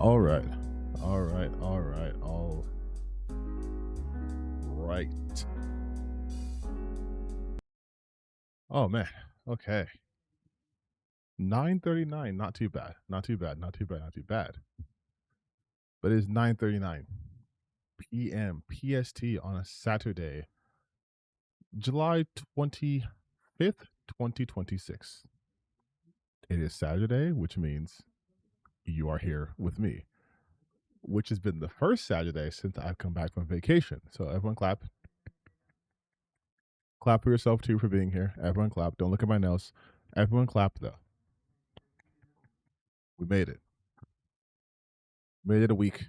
All right. All right. All right. All right. Oh man. Okay. 9:39. Not too bad. Not too bad. Not too bad. Not too bad. But it's 9:39 p.m. PST on a Saturday, July 25th, 2026. It is Saturday, which means you are here with me, which has been the first Saturday since I've come back from vacation. So everyone clap. Clap for yourself too for being here. Everyone clap. Don't look at my nails. Everyone clap though. We made it. Made it a week,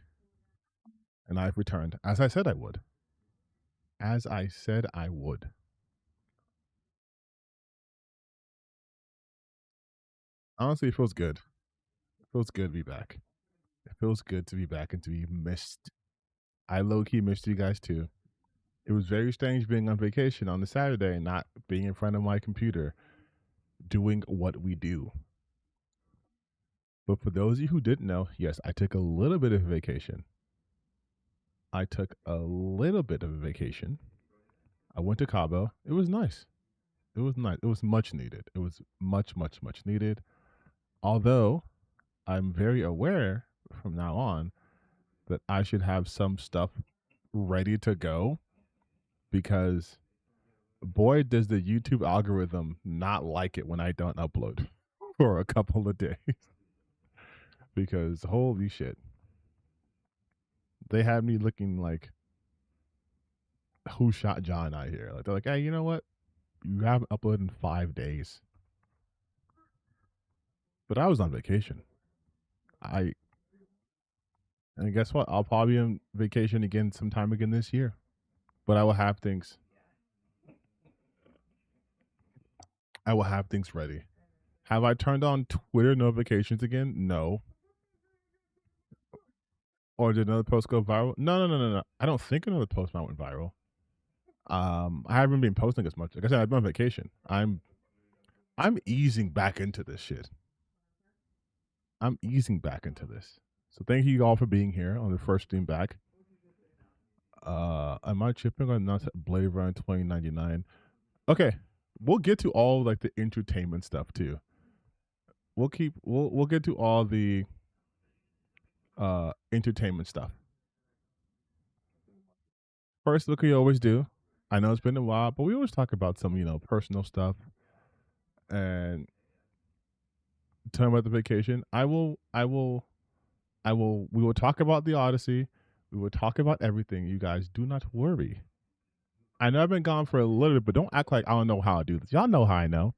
and I've returned as I said I would. As I said I would. Honestly, it feels good. It feels good to be back. It feels good to be back and to be missed. I low key missed you guys too. It was very strange being on vacation on the Saturday and not being in front of my computer doing what we do. But for those of you who didn't know, yes, I took a little bit of a vacation. I took a little bit of a vacation. I went to Cabo. It was nice. It was nice. It was much needed. It was much, much, much needed. Although I'm very aware from now on that I should have some stuff ready to go because boy, does the YouTube algorithm not like it when I don't upload for a couple of days. Because holy shit, they had me looking like who shot John out here. Like they're like, hey, you know what? You haven't uploaded in 5 days. But I was on vacation. I and guess what? I'll probably be on vacation again sometime again this year. But I will have things. I will have things ready. Have I turned on Twitter notifications again? No. Or did another post go viral? No. I don't think another post might went viral. I haven't been posting as much. Like I said, I've been on vacation. I'm easing back into this shit. I'm easing back into this. So thank you all for being here on the first stream back. Am I chipping on not Blade Runner 2099? Okay, we'll get to all like the entertainment stuff too. We'll get to all the entertainment stuff. First, look, we always do. I know it's been a while, but we always talk about some personal stuff and tell me about the vacation. We will talk about the Odyssey. We will talk about everything. You guys do not worry. I know I've been gone for a little bit, but don't act like I don't know how I do this. Y'all know how I know.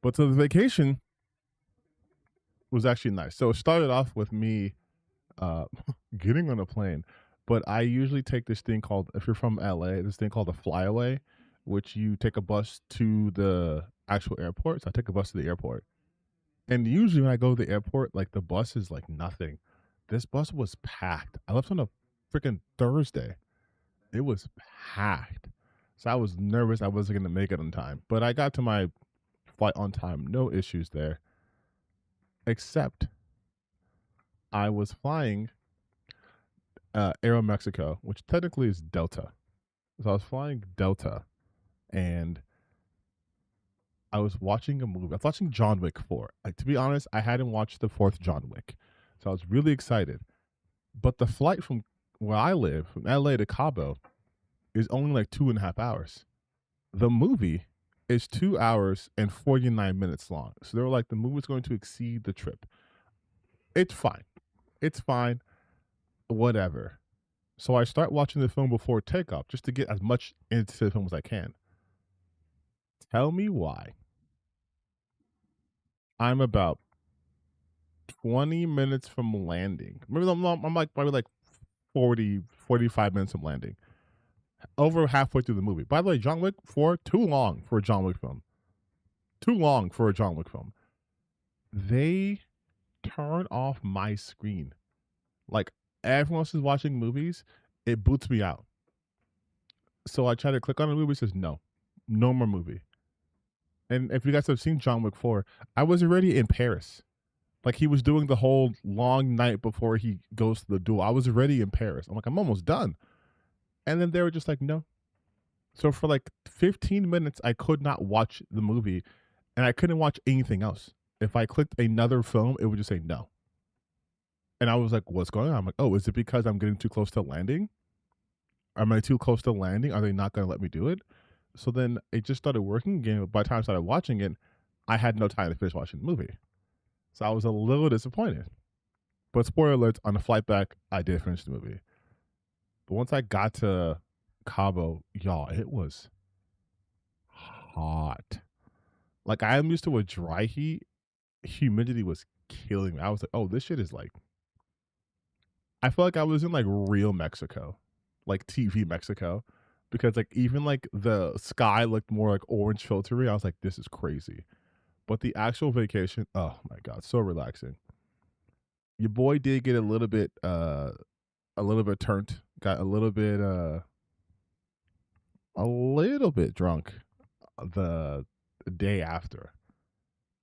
But so the vacation was actually nice. So it started off with me uh, getting on a plane, but I usually take this thing called, if you're from LA, this thing called a flyaway, which you take a bus to the actual airport. So I take a bus to the airport. And usually when I go to the airport, like the bus is like nothing. This bus was packed. I left on a freaking Thursday. It was packed. So I was nervous I wasn't going to make it on time. But I got to my flight on time. No issues there. Except I was flying Aeromexico, which technically is Delta. So I was flying Delta and I was watching a movie. I was watching John Wick 4. Like, to be honest, I hadn't watched the fourth John Wick. So I was really excited. But the flight from where I live, from LA to Cabo, is only like 2.5 hours. The movie is 2 hours and 49 minutes long. So they were like, the movie's going to exceed the trip. It's fine. It's fine. Whatever. So I start watching the film before takeoff just to get as much into the film as I can. Tell me why. I'm about 20 minutes from landing. Maybe I'm like probably like 45 minutes from landing. Over halfway through the movie. By the way, John Wick 4, too long for a John Wick film. Too long for a John Wick film. They turn off my screen. Like everyone else is watching movies, it boots me out. So I try to click on a movie, it says no more movie. And if you guys have seen John Wick 4, I was already in Paris. Like he was doing the whole long night before he goes to the duel. I was already in Paris. I'm like, I'm almost done. And then they were just like, no. So for like 15 minutes, I could not watch the movie and I couldn't watch anything else. If I clicked another film, it would just say no. And I was like, what's going on? I'm like, oh, is it because I'm getting too close to landing? Am I too close to landing? Are they not going to let me do it? So then it just started working again. By the time I started watching it, I had no time to finish watching the movie. So I was a little disappointed. But spoiler alerts, on the flight back, I did finish the movie. But once I got to Cabo, y'all, it was hot. Like I am used to a dry heat. Humidity was killing me. I was like, oh, this shit is like, I felt like I was in like real Mexico, like TV Mexico, because like even like the sky looked more like orange filtery. I was like, this is crazy. But the actual vacation, oh my god, so relaxing. Your boy did get a little bit turned, got a little bit drunk the day after.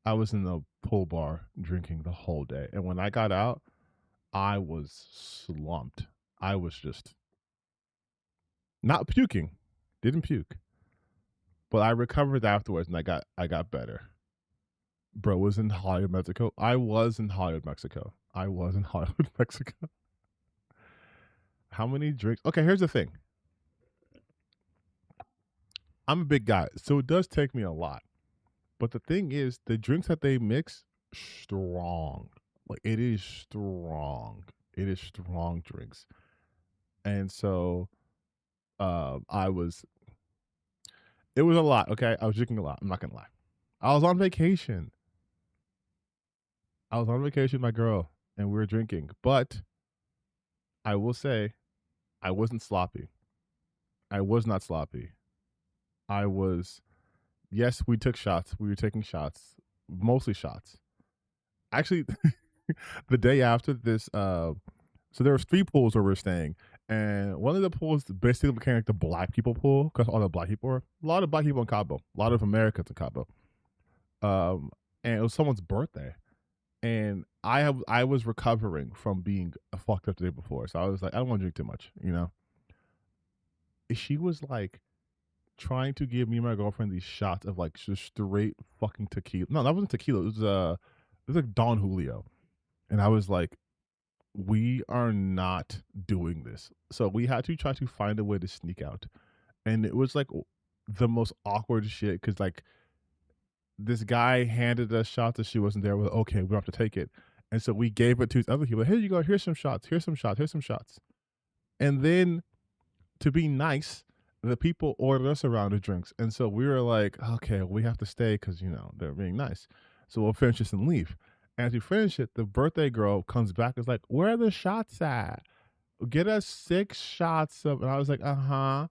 I was in the pool bar drinking the whole day. And when I got out, I was slumped. I was just not puking. Didn't puke. But I recovered afterwards and I got better. Bro was in Hollywood, Mexico. I was in Hollywood, Mexico. I was in Hollywood, Mexico. How many drinks? Okay, here's the thing. I'm a big guy, so it does take me a lot. But the thing is, the drinks that they mix, strong. Like it is strong. It is strong drinks. And so I was it was a lot, okay? I was drinking a lot. I'm not gonna lie. I was on vacation. I was on vacation with my girl and we were drinking. But I will say I wasn't sloppy. I was not sloppy. I was yes, we took shots. We were taking shots. Mostly shots. Actually the day after this so there was three pools where we were staying, and one of the pools basically became like the black people pool because all the black people were a lot of black people in Cabo, a lot of Americans in Cabo. And it was someone's birthday, and I was recovering from being fucked up the day before, so I was like, I don't want to drink too much, you know. She was like trying to give me and my girlfriend these shots of like just straight fucking tequila. No, that wasn't tequila. It was like Don Julio, and I was like, we are not doing this. So we had to try to find a way to sneak out. And it was like the most awkward shit because like this guy handed us shots that she wasn't there with. Okay, we don't have to take it. And so we gave it to other people. Here you go. Here's some shots. Here's some shots. Here's some shots. And then to be nice, the people ordered us a round of drinks. And so we were like, okay, we have to stay because, you know, they're being nice. So we'll finish this and leave. And as we finish it, the birthday girl comes back and is like, where are the shots at? Get us 6 shots of, and I was like, uh-huh.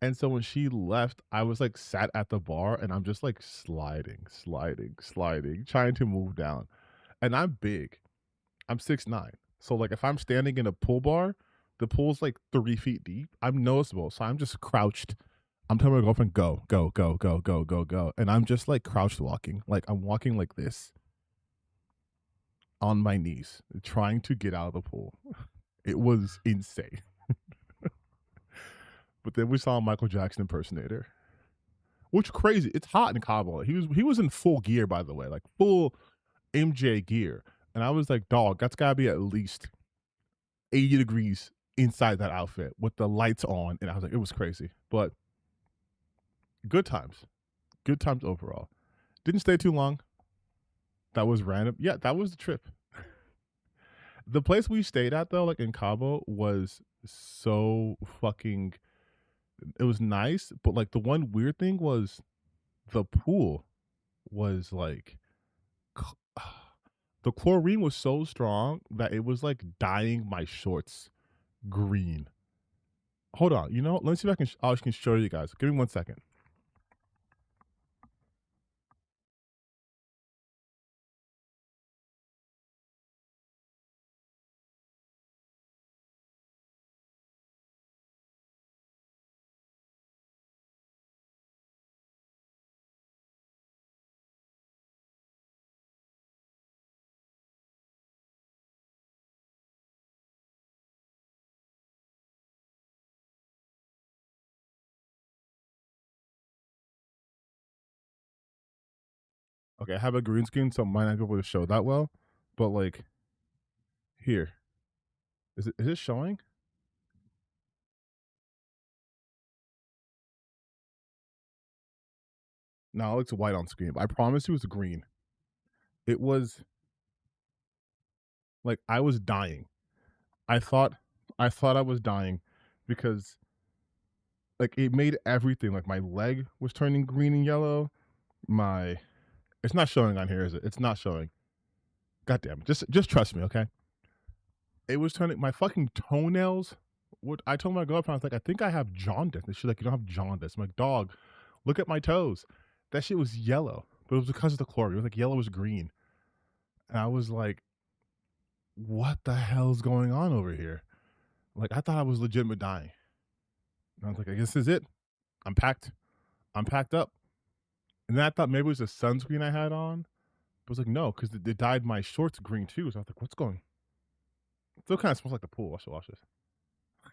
And so when she left, I was like sat at the bar and I'm just like sliding, trying to move down. And I'm big. I'm 6'9". So like if I'm standing in a pool bar, the pool's like 3 feet deep. I'm noticeable. So I'm just crouched. I'm telling my girlfriend, go, go, go, go, go, go, go. And I'm just like crouched walking. Like I'm walking like this on my knees, trying to get out of the pool. It was insane. But then we saw a Michael Jackson impersonator, which crazy. It's hot in Cabo. He was in full gear, by the way, like full MJ gear. And I was like, dog, that's gotta be at least 80 degrees inside that outfit with the lights on. And I was like, it was crazy. But good times. Good times overall. Didn't stay too long. That was random. Yeah, that was the trip. The place we stayed at though, like in Cabo, was so fucking it was nice, but like the one weird thing was the pool was like the chlorine was so strong that it was like dyeing my shorts green. Hold on, you know, let me see if I can show you guys. Give me 1 second. Okay, I have a green screen, so I might not be able to show that well. But like, here, is it showing? No, it looks white on screen. But I promise you, it's green. It was like I was dying. I thought, I thought I was dying because like it made everything like my leg was turning green and yellow. My, it's not showing on here, is it? It's not showing. God damn it! Just trust me, okay? It was turning my fucking toenails. What I told my girlfriend, I was like, I think I have jaundice. And she's like, you don't have jaundice. I'm like, dog, look at my toes. That shit was yellow, but it was because of the chlorine. It was like yellow was green, and I was like, what the hell's going on over here? Like I thought I was legitimate dying. And I was like, I guess this is it. I'm packed. I'm packed up. And then I thought maybe it was the sunscreen I had on. But I was like, no, because they dyed my shorts green too. So I was like, what's going? It still kind of smells like the pool. I should wash this.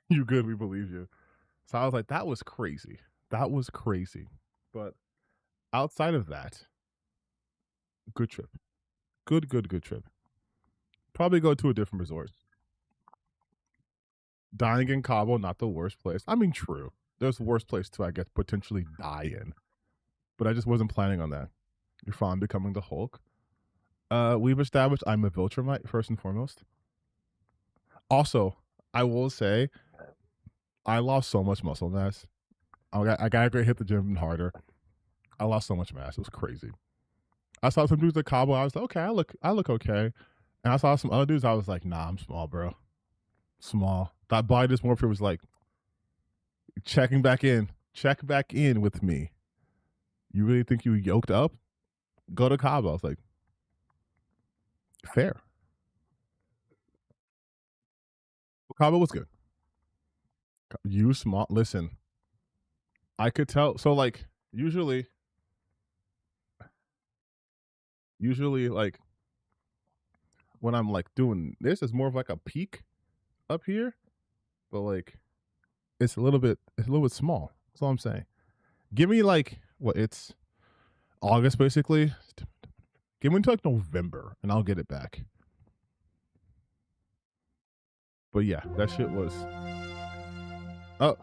You good? We believe you. So I was like, that was crazy. That was crazy. But outside of that, good trip. Good trip. Probably go to a different resort. Dying in Cabo, not the worst place. I mean, true. There's worse place to, I guess, potentially die in. But I just wasn't planning on that. You're fine becoming the Hulk. We've established I'm a Viltrumite, first and foremost. Also, I will say, I lost so much muscle mass. I gotta hit the gym harder. I lost so much mass. It was crazy. I saw some dudes at Cabo. I was like, okay, I look okay. And I saw some other dudes. I was like, nah, I'm small, bro. Small. That body dysmorphia was like checking back in. Check back in with me. You really think you yoked up? Go to Cabo. I was like, fair. Cabo was good. You small. Listen, I could tell. So like, usually like when I'm like doing this, it's more of like a peak up here, but like it's a little bit small. That's all I'm saying. Give me like what it's August basically. Give me until like November and I'll get it back. But yeah, that shit was oh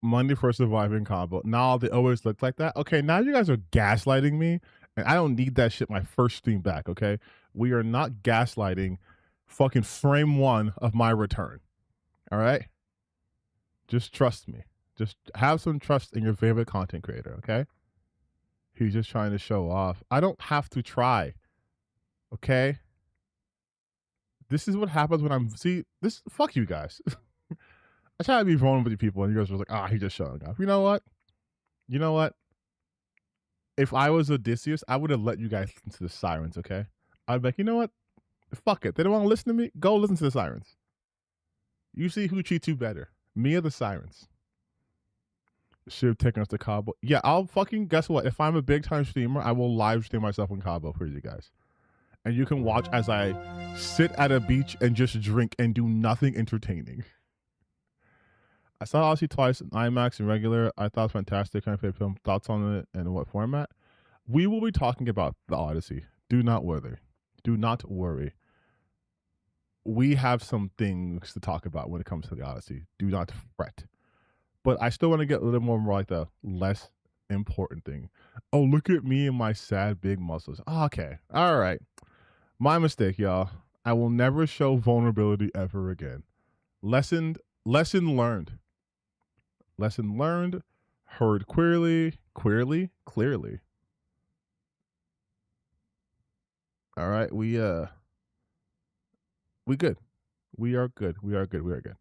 Monday for surviving combo. Now they always look like that. Okay, now you guys are gaslighting me, and I don't need that shit my first stream back, okay? We are not gaslighting fucking frame one of my return. All right? Just trust me. Just have some trust in your favorite content creator, okay? He's just trying to show off. I don't have to try. Okay? This is what happens when I'm see this fuck you guys. I try to be vulnerable with people and you guys were like, he's just showing off. You know what? You know what? If I was Odysseus, I would have let you guys listen to the sirens, okay? I'd be like, you know what? Fuck it. They don't want to listen to me? Go listen to the sirens. You see who treats you better. Me or the sirens? Should have taken us to Cabo. Yeah, I'll fucking guess what? If I'm a big time streamer, I will live stream myself in Cabo for you guys. And you can watch as I sit at a beach and just drink and do nothing entertaining. I saw Odyssey twice in IMAX and regular. I thought it was fantastic. Kind of favorite film. Thoughts on it and what format? We will be talking about the Odyssey. Do not worry. Do not worry. We have some things to talk about when it comes to the Odyssey. Do not fret. But I still want to get a little more like the less important thing. Oh, look at me and my sad big muscles. Oh, okay. All right. My mistake, y'all. I will never show vulnerability ever again. Lesson learned. Lesson learned. Heard clearly. All right. We good. We are good. We are good. We are good.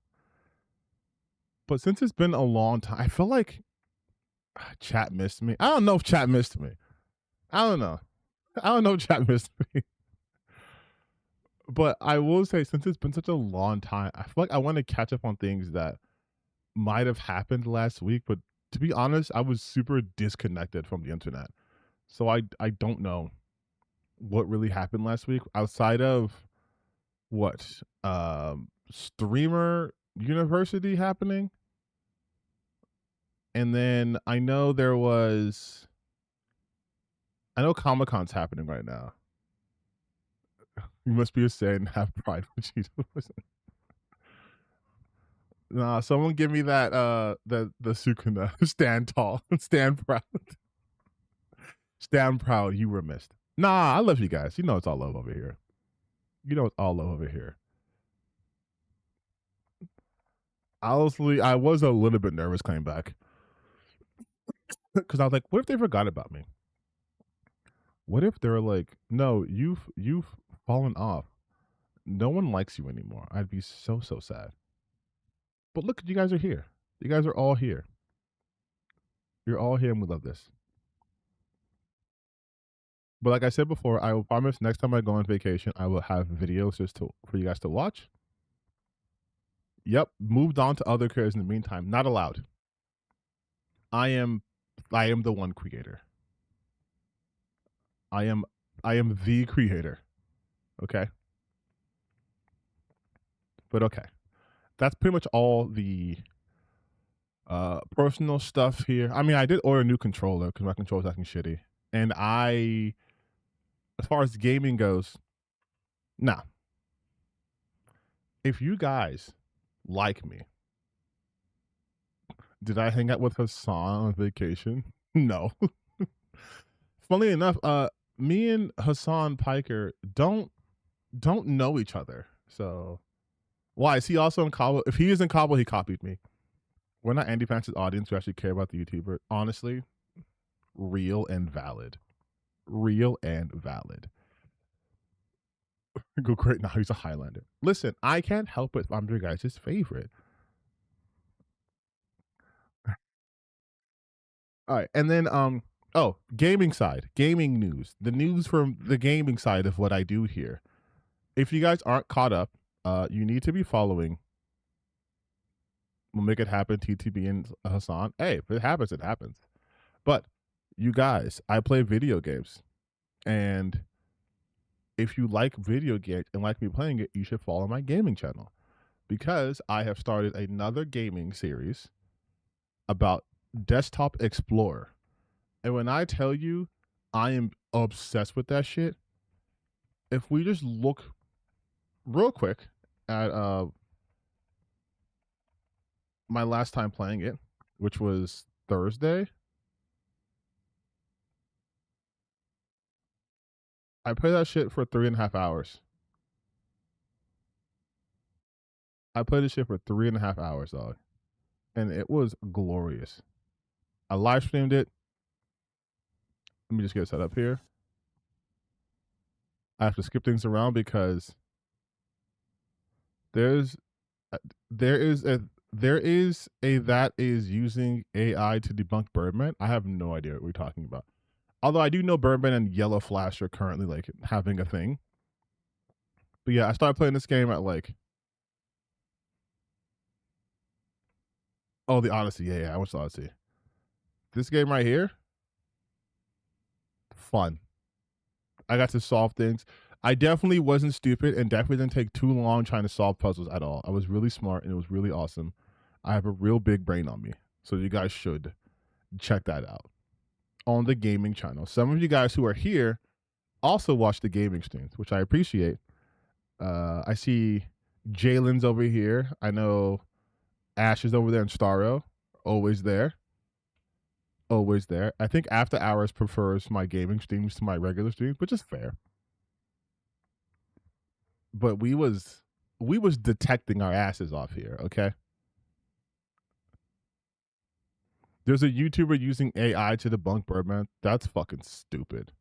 But since it's been a long time, I feel like chat missed me. I don't know if chat missed me. I don't know. I don't know if chat missed me. But I will say, since it's been such a long time, I feel like I want to catch up on things that might have happened last week. But to be honest, I was super disconnected from the internet. So I don't know what really happened last week outside of what streamer university happening. And then I know there was I know Comic-Con's happening right now. You must be a Saiyan and have pride, Vegeta. Nah, someone give me that the Sukuna. Stand tall. Stand proud. Stand proud. You were missed. Nah, I love you guys. You know it's all love over here. You know it's all love over here. Honestly, I was a little bit nervous coming back. Because I was like, what if they forgot about me? What if they're like, no, you've fallen off. No one likes you anymore. I'd be so sad. But look, you guys are here. You guys are all here. You're all here and we love this. But like I said before, I will promise next time I go on vacation, I will have videos for you guys to watch. Yep, moved on to other creators in the meantime. Not allowed. I am the one creator. I am the creator. Okay? But okay. That's pretty much all the personal stuff here. I mean, I did order a new controller because my controller's acting shitty. And as far as gaming goes, nah. If you guys like me, did I hang out with Hassan on vacation? No. Funnily enough, me and Hassan Piker don't know each other. So why is he also in Kabul? If he is in Kabul, he copied me. We're not Andy Fance's audience who actually care about the YouTuber. Honestly, real and valid. Real and valid. Go great now. He's a Highlander. Listen, I can't help it if I'm your guys' favorite. All right, and then gaming side, gaming news. The news from the gaming side of what I do here. If you guys aren't caught up, you need to be following. We'll make it happen. TTB and Hassan. Hey, if it happens, it happens. But you guys, I play video games, and if you like video games and like me playing it, you should follow my gaming channel because I have started another gaming series about Desktop Explorer. And when I tell you I am obsessed with that shit, if we just look real quick at my last time playing it, which was Thursday, I played that shit for 3.5 hours. I played this shit for 3.5 hours, dog. And it was glorious. I live streamed it. Let me just get set up here. I have to skip things around because there is a that is using AI to debunk Birdman. I have no idea what we're talking about. Although I do know Birdman and Yellow Flash are currently like having a thing. But yeah, I started playing this game at like the Odyssey. Yeah, I watched the Odyssey. This game right here, fun. I got to solve things. I definitely wasn't stupid and definitely didn't take too long trying to solve puzzles at all. I was really smart and it was really awesome. I have a real big brain on me. So you guys should check that out on the gaming channel. Some of you guys who are here also watch the gaming streams, which I appreciate. I see Jalen's over here. I know Ash is over there and Starro, always there. Always there. I think After Hours prefers my gaming streams to my regular streams, which is fair. But we was detecting our asses off here, okay? There's a YouTuber using AI to debunk Birdman. That's fucking stupid.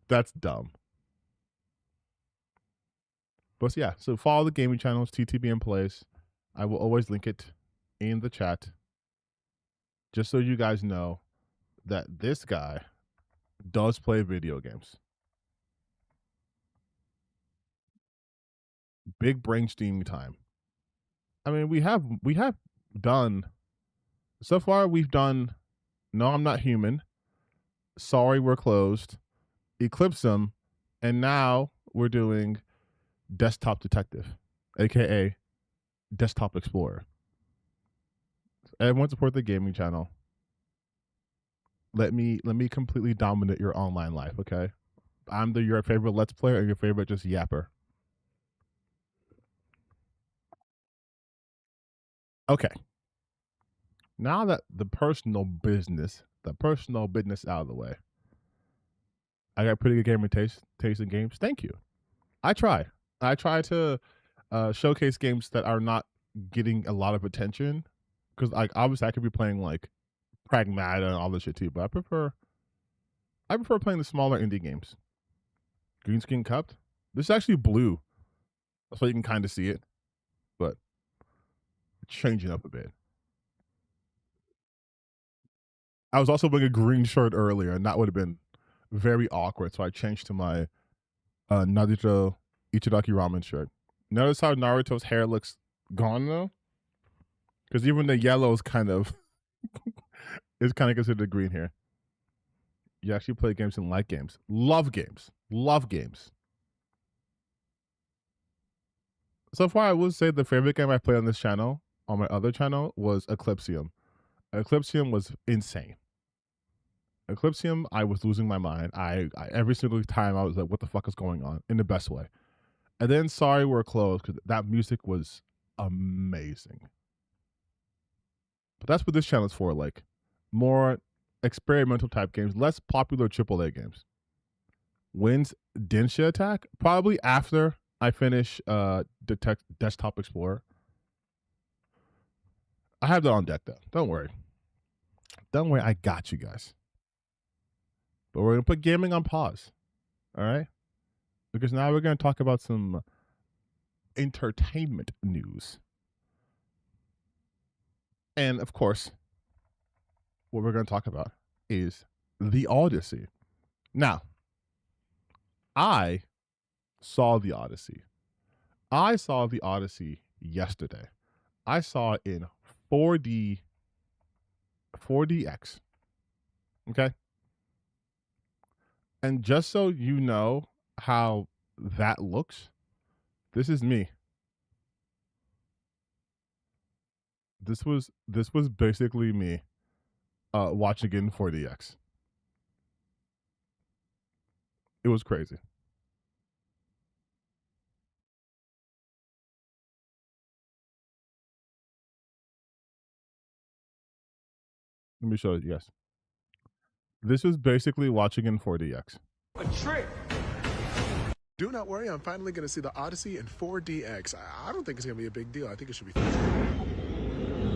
That's dumb. But yeah, so follow the gaming channels, TTB in place. I will always link it in the chat. Just so you guys know that this guy does play video games. Big brain steaming time. I mean, we have done so far. We've done No, I'm Not Human. Sorry, We're Closed. Eclipse Them, and now we're doing Desktop Detective, aka Desktop Explorer. Everyone support the gaming channel. let me completely dominate your online life, okay? I'm your favorite Let's Player or your favorite just yapper. Okay. Now that the personal business out of the way, I got pretty good gamer taste in games. Thank you. I try. I try to showcase games that are not getting a lot of attention because like obviously I could be playing like Pragmata and all this shit too, but I prefer playing the smaller indie games. Green Skin Cup. This is actually blue. That's why you can kind of see it, but it's changing up a bit. I was also wearing a green shirt earlier, and that would have been very awkward. So I changed to my Naruto Ichidaki Ramen shirt. Notice how Naruto's hair looks gone though, because even the yellow is kind of is kind of considered green here. You actually play games and like games. Love games. Love games. So far, I would say the favorite game I played on this channel, on my other channel, was Eclipsium. Eclipsium was insane. Eclipsium, I was losing my mind. I every single time I was like, "What the fuck is going on?" In the best way. And then Sorry We're Closed because that music was amazing. But that's what this channel is for, like more experimental type games, less popular AAA games. When's Densha Attack? Probably after I finish Desktop Explorer. I have that on deck though. Don't worry. Don't worry, I got you guys. But we're gonna put gaming on pause. All right? Because now we're gonna talk about some entertainment news. And of course, what we're gonna talk about is the Odyssey. Now, I saw the Odyssey. I saw the Odyssey yesterday. I saw it in 4D 4DX. Okay? And just so you know how that looks, this is me. This was basically me watching it in 4DX. It was crazy. Let me show you. Yes, this was basically watching in 4DX. A trick. Do not worry, I'm finally going to see the Odyssey in 4DX. I don't think it's going to be a big deal. I think it should be.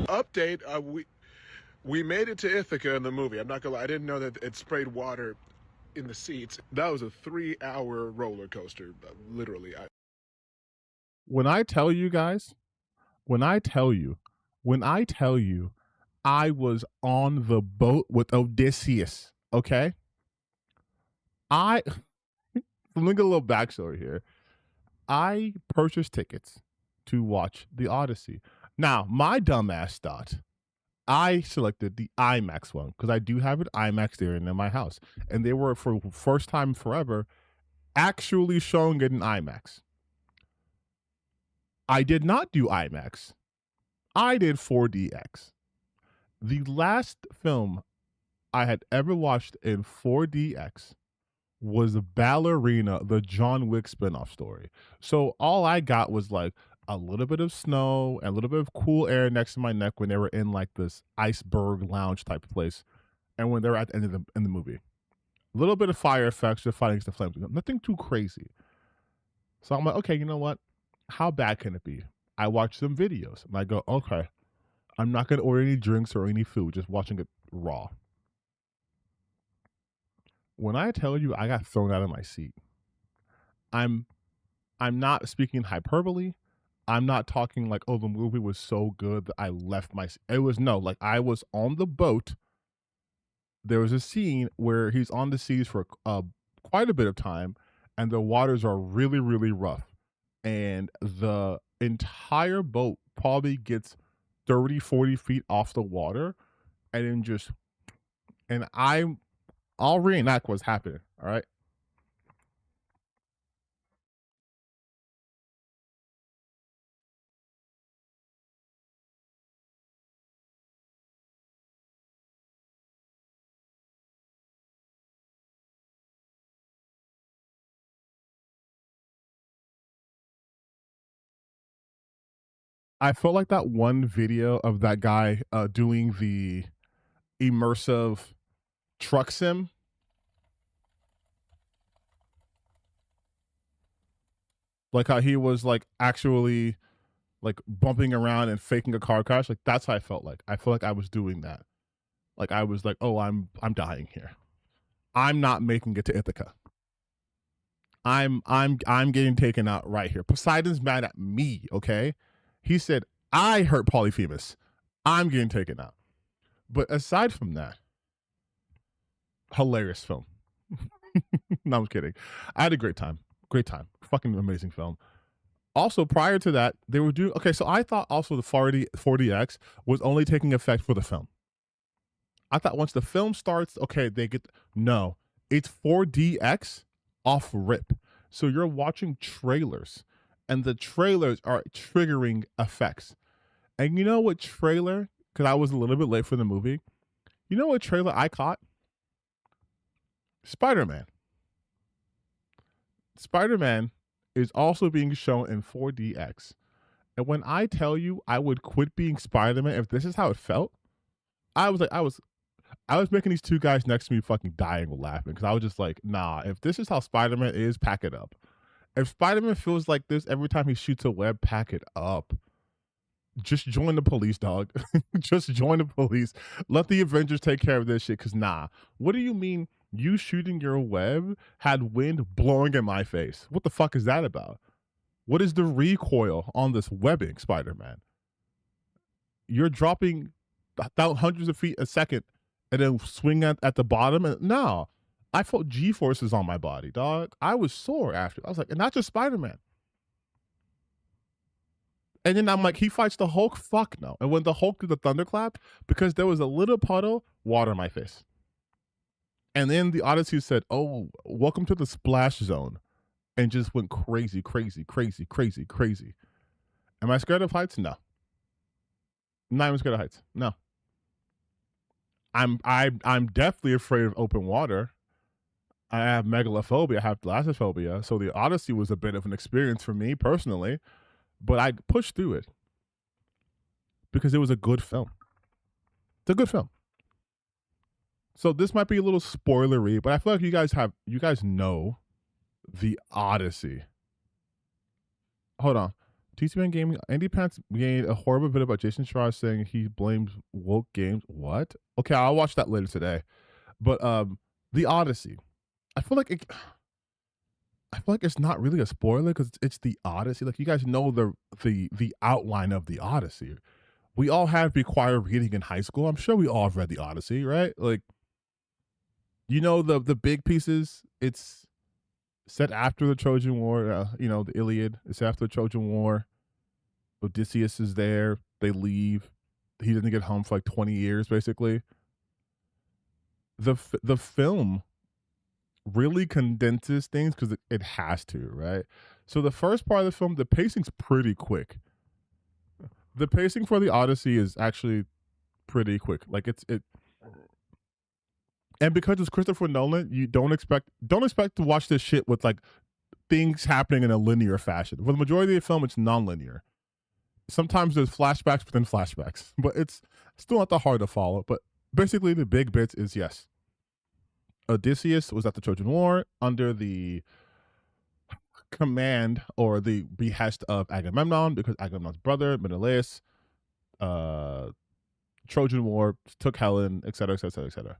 Update: we made it to Ithaca in the movie. I'm not gonna lie, I didn't know that it sprayed water in the seats. That was a 3-hour roller coaster, literally. When I tell you guys, when I tell you, when I tell you, I was on the boat with Odysseus. Okay, I let me get a little backstory here. I purchased tickets to watch the Odyssey. Now, my dumbass thought I selected the IMAX one because I do have an IMAX there in my house, and they were for first time forever actually showing it in IMAX. I did not do IMAX. I did 4DX. The last film I had ever watched in 4DX was Ballerina, the John Wick spinoff story. So all I got was like a little bit of snow and a little bit of cool air next to my neck when they were in like this iceberg lounge type of place, and when they were at the end of the movie. A little bit of fire effects, just fighting against the flames. Nothing too crazy. So I'm like, okay, you know what? How bad can it be? I watch some videos and I go, okay, I'm not gonna order any drinks or any food, just watching it raw. When I tell you I got thrown out of my seat, I'm I'm not speaking hyperbole. I'm not talking like, oh, the movie was so good that I left my. It was no, like I was on the boat. There was a scene where he's on the seas for quite a bit of time, and the waters are really, really rough, and the entire boat probably gets 30, 40 feet off the water, and then just, and I'll reenact what's happening. All right. I felt like that one video of that guy doing the immersive truck sim. Like how he was like actually like bumping around and faking a car crash. Like that's how I felt like. I feel like I was doing that. Like I was like, oh, I'm dying here. I'm not making it to Ithaca. I'm getting taken out right here. Poseidon's mad at me, okay? He said, I hurt Polyphemus. I'm getting taken out. But aside from that, hilarious film. No, I'm kidding. I had a great time. Great time. Fucking amazing film. Also, prior to that, they were doing okay. So I thought also the 4DX was only taking effect for the film. I thought once the film starts, okay, they get no, it's 4DX off rip. So you're watching trailers, and the trailers are triggering effects. And you know what trailer? Because I was a little bit late for the movie. You know what trailer I caught? Spider-Man. Spider-Man is also being shown in 4DX. And when I tell you I would quit being Spider-Man if this is how it felt, I was like, I was making these two guys next to me fucking dying with laughing because I was just like, nah, if this is how Spider-Man is, pack it up. If Spider-Man feels like this every time he shoots a web, pack it up. Just join the police, dog. Just join the police. Let the Avengers take care of this shit. Cause nah, what do you mean you shooting your web had wind blowing in my face? What the fuck is that about? What is the recoil on this webbing, Spider-Man? You're dropping hundreds of feet a second and then swing at the bottom. And no, I felt G forces on my body, dog. I was sore after. I was like, and not just Spider-Man. And then I'm like, he fights the Hulk? Fuck no. And when the Hulk did the thunderclap, because there was a little puddle, water in my face. And then the Odyssey said, oh, welcome to the splash zone. And just went crazy, crazy, crazy, crazy, crazy. Am I scared of heights? No. I'm not even scared of heights. No. I'm definitely afraid of open water. I have megalophobia, I have thalassophobia. So the Odyssey was a bit of an experience for me personally. But I pushed through it because it was a good film. It's a good film. So this might be a little spoilery, but I feel like you guys know the Odyssey. Hold on. TCM Gaming, Andy Pants made a horrible video about Jason Schreier saying he blames woke games. What? Okay, I'll watch that later today. But the Odyssey. I feel like it's not really a spoiler because it's the Odyssey. Like you guys know the outline of the Odyssey. We all had required reading in high school. I'm sure we all have read the Odyssey, right? Like, you know the big pieces. It's set after the Trojan War. The Iliad. It's after the Trojan War. Odysseus is there. They leave. He doesn't get home for like 20 years, basically. The film really condenses things because it has to, right? So the first part of the film, the pacing's pretty quick. The pacing for the Odyssey is actually pretty quick. Like and because it's Christopher Nolan, you don't expect to watch this shit with like things happening in a linear fashion. For the majority of the film, it's non-linear. Sometimes there's flashbacks within flashbacks, but it's still not that hard to follow. But basically, the big bits is yes, Odysseus was at the Trojan War under the command or the behest of Agamemnon because Agamemnon's brother, Menelaus, Trojan War, took Helen, etc., etc., etc.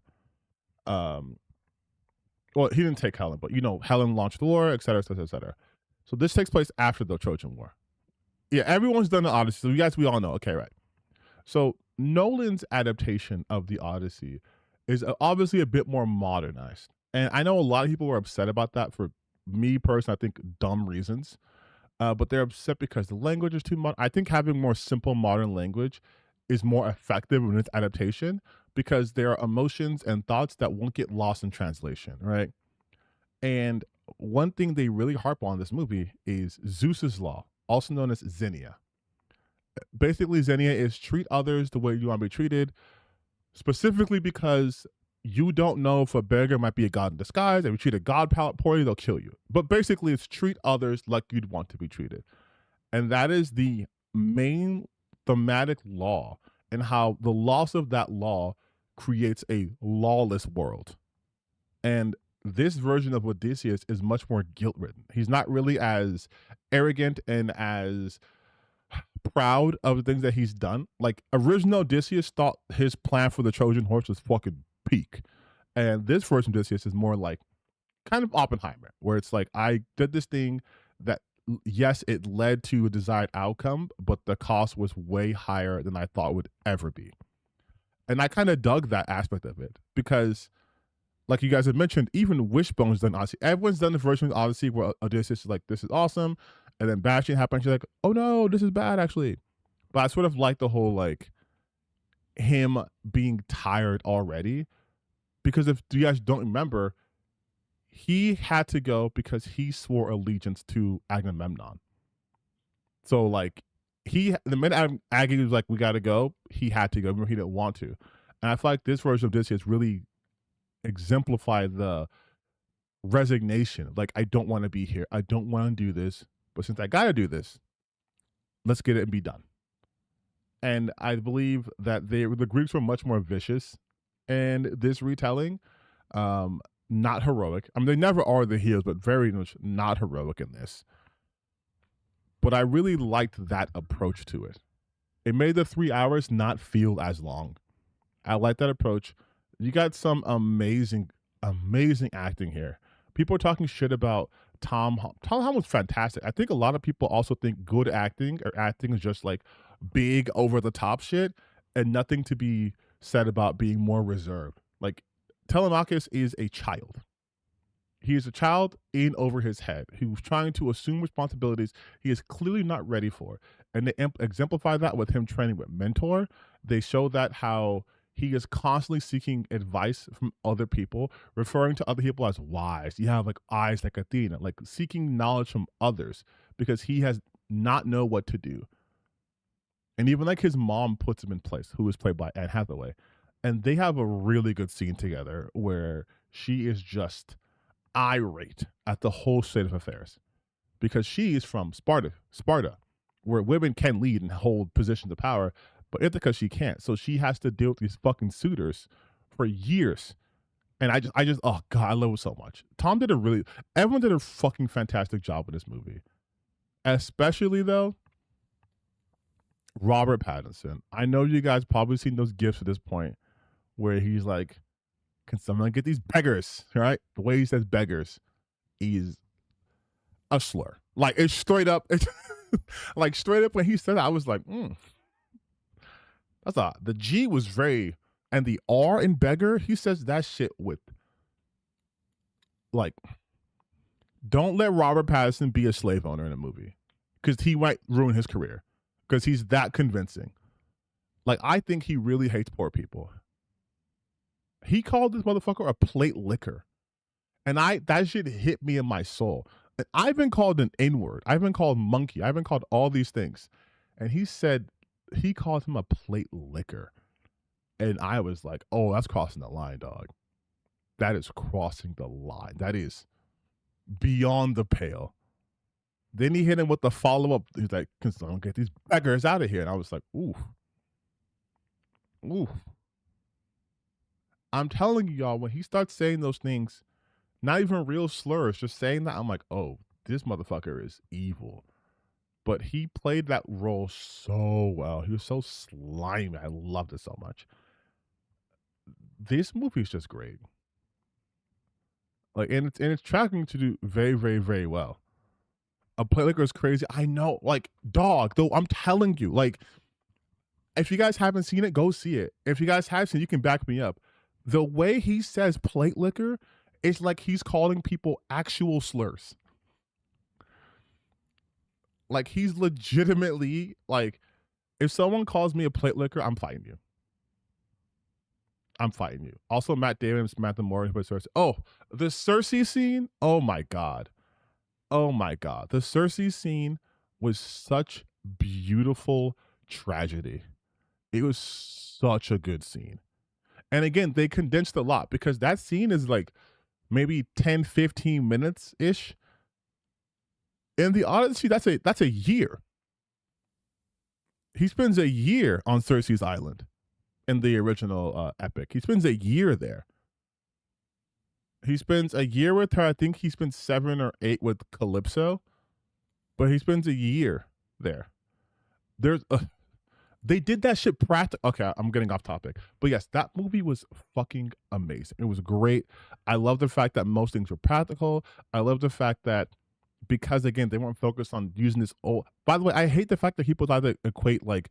Well, he didn't take Helen, but Helen launched the war, etc., etc., etc. So this takes place after the Trojan War. Yeah, everyone's done the Odyssey. So you guys, we all know. Okay, right. So Nolan's adaptation of the Odyssey is obviously a bit more modernized. And I know a lot of people were upset about that for me personally, I think dumb reasons. But they're upset because the language is too modern. I think having more simple modern language is more effective in its adaptation because there are emotions and thoughts that won't get lost in translation, right? And one thing they really harp on in this movie is Zeus's law, also known as Xenia. Basically, Xenia is treat others the way you want to be treated, specifically because you don't know if a beggar might be a god in disguise. If you treat a god poorly, they'll kill you. But basically, it's treat others like you'd want to be treated. And that is the main thematic law and how the loss of that law creates a lawless world. And this version of Odysseus is much more guilt-ridden. He's not really as arrogant and as proud of the things that he's done. Like, original Odysseus thought his plan for the Trojan horse was fucking peak. And this version of Odysseus is more like kind of Oppenheimer, where it's like, I did this thing that, yes, it led to a desired outcome, but the cost was way higher than I thought it would ever be. And I kind of dug that aspect of it because, like you guys have mentioned, even Wishbone's done Odyssey. Everyone's done the version of Odyssey where Odysseus is like, this is awesome. And then bad shit happens. She's like, oh no, this is bad actually. But I sort of like the whole, like, him being tired already. Because if you guys don't remember, he had to go because he swore allegiance to Agamemnon. So, like, the minute Aggie was like, we got to go, he had to go. Remember, he didn't want to. And I feel like this version of Odysseus really exemplified the resignation. Like, I don't want to be here. I don't want to do this. But since I got to do this, let's get it and be done. And I believe that the Greeks were much more vicious in this retelling. Not heroic. I mean, they never are the heroes, but very much not heroic in this. But I really liked that approach to it. It made the 3 hours not feel as long. I like that approach. You got some amazing acting here. People are talking shit about Tom. Tom Holland was fantastic. I think a lot of people also think good acting or acting is just like big over the top shit and nothing to be said about being more reserved. Like, Telemachus is a child. He is a child in over his head who's trying to assume responsibilities he is clearly not ready for. And they exemplify that with him training with Mentor. They show that how he is constantly seeking advice from other people, referring to other people as wise. You have like eyes like Athena, like seeking knowledge from others because he has not know what to do. And even like his mom puts him in place, who is played by Anne Hathaway. And they have a really good scene together where she is just irate at the whole state of affairs because she is from Sparta, where women can lead and hold positions of power, but Ithaca she can't. So she has to deal with these fucking suitors for years. And I just, oh God, I love it so much. Everyone did a fucking fantastic job with this movie. Especially though, Robert Pattinson. I know you guys probably seen those gifs at this point where he's like, can someone get these beggars, right? The way he says beggars is a slur. Like, it's straight up, like straight up when he said that, I was like, the G was very, and the R in beggar, he says that shit with, like, don't let Robert Pattinson be a slave owner in a movie because he might ruin his career because he's that convincing. Like, I think he really hates poor people. He called this motherfucker a plate licker. And that shit hit me in my soul. I've been called an N-word. I've been called monkey. I've been called all these things. And he said he called him a plate licker. And I was like, oh, that's crossing the line, dog. That is crossing the line. That is beyond the pale. Then he hit him with the follow-up. He's like, can someone get these beggars out of here? And I was like, ooh. Ooh. I'm telling you, y'all, when he starts saying those things, not even real slurs, just saying that, I'm like, oh, this motherfucker is evil. But he played that role so well. He was so slimy. I loved it so much. This movie is just great. Like, and it's tracking to do very, very, very well. A Playlicker is crazy. I know, like, dog, though, I'm telling you, like, if you guys haven't seen it, go see it. If you guys have seen it, you can back me up. The way he says plate liquor, it's like he's calling people actual slurs. Like, he's legitimately, like, if someone calls me a plate liquor, I'm fighting you. I'm fighting you. Also, Matt Damon and Samantha Morgan plays Cersei. Oh, the Cersei scene? Oh my God. Oh my God. The Cersei scene was such beautiful tragedy. It was such a good scene. And again, they condensed a lot because that scene is like maybe 10, 15 minutes-ish. In the Odyssey, that's a year. He spends a year on Cersei's Island in the original epic. He spends a year there. He spends a year with her. I think he spends 7 or 8 with Calypso, but he spends a year there. They did that shit practical. Okay, I'm getting off topic, but yes, that movie was fucking amazing. It was great. I love the fact that most things were practical. I love the fact that because again they weren't focused on using this old. By the way, I hate the fact that people try to equate like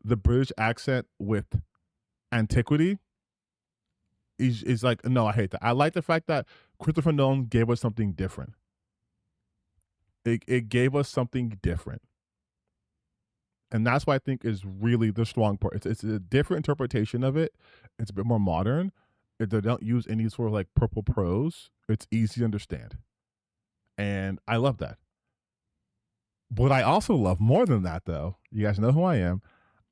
the British accent with antiquity. Is like no, I hate that. I like the fact that Christopher Nolan gave us something different. It gave us something different. And that's what I think is really the strong part. It's a different interpretation of it. It's a bit more modern. They don't use any sort of like purple prose. It's easy to understand. And I love that. What I also love more than that, though, you guys know who I am.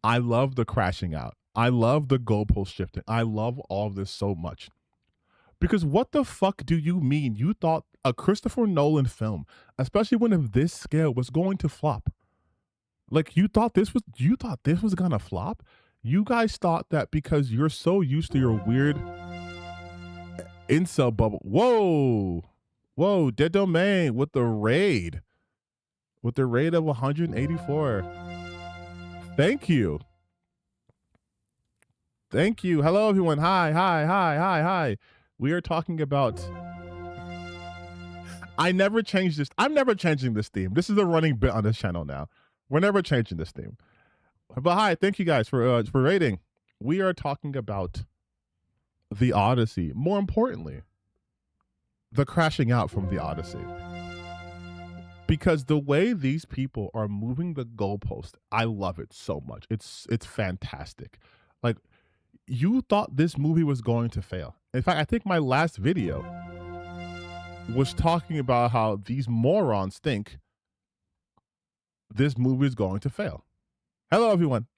I love the crashing out. I love the goalpost shifting. I love all of this so much. Because what the fuck do you mean you thought a Christopher Nolan film, especially one of this scale, was going to flop? Like you thought this was gonna flop? You guys thought that because you're so used to your weird incel bubble. Whoa, Dead Domain with the raid. With the raid of 184. Thank you. Hello everyone. Hi. We are talking about I'm never changing this theme. This is a running bit on this channel now. We're never changing this theme. But hi, thank you guys for rating. We are talking about the Odyssey. More importantly, the crashing out from the Odyssey. Because the way these people are moving the goalpost, I love it so much. It's fantastic. Like you thought this movie was going to fail. In fact, I think my last video was talking about how these morons think this movie is going to fail. Hello, everyone.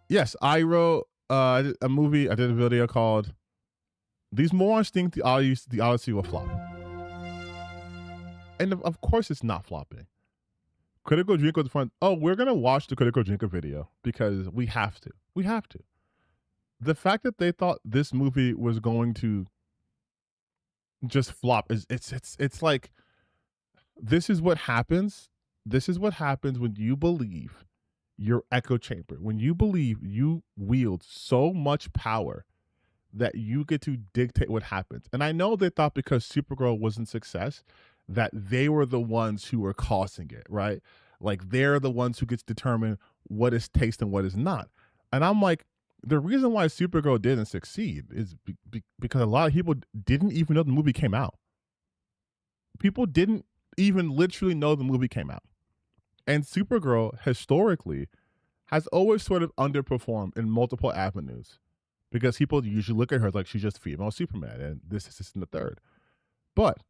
Yes, I wrote a movie. I did a video called "These Morons Think the Odyssey Will Flop," and of course, it's not flopping. Critical Drinker front. Oh, we're gonna watch the Critical Drinker video because we have to. We have to. The fact that they thought this movie was going to just flop is it's like. This is what happens. This is what happens when you believe your echo chamber. When you believe you wield so much power that you get to dictate what happens. And I know they thought because Supergirl wasn't success that they were the ones who were causing it, right? Like they're the ones who gets to determine what is taste and what is not. And I'm like, the reason why Supergirl didn't succeed is because a lot of people didn't even know the movie came out. People didn't even literally know the movie came out. And Supergirl historically has always sort of underperformed in multiple avenues because people usually look at her like she's just female Superman and this and the third. But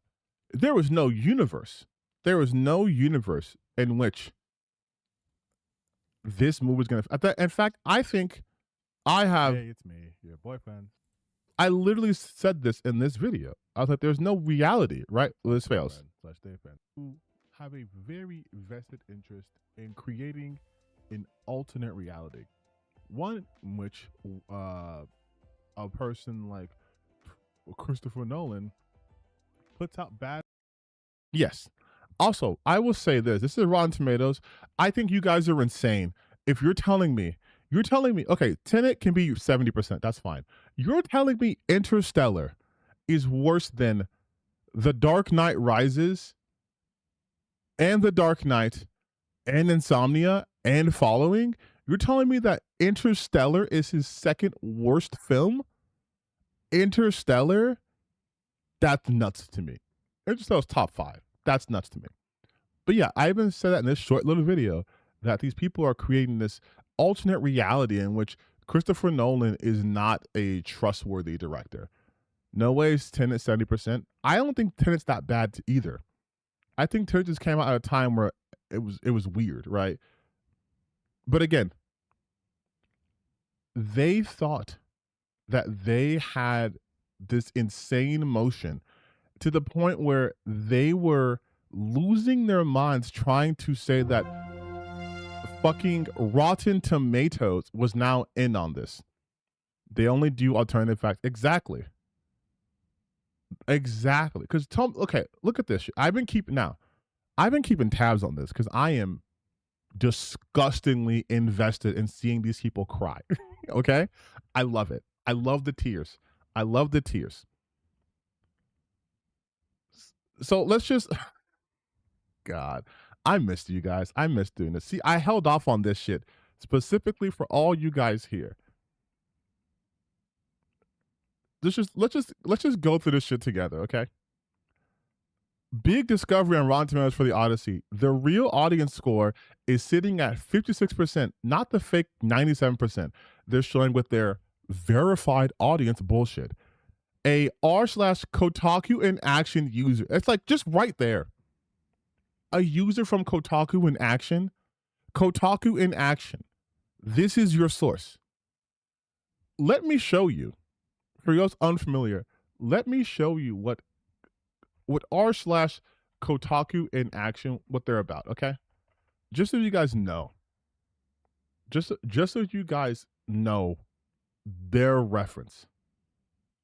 there was no universe. There was no universe in which this movie was going to. In fact, I think I have. Hey, it's me, your boyfriend. I literally said this in this video. I was like, there's no reality, right? Well, this fails. Who have a very vested interest in creating an alternate reality. One in which a person like Christopher Nolan puts out bad. Yes. Also, I will say this. This is Rotten Tomatoes. I think you guys are insane. If you're telling me, okay, Tenet can be 70%. That's fine. You're telling me Interstellar is worse than The Dark Knight Rises and The Dark Knight and Insomnia and Following? You're telling me that Interstellar is his second worst film? Interstellar? That's nuts to me. Interstellar's top 5. That's nuts to me. But yeah, I even said that in this short little video that these people are creating this alternate reality in which Christopher Nolan is not a trustworthy director. No way is Tenet 70%. I don't think Tenet's that bad either. I think Tenet just came out at a time where it was weird, right? But again, they thought that they had this insane motion to the point where they were losing their minds trying to say that fucking Rotten Tomatoes was now in on this. They only do alternative facts. Exactly. Because okay, look at this shit. I've been keeping tabs on this because I am disgustingly invested in seeing these people cry. Okay? I love it. I love the tears. So let's just God. I missed you guys. I missed doing this. See, I held off on this shit specifically for all you guys here. Let's just go through this shit together, okay? Big discovery on Rotten Tomatoes for The Odyssey. The real audience score is sitting at 56%, not the fake 97%. They're showing with their verified audience bullshit. A r/Kotaku in action user. It's like just right there. A user from Kotaku in action. Kotaku in action. This is your source. Let me show you. For those unfamiliar, let me show you what r/Kotaku in action, what they're about, okay? Just so you guys know. Just so you guys know their reference.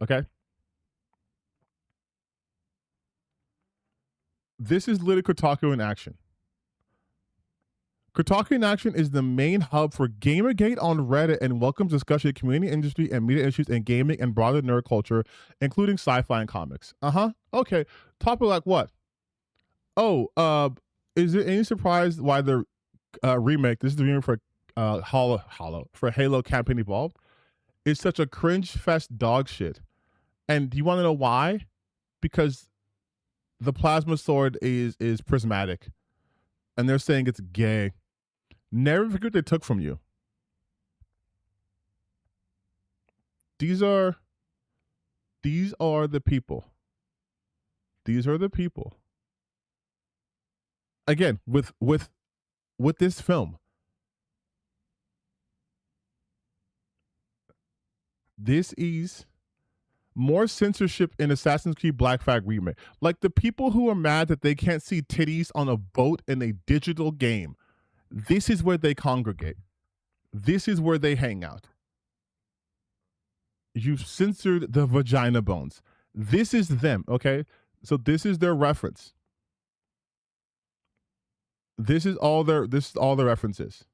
Okay? This is literally Kotaku in action. Kotaku in action is the main hub for Gamergate on Reddit and welcomes discussion of community, industry, and media issues in gaming and broader nerd culture, including sci-fi and comics. Okay. Topic like what? Oh, is there any surprise why the remake? This is the remake for Halo Campaign Evolved. Is such a cringe fest dog shit. And do you want to know why? Because the plasma sword is prismatic, and they're saying it's gay. Never forget what they took from you. These are the people. These are the people. Again, with this film. This is more censorship in Assassin's Creed Black Flag remake. Like the people who are mad that they can't see titties on a boat in a digital game. This is where they congregate. This is where they hang out. You've censored the vagina bones. This is them, okay? So this is their reference. This is all their references.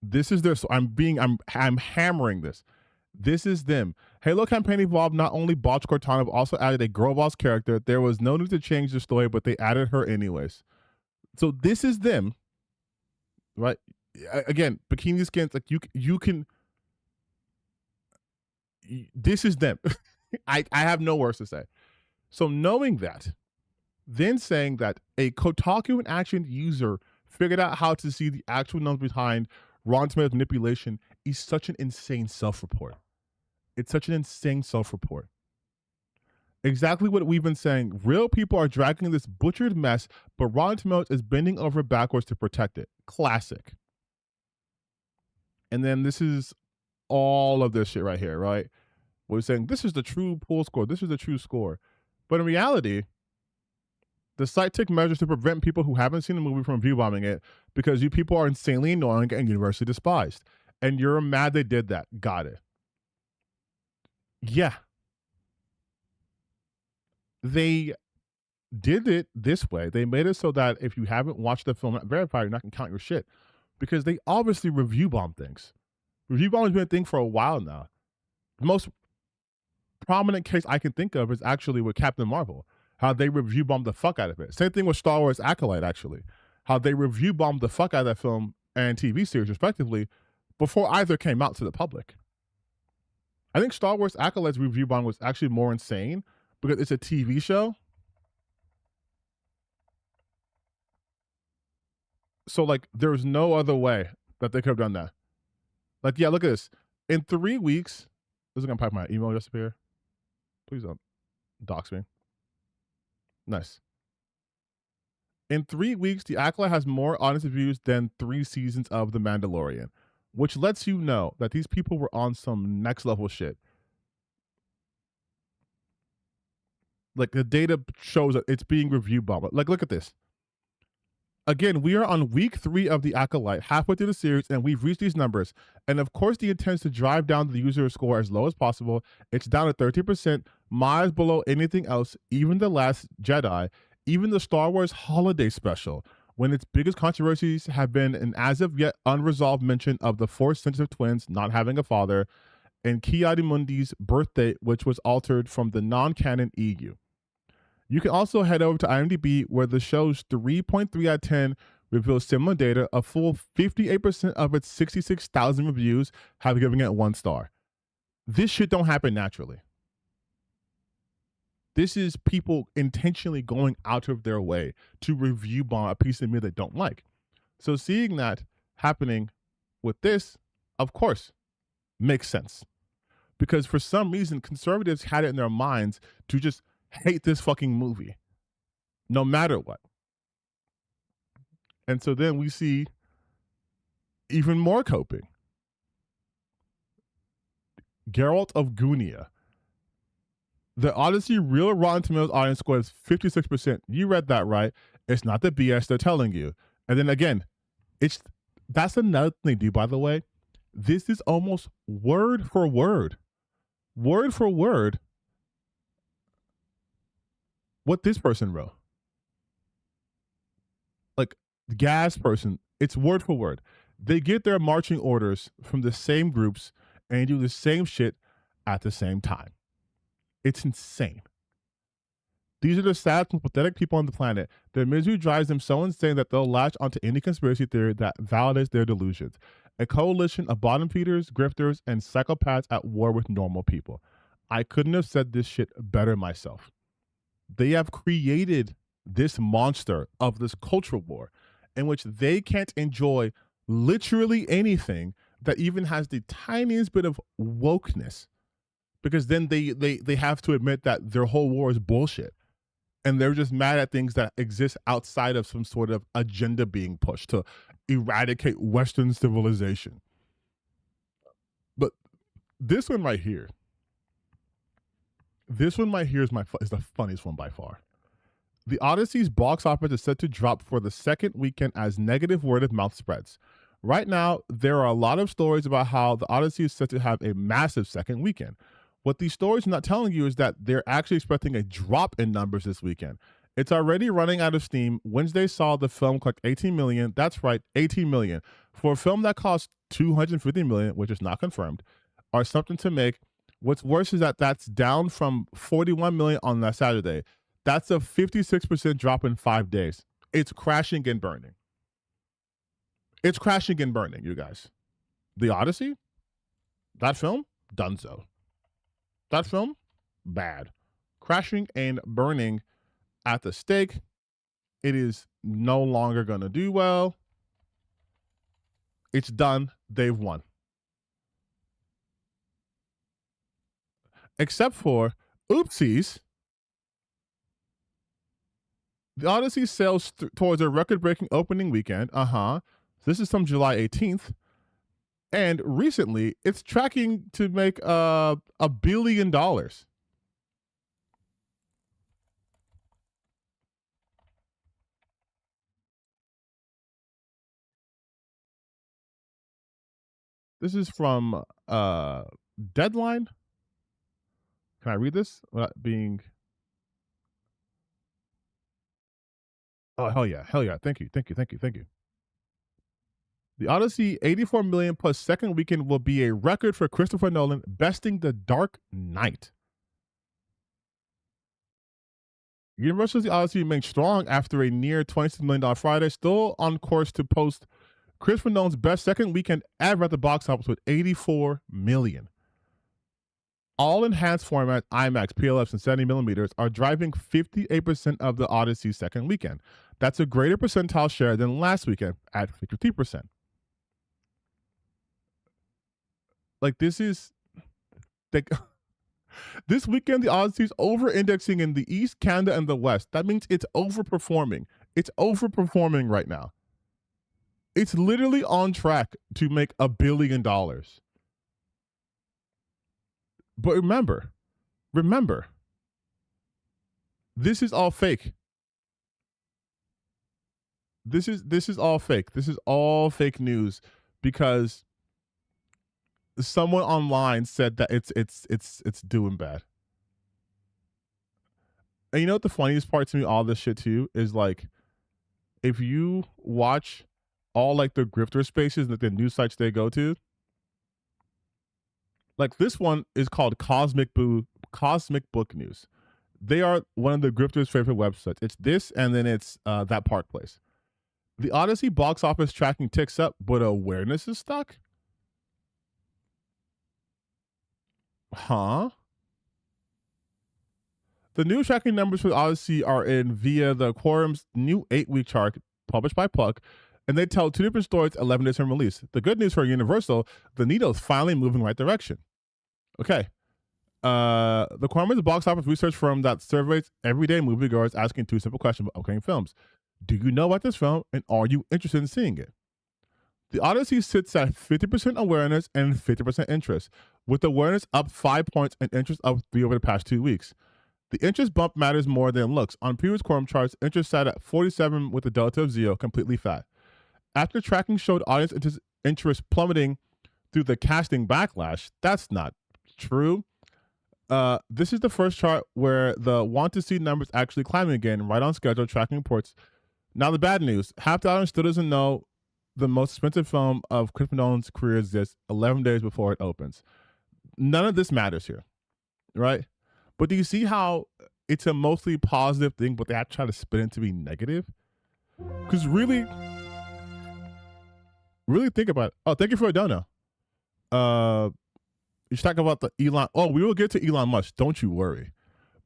This is their I'm hammering this. This is them. Halo Campaign Evolved not only botched Cortana, but also added a girl boss character. There was no need to change the story, but they added her anyways. So this is them, right? Again, bikini skins, like you can. This is them. I have no words to say. So knowing that, then saying that a Kotaku in action user figured out how to see the actual numbers behind Rotten Tomatoes manipulation is such an insane self-report. It's such an insane self-report. Exactly what we've been saying. Real people are dragging this butchered mess, but Rotten Tomatoes is bending over backwards to protect it. Classic. And then this is all of this shit right here, right? We're saying this is the true poll score. This is the true score. But in reality, the site took measures to prevent people who haven't seen the movie from view bombing it because you people are insanely annoying and universally despised. And you're mad they did that. Got it. Yeah. They did it this way. They made it so that if you haven't watched the film, not verified, you're not going to count your shit. Because they obviously review bomb things. Review bomb has been a thing for a while now. The most prominent case I can think of is actually with Captain Marvel. How they review bombed the fuck out of it. Same thing with Star Wars Acolyte, actually. How they review bombed the fuck out of that film and TV series, respectively, before either came out to the public. I think Star Wars Acolyte's review bomb was actually more insane because it's a TV show. So, like, there's no other way that they could have done that. Like, yeah, look at this. In 3 weeks, this is going to pipe my email just up here. Please don't dox me. Nice. In 3 weeks, The Acolyte has more audience views than 3 seasons of The Mandalorian, which lets you know that these people were on some next level shit. Like the data shows that it's being review bombed. Like, look at this. Again, we are on week 3 of The Acolyte, halfway through the series, and we've reached these numbers. And of course, the intent is to drive down the user score as low as possible. It's down to 13%, miles below anything else, even The Last Jedi, even the Star Wars Holiday Special, when its biggest controversies have been an as of yet unresolved mention of the Force-sensitive twins not having a father, and Ki-Adi-Mundi's birthday, which was altered from the non-canon EU. You can also head over to IMDb, where the show's 3.3 out of 10 reveals similar data. A full 58% of its 66,000 reviews have given it 1 star. This shit don't happen naturally. This is people intentionally going out of their way to review bomb a piece of media they don't like. So seeing that happening with this, of course, makes sense. Because for some reason, conservatives had it in their minds to just hate this fucking movie, no matter what. And so then we see even more coping. Geralt of Gunia. The Odyssey real Rotten Tomatoes audience score is 56%. You read that right. It's not the BS they're telling you. And then again, that's another thing they do, by the way. This is almost word for word what this person wrote. Like the gas person, it's word for word. They get their marching orders from the same groups and do the same shit at the same time. It's insane. These are the saddest and pathetic people on the planet. Their misery drives them so insane that they'll latch onto any conspiracy theory that validates their delusions. A coalition of bottom feeders, grifters, and psychopaths at war with normal people. I couldn't have said this shit better myself. They have created this monster of this culture war in which they can't enjoy literally anything that even has the tiniest bit of wokeness, because then they have to admit that their whole war is bullshit. And they're just mad at things that exist outside of some sort of agenda being pushed to eradicate Western civilization. But this one right here is the funniest one by far. The Odyssey's box office is set to drop for the second weekend as negative word of mouth spreads. Right now, there are a lot of stories about how the Odyssey is set to have a massive second weekend. What these stories are not telling you is that they're actually expecting a drop in numbers this weekend. It's already running out of steam. Wednesday saw the film collect 18 million. That's right, 18 million. For a film that cost 250 million, which is not confirmed, or something to make. What's worse is that that's down from 41 million on that Saturday. That's a 56% drop in 5 days. It's crashing and burning. It's crashing and burning, you guys. The Odyssey, that film, donezo. That film, bad. Crashing and burning at the stake. It is no longer going to do well. It's done. They've won. Except for, oopsies, the Odyssey sails towards a record-breaking opening weekend. This is from July 18th. And recently, it's tracking to make $1 billion. This is from Deadline. Can I read this without being... Oh, hell yeah. Thank you. The Odyssey, 84 million plus second weekend will be a record for Christopher Nolan, besting The Dark Knight. Universal's The Odyssey remains strong after a near $26 million Friday, still on course to post Christopher Nolan's best second weekend ever at the box office with 84 million. All enhanced format IMAX, PLFs, and 70 millimeters are driving 58% of the Odyssey's second weekend. That's a greater percentile share than last weekend at 52%. Like, this is... This weekend, the Odyssey is over-indexing in the East, Canada, and the West. That means it's overperforming. It's overperforming right now. It's literally on track to make $1 billion. But remember, this is all fake. This is all fake. This is all fake news because someone online said that it's doing bad. And you know what the funniest part to me, all this shit too, is like if you watch all like the grifter spaces that the news sites they go to, like this one is called Cosmic Book News. They are one of the grifters' favorite websites. It's this, and then it's That Park Place. The Odyssey box office tracking ticks up, but awareness is stuck. Huh? The new tracking numbers for the Odyssey are in via the Quorum's new 8-week chart published by Puck, and they tell two different stories 11 days from release. The good news for Universal, the needle's finally moving right direction. Okay. The Quorum is a box office research firm that surveys everyday moviegoers asking two simple questions about upcoming films. Do you know about this film, and are you interested in seeing it? The Odyssey sits at 50% awareness and 50% interest, with awareness up 5 points and interest up 3 over the past 2 weeks. The interest bump matters more than looks. On previous Quorum charts, interest sat at 47 with a delta of 0, completely fat. After tracking showed audience interest plummeting through the casting backlash, that's not true. This is the first chart where the want to see numbers actually climbing again, right on schedule, tracking reports. Now the bad news, half the audience still doesn't know the most expensive film of Christopher Nolan's career exists 11 days before it opens. None of this matters here, right? But do you see how it's a mostly positive thing, but they have to try to spin it to be negative? Because really think about it. Oh, thank you for a dono. You should talk about the Elon. Oh, we will get to Elon Musk. Don't you worry.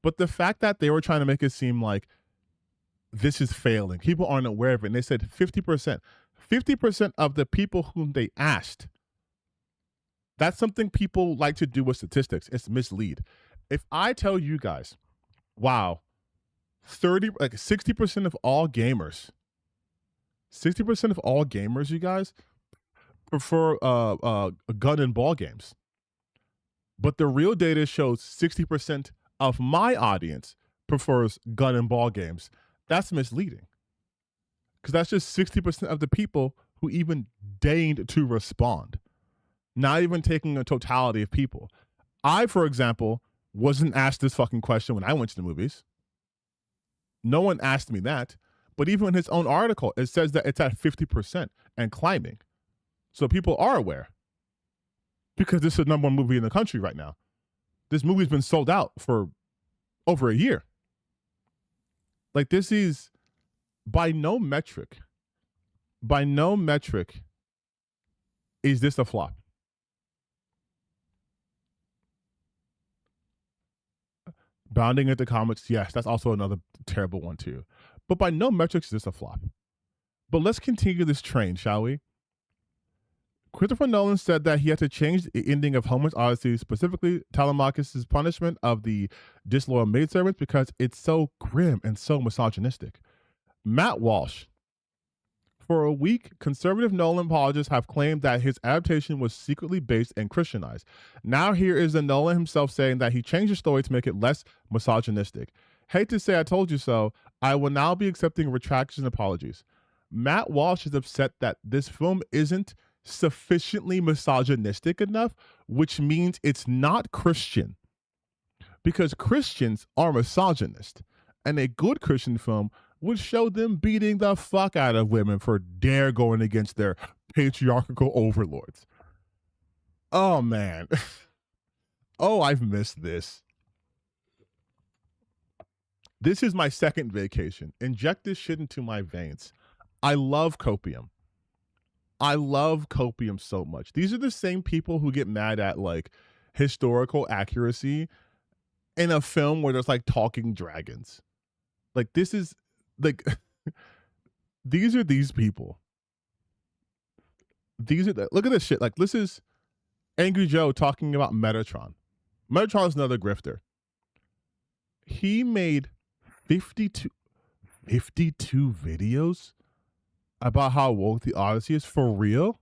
But the fact that they were trying to make it seem like this is failing, people aren't aware of it. And they said 50%. 50% of the people whom they asked. That's something people like to do with statistics. It's mislead. If I tell you guys, wow, 60% of all gamers, 60% of all gamers, you guys, prefer gun and ball games. But the real data shows 60% of my audience prefers gun and ball games. That's misleading. Because that's just 60% of the people who even deigned to respond. Not even taking a totality of people. I, for example, wasn't asked this fucking question when I went to the movies. No one asked me that. But even in his own article, it says that it's at 50% and climbing. So people are aware. Because this is the number one movie in the country right now. This movie's been sold out for over a year. Like, this is by no metric is this a flop. Bounding into comics, yes, that's also another terrible one too. But by no metrics is this a flop. But let's continue this train, shall we? Christopher Nolan said that he had to change the ending of Homer's Odyssey, specifically Telemachus' punishment of the disloyal maidservants, because it's so grim and so misogynistic. Matt Walsh. For a week, conservative Nolan apologists have claimed that his adaptation was secretly based and Christianized. Now here is the Nolan himself saying that he changed the story to make it less misogynistic. Hate to say I told you so, I will now be accepting retractions and apologies. Matt Walsh is upset that this film isn't sufficiently misogynistic enough, which means it's not Christian. Because Christians are misogynist. And a good Christian film would show them beating the fuck out of women for dare going against their patriarchal overlords. Oh, man. Oh, I've missed this. This is my second vacation. Inject this shit into my veins. I love copium. I love copium so much. These are the same people who get mad at like historical accuracy in a film where there's like talking dragons. Like, this is like these are these people. These are look at this shit. Like, this is Angry Joe talking about Metatron. Metatron is another grifter. He made 52 videos about how woke the Odyssey is, for real?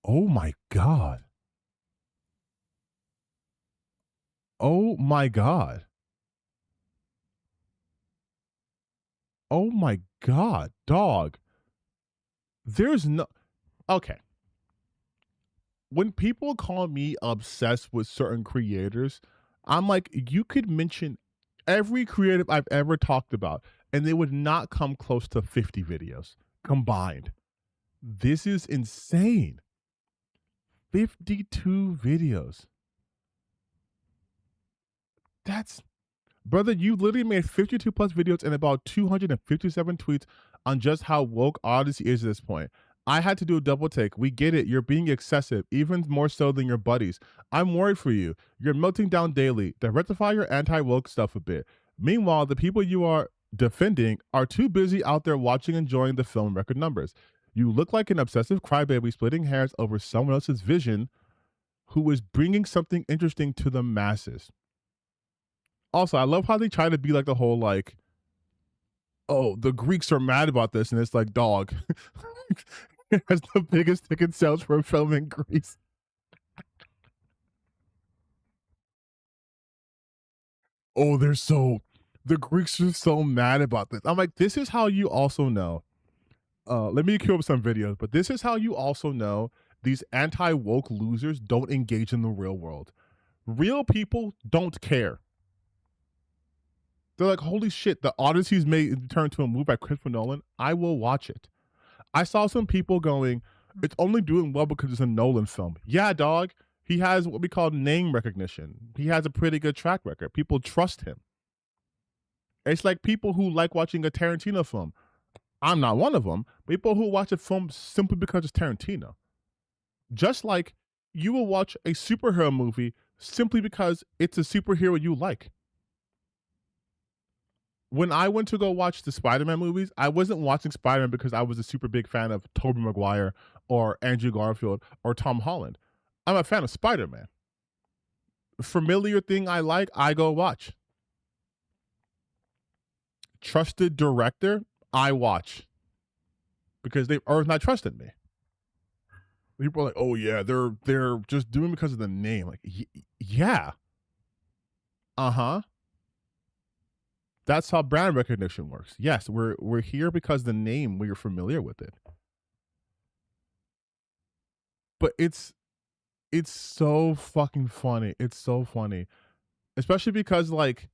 Oh my God. Oh my God. Oh my God, dog. There's no. Okay. When people call me obsessed with certain creators, I'm like, you could mention every creative I've ever talked about, and they would not come close to 50 videos combined. This is insane. 52 videos. That's brother, you literally made 52 plus videos and about 257 tweets on just how woke Odyssey is at this point. I had to do a double take. We get it. You're being excessive, even more so than your buddies. I'm worried for you. You're melting down daily. To rectify your anti woke stuff a bit. Meanwhile, the people you are defending are too busy out there watching and enjoying the film record numbers. You look like an obsessive crybaby splitting hairs over someone else's vision who is bringing something interesting to the masses. Also, I love how they try to be like the whole like, oh, the Greeks are mad about this, and it's like, dog, it has the biggest ticket sales for a film in Greece. Oh, the Greeks are so mad about this. I'm like, this is how you also know. Let me cue up some videos, but this is how you also know these anti woke losers don't engage in the real world. Real people don't care. They're like, holy shit, the Odyssey's made turned to a movie by Christopher Nolan. I will watch it. I saw some people going, it's only doing well because it's a Nolan film. Yeah, dog. He has what we call name recognition. He has a pretty good track record. People trust him. It's like people who like watching a Tarantino film. I'm not one of them. People who watch a film simply because it's Tarantino. Just like you will watch a superhero movie simply because it's a superhero you like. When I went to go watch the Spider-Man movies, I wasn't watching Spider-Man because I was a super big fan of Tobey Maguire or Andrew Garfield or Tom Holland. I'm a fan of Spider-Man. Familiar thing I like, I go watch. Trusted director, I watch. Because they've not trusted me. People are like, oh yeah, they're just doing it because of the name. Like, yeah. Uh-huh. That's how brand recognition works. Yes, we're here because the name, we're familiar with it. But it's so fucking funny. It's so funny. Especially because like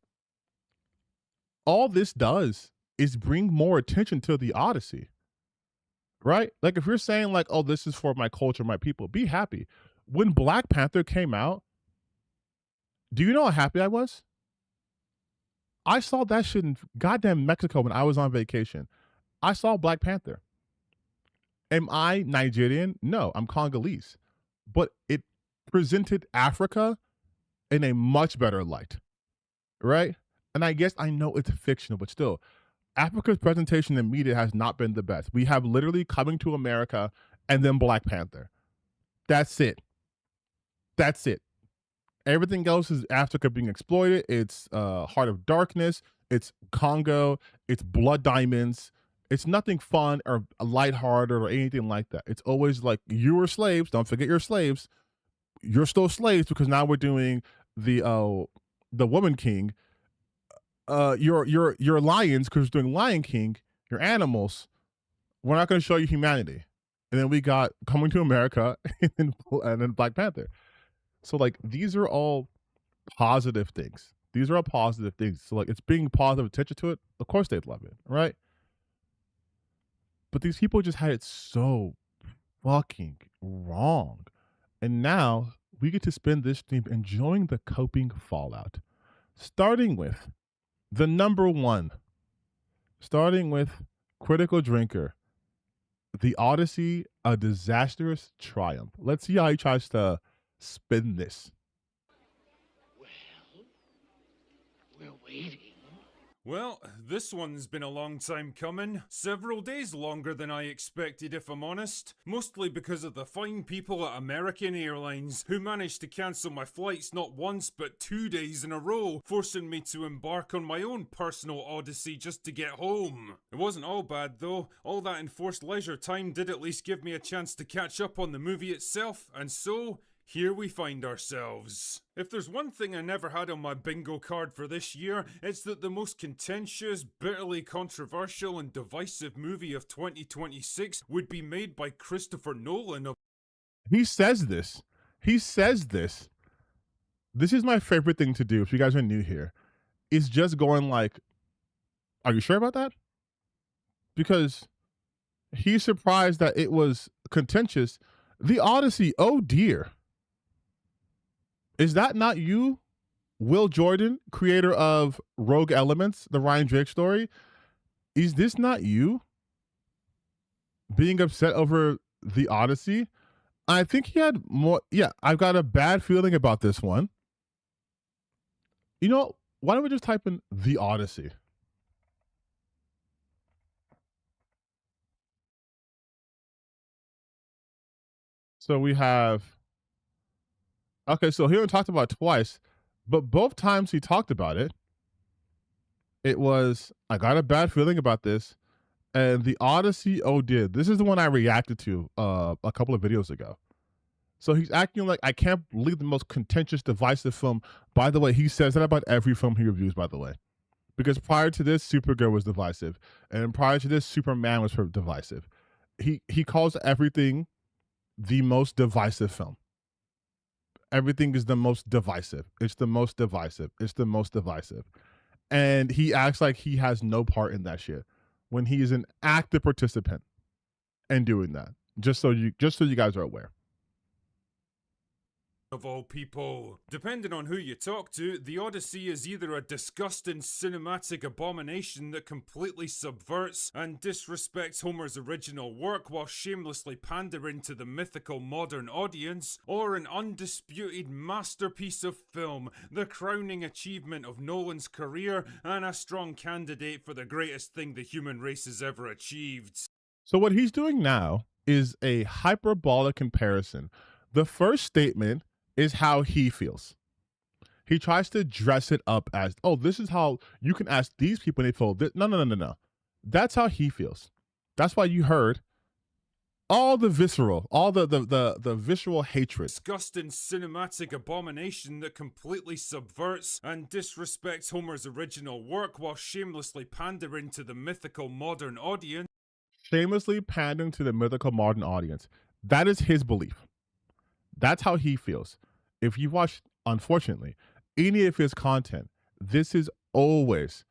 all this does is bring more attention to the Odyssey. Right? Like if you're saying like, oh, this is for my culture, my people, be happy. When Black Panther came out, do you know how happy I was? I saw that shit in goddamn Mexico when I was on vacation. I saw Black Panther. Am I Nigerian? No, I'm Congolese. But it presented Africa in a much better light, right? And I guess I know it's fictional, but still, Africa's presentation in media has not been the best. We have literally Coming to America and then Black Panther. That's it. That's it. Everything else is Africa being exploited. It's Heart of Darkness. It's Congo. It's Blood Diamonds. It's nothing fun or lighthearted or anything like that. It's always like, you were slaves. Don't forget you're slaves. You're still slaves because now we're doing the Woman King. You're lions because we're doing Lion King. You're animals. We're not going to show you humanity. And then we got Coming to America and then Black Panther. So like these are all positive things. These are all positive things. So like it's being positive attention to it. Of course they'd love it, right? But these people just had it so fucking wrong. And now we get to spend this stream enjoying the coping fallout. Starting with the number one. Starting with Critical Drinker. The Odyssey, a disastrous triumph. Let's see how he tries to spin this. Well, we're waiting. Well, this one's been a long time coming. Several days longer than I expected, if I'm honest. Mostly because of the fine people at American Airlines, who managed to cancel my flights not once but 2 days in a row, forcing me to embark on my own personal odyssey just to get home. It wasn't all bad though. All that enforced leisure time did at least give me a chance to catch up on the movie itself, and so, here we find ourselves. If there's one thing I never had on my bingo card for this year, it's that the most contentious, bitterly controversial, and divisive movie of 2026 would be made by Christopher Nolan. He says this. He says this. This is my favorite thing to do if you guys are new here. Is just going like, are you sure about that? Because he's surprised that it was contentious. The Odyssey, oh dear. Is that not you, Will Jordan, creator of Rogue Elements, the Ryan Drake story? Is this not you being upset over The Odyssey? I think he had more. Yeah, I've got a bad feeling about this one. You know, why don't we just type in The Odyssey? So we have, okay, so he only talked about it twice, but both times he talked about it, it was, I got a bad feeling about this, and The Odyssey, oh dear. This is the one I reacted to a couple of videos ago. So he's acting like, I can't believe the most contentious, divisive film. By the way, he says that about every film he reviews, by the way. Because prior to this, Supergirl was divisive. And prior to this, Superman was divisive. He calls everything the most divisive film. Everything is the most divisive. It's the most divisive. It's the most divisive. And he acts like he has no part in that shit when he is an active participant in doing that. Just so you guys are aware. Of all people. Depending on who you talk to, The Odyssey is either a disgusting cinematic abomination that completely subverts and disrespects Homer's original work while shamelessly pandering to the mythical modern audience, or an undisputed masterpiece of film, the crowning achievement of Nolan's career, and a strong candidate for the greatest thing the human race has ever achieved. So what he's doing now is a hyperbolic comparison. The first statement is how he feels. He tries to dress it up as, oh, this is how you can ask these people and they feel this. No. That's how he feels. That's why you heard all the visceral, all the visceral hatred. Disgusting cinematic abomination that completely subverts and disrespects Homer's original work while shamelessly pandering to the mythical modern audience. Shamelessly pandering to the mythical modern audience. That is his belief. That's how he feels. If you watch, unfortunately, any of his content, this is always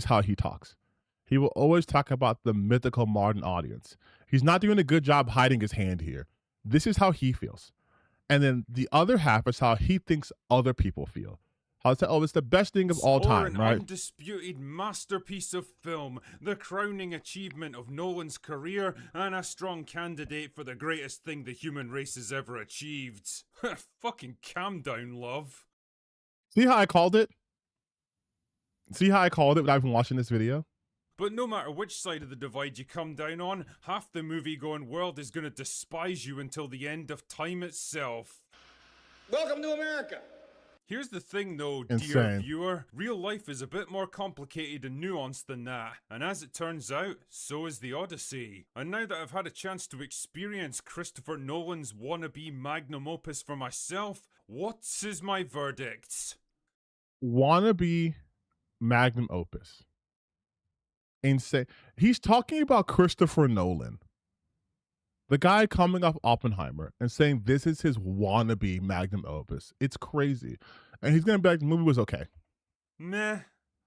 how he talks. He will always talk about the mythical modern audience. He's not doing a good job hiding his hand here. This is how he feels. And then the other half is how he thinks other people feel. How to, oh, it's the best thing of all time, right? An undisputed masterpiece of film, the crowning achievement of Nolan's career, and a strong candidate for the greatest thing the human race has ever achieved. Fucking calm down, love. See how I called it? See how I called it without even watching this video? But no matter which side of the divide you come down on, half the movie-going world is going to despise you until the end of time itself. Welcome to America. Here's the thing though, Insane. Dear viewer, real life is a bit more complicated and nuanced than that, and as it turns out, so is The Odyssey. And now that I've had a chance to experience Christopher Nolan's wannabe magnum opus for myself, what is my verdict? Wannabe magnum opus. Insane. He's talking about Christopher Nolan. The guy coming off Oppenheimer and saying this is his wannabe magnum opus. It's crazy. And he's going to be like, the movie was okay. Meh.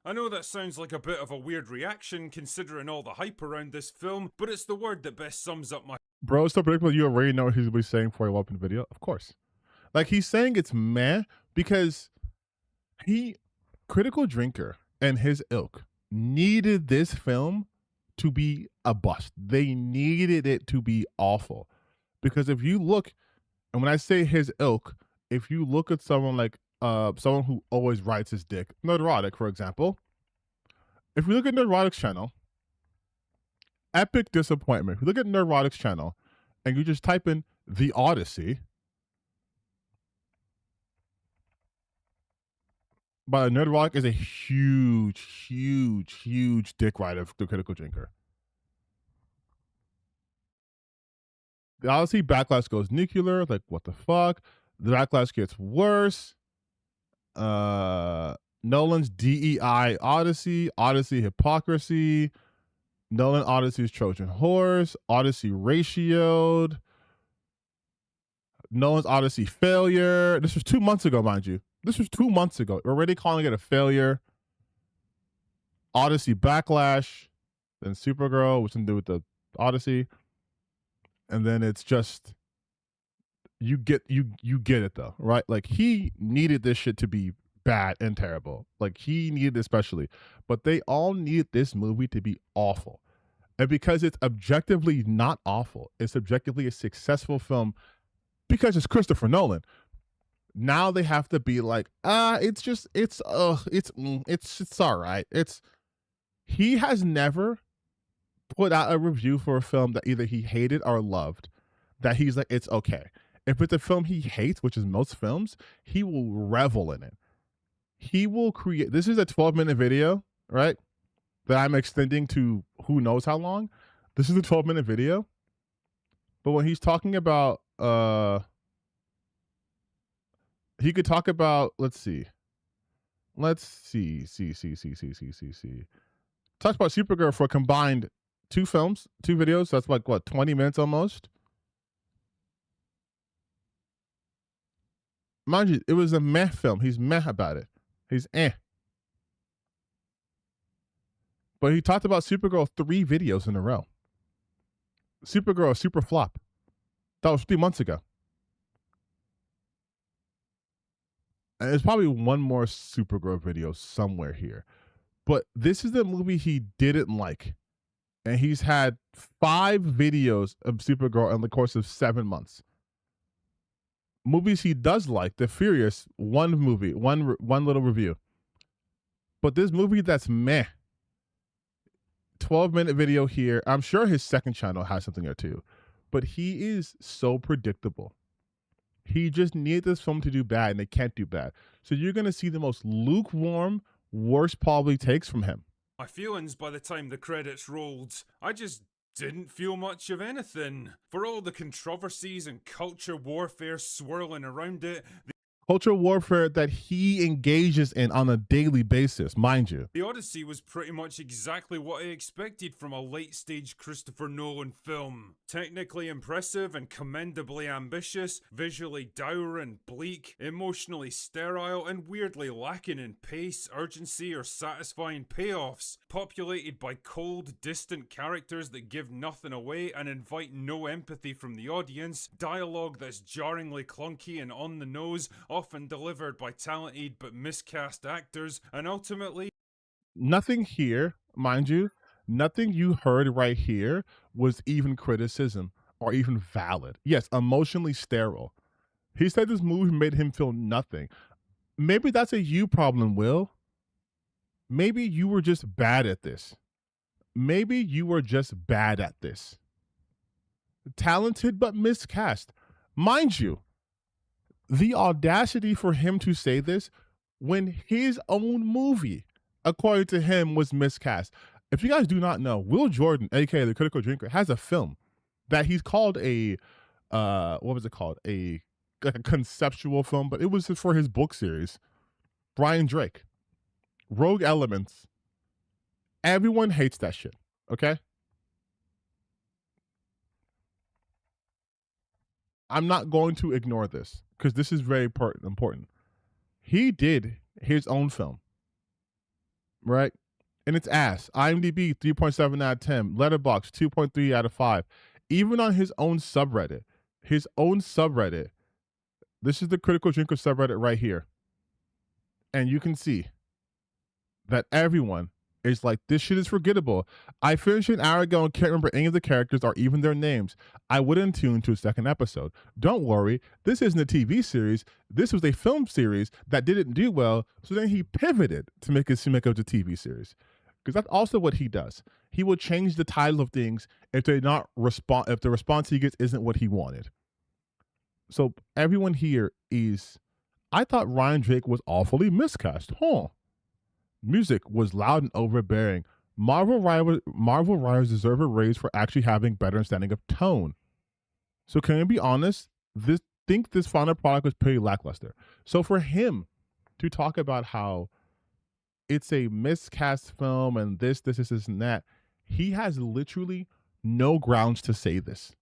I know that sounds like a bit of a weird reaction considering all the hype around this film, but it's the word that best sums up my... Bro, it's so predictable. You already know what he's going to be saying before you open the video. Of course. Like, he's saying it's meh because Critical Drinker and his ilk needed this film to be a bust. They needed it to be awful. Because if you look, and when I say his ilk, if you look at someone like someone who always writes his dick, Nerdrotic, for example, if we look at Nerdrotic's channel, epic disappointment. If you look at Nerdrotic's channel and you just type in The Odyssey, but Nerdrotic is a huge dick rider to Critical Drinker. The Odyssey backlash goes nuclear. Like, what the fuck? The backlash gets worse. Nolan's DEI Odyssey, Odyssey hypocrisy, Nolan Odyssey's Trojan horse, Odyssey ratioed, Nolan's Odyssey failure. This was 2 months ago, mind you. This was 2 months ago. We're already calling it a failure. Odyssey backlash, then Supergirl, which can do with the Odyssey, and then it's just you get it though, right? Like, he needed this shit to be bad and terrible. Like, he needed it especially, but they all needed this movie to be awful. And because it's objectively not awful, it's objectively a successful film because it's Christopher Nolan. Now they have to be like, it's all right. He has never put out a review for a film that either he hated or loved that he's like, it's okay. If it's a film he hates, which is most films, he will revel in it. He will create, this is a 12-minute video, right? That I'm extending to who knows how long. This is a 12-minute video. But when he's talking about, he could talk about, let's see. Talks about Supergirl for a combined 2 films, 2 videos. That's like, what, 20 minutes almost? Mind you, it was a meh film. He's meh about it. He's eh. But he talked about Supergirl 3 videos in a row. Supergirl, super flop. That was 3 months ago. And there's probably one more Supergirl video somewhere here. But this is the movie he didn't like. And he's had 5 videos of Supergirl in the course of 7 months. Movies he does like, The Furious, one movie, one little review. But this movie that's meh, 12-minute video here. I'm sure his second channel has something there too. But he is so predictable. He just needed this film to do bad, and they can't do bad. So you're going to see the most lukewarm, worst probably takes from him. My feelings by the time the credits rolled, I just didn't feel much of anything. For all the controversies and culture warfare swirling around it, Cultural warfare that he engages in on a daily basis, mind you. The Odyssey was pretty much exactly what I expected from a late-stage Christopher Nolan film. Technically impressive and commendably ambitious, visually dour and bleak, emotionally sterile and weirdly lacking in pace, urgency, or satisfying payoffs. Populated by cold, distant characters that give nothing away and invite no empathy from the audience. Dialogue that's jarringly clunky and on the nose, often delivered by talented but miscast actors, and ultimately... Nothing here, mind you, nothing you heard right here was even criticism or even valid. Yes, emotionally sterile. He said this movie made him feel nothing. Maybe that's a you problem, Will. Maybe you were just bad at this. Maybe you were just bad at this. Talented but miscast. Mind you, the audacity for him to say this when his own movie, according to him, was miscast. If you guys do not know, Will Jordan, aka the Critical Drinker, has a film that he's called a what was it called? A conceptual film, but it was for his book series. Brian Drake. Rogue Elements. Everyone hates that shit. Okay? I'm not going to ignore this because this is very important. He did his own film, right? And it's ass. IMDb 3.7 out of 10. Letterboxd 2.3 out of 5. Even on his own subreddit. This is the Critical Drinker subreddit right here. And you can see that everyone is like, this shit is forgettable. I finished an hour ago and can't remember any of the characters or even their names. I wouldn't tune to a second episode. Don't worry, this isn't a TV series. This was a film series that didn't do well, so then he pivoted to make it seem like it was a TV series. Because that's also what he does. He will change the title of things if they're not if the response he gets isn't what he wanted. So everyone here is, I thought Ryan Drake was awfully miscast. Music was loud and overbearing. Marvel writers deserve a raise for actually having better understanding of tone. So can we be honest? This final product was pretty lackluster. So for him to talk about how it's a miscast film and this, and that, he has literally no grounds to say this.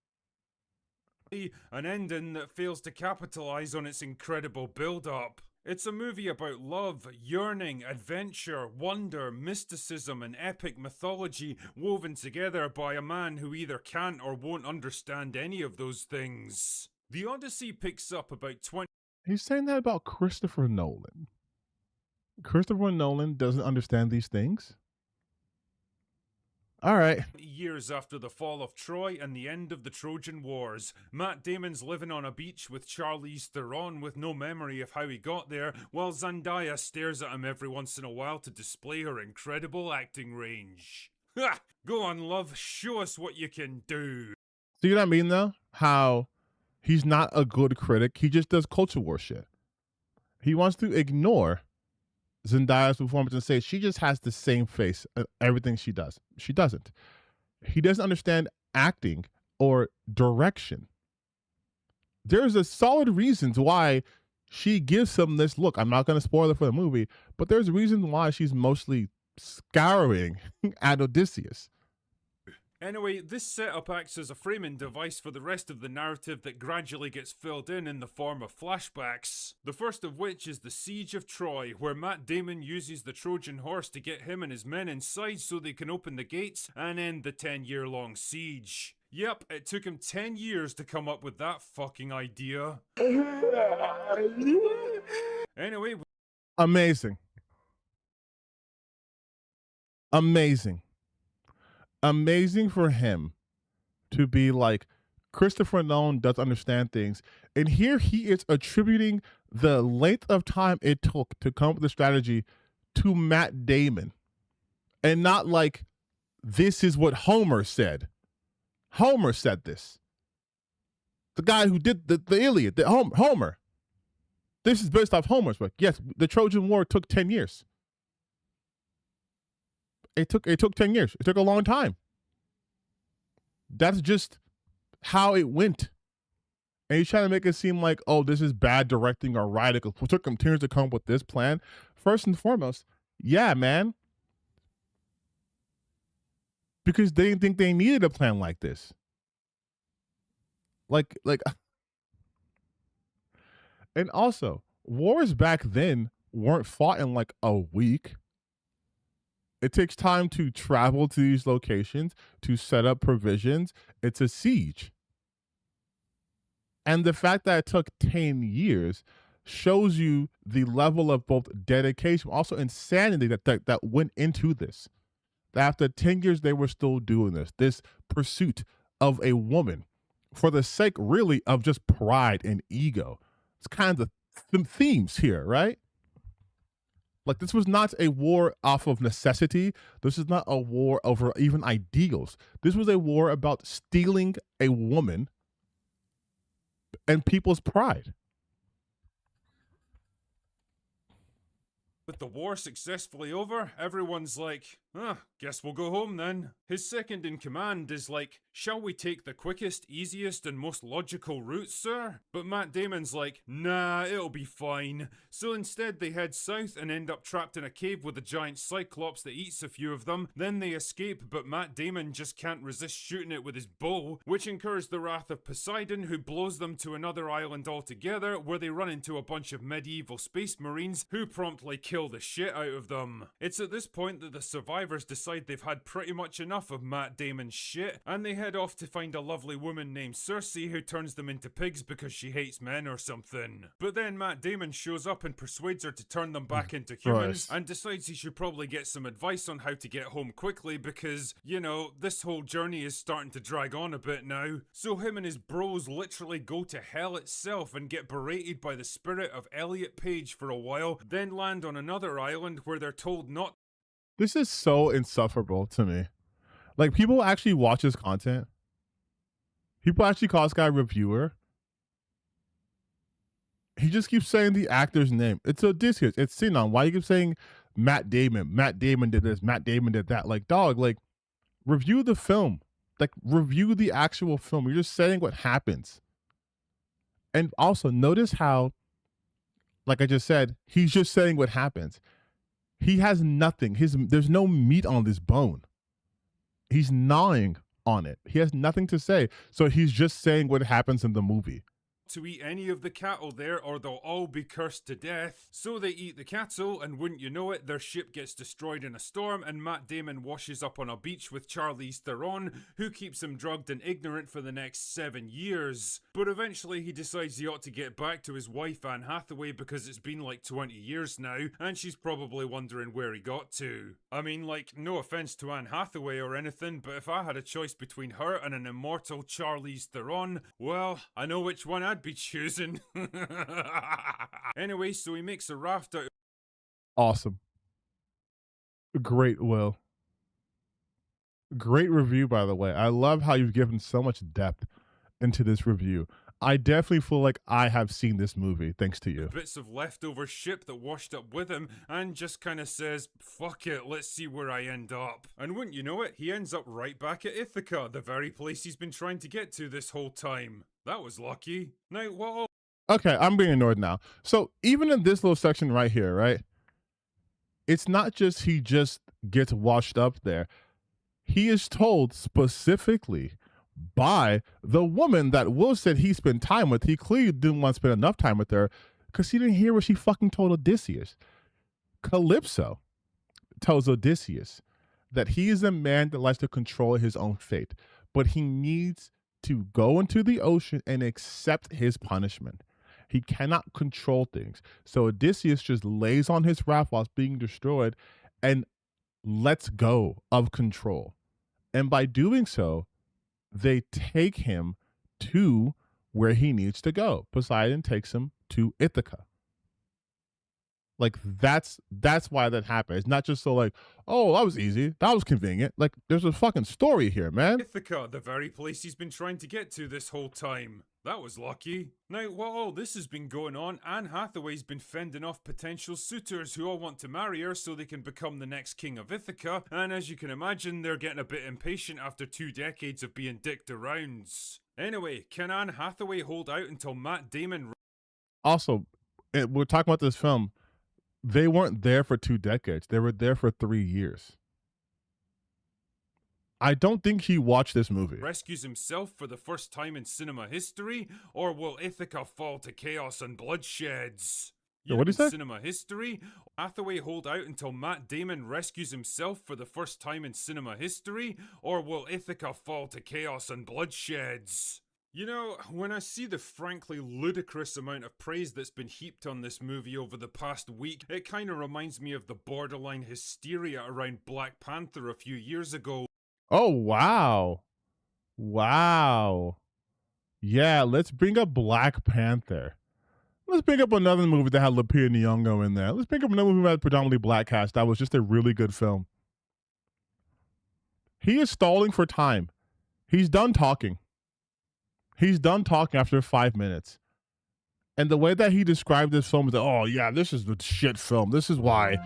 An ending that fails to capitalize on its incredible build-up. It's a movie about love, yearning, adventure, wonder, mysticism, and epic mythology woven together by a man who either can't or won't understand any of those things. The Odyssey picks up about 20 He's saying that about Christopher Nolan. Christopher Nolan doesn't understand these things? All right. years after the fall of Troy and the end of the Trojan Wars. Matt Damon's living on a beach with Charlize Theron with no memory of how he got there, while Zendaya stares at him every once in a while to display her incredible acting range. Ha! Go on, love, show us what you can do. See what I mean, though? How he's not a good critic. He just does culture war shit. He wants to ignore Zendaya's performance and say she just has the same face in everything she does. She doesn't. He doesn't understand acting or direction. There's a solid reasons why she gives him this look. I'm not going to spoil it for the movie, but there's a reason why she's mostly scouring at Odysseus. Anyway, this setup acts as a framing device for the rest of the narrative that gradually gets filled in the form of flashbacks. The first of which is the Siege of Troy, where Matt Damon uses the Trojan horse to get him and his men inside so they can open the gates and end the 10-year-long siege. Yep, it took him 10 years to come up with that fucking idea. Anyway, Amazing. Amazing. Amazing for him to be like, Christopher Nolan does understand things. And here he is attributing the length of time it took to come up with the strategy to Matt Damon. And not like, this is what Homer said. Homer said this. The guy who did the Iliad, Homer. This is based off Homer's work. Yes, the Trojan War took 10 years. It took 10 years. It took a long time. That's just how it went. And he's trying to make it seem like, oh, this is bad directing or writing. It took him 10 years to come up with this plan. First and foremost, yeah, man. Because they didn't think they needed a plan like this. Like, and also, wars back then weren't fought in like a week. It takes time to travel to these locations, to set up provisions. It's a siege. And the fact that it took 10 years shows you the level of both dedication, also insanity that went into this. That after 10 years, they were still doing this pursuit of a woman for the sake, really, of just pride and ego. It's kind of the themes here, right? Like, this was not a war off of necessity. This is not a war over even ideals. This was a war about stealing a woman and people's pride. With the war successfully over, everyone's like, guess we'll go home then. His second in command is like, shall we take the quickest, easiest, and most logical route, sir? But Matt Damon's like, nah, it'll be fine. So instead they head south and end up trapped in a cave with a giant cyclops that eats a few of them. Then they escape, but Matt Damon just can't resist shooting it with his bow, which incurs the wrath of Poseidon, who blows them to another island altogether, where they run into a bunch of medieval space marines who promptly kill the shit out of them. It's at this point that the survivors decide they've had pretty much enough of Matt Damon's shit, and they head off to find a lovely woman named Cersei who turns them into pigs because she hates men or something. But then Matt Damon shows up and persuades her to turn them back into humans, and decides he should probably get some advice on how to get home quickly because, you know, this whole journey is starting to drag on a bit now. So him and his bros literally go to hell itself and get berated by the spirit of Elliot Page for a while, then land on another island where they're told not. This is so insufferable to me. Like, people actually watch his content. People actually call this guy a reviewer. He just keeps saying the actor's name. It's Odysseus. It's Sinon. Why you keep saying Matt Damon? Matt Damon did this. Matt Damon did that. Like, dog, like, review the film. Like, review the actual film. You're just saying what happens. And also notice how, like I just said, he's just saying what happens. He has nothing. There's no meat on this bone. He's gnawing on it. He has nothing to say. So he's just saying what happens in the movie. To eat any of the cattle there or they'll all be cursed to death. So they eat the cattle and wouldn't you know it, their ship gets destroyed in a storm and Matt Damon washes up on a beach with Charlize Theron, who keeps him drugged and ignorant for the next 7 years. But eventually he decides he ought to get back to his wife Anne Hathaway because it's been like 20 years now and she's probably wondering where he got to. I mean, like, no offense to Anne Hathaway or anything, but if I had a choice between her and an immortal Charlize Theron, well, I know which one I'd be choosing. Anyway, so he makes a raft out. Awesome. Great, Will. Great review, by the way. I love how you've given so much depth into this review. I definitely feel like I have seen this movie thanks to you. Bits of leftover ship that washed up with him and just kind of says, fuck it, let's see where I end up. And wouldn't you know it, he ends up right back at Ithaca, the very place he's been trying to get to this whole time. That was lucky. Now, what? Okay, I'm being annoyed now. So even in this little section right here, right? It's not just he just gets washed up there. He is told specifically by the woman that Will said he spent time with. He clearly didn't want to spend enough time with her because he didn't hear what she fucking told Odysseus. Calypso tells Odysseus that he is a man that likes to control his own fate, but he needs to go into the ocean and accept his punishment. He cannot control things. So Odysseus just lays on his raft while it's being destroyed and lets go of control. And by doing so, they take him to where he needs to go. Poseidon takes him to Ithaca. Like, that's why that happened. It's not just so like, oh, that was easy. That was convenient. Like, there's a fucking story here, man. Ithaca, the very place he's been trying to get to this whole time. That was lucky. Now, while all this has been going on, Anne Hathaway's been fending off potential suitors who all want to marry her so they can become the next king of Ithaca, and as you can imagine, they're getting a bit impatient after 2 decades of being dicked around. Anyway, can Anne Hathaway hold out until Matt Damon... Also, we're talking about this film. They weren't there for 2 decades. They were there for 3 years. I don't think he watched this movie. rescues himself for the first time in cinema history, or will Ithaca fall to chaos and bloodsheds? What did he say? Cinema history, Hathaway hold out until Matt Damon rescues himself for the first time in cinema history, or will Ithaca fall to chaos and bloodsheds? You know, when I see the frankly ludicrous amount of praise that's been heaped on this movie over the past week, it kind of reminds me of the borderline hysteria around Black Panther a few years ago. Oh, wow. Wow. Yeah, let's bring up Black Panther. Let's bring up another movie that had Lupita Nyong'o in there. Let's bring up another movie that had predominantly black cast. That was just a really good film. He is stalling for time. He's done talking. He's done talking after 5 minutes. And the way that he described this film is that, oh, yeah, this is the shit film. This is why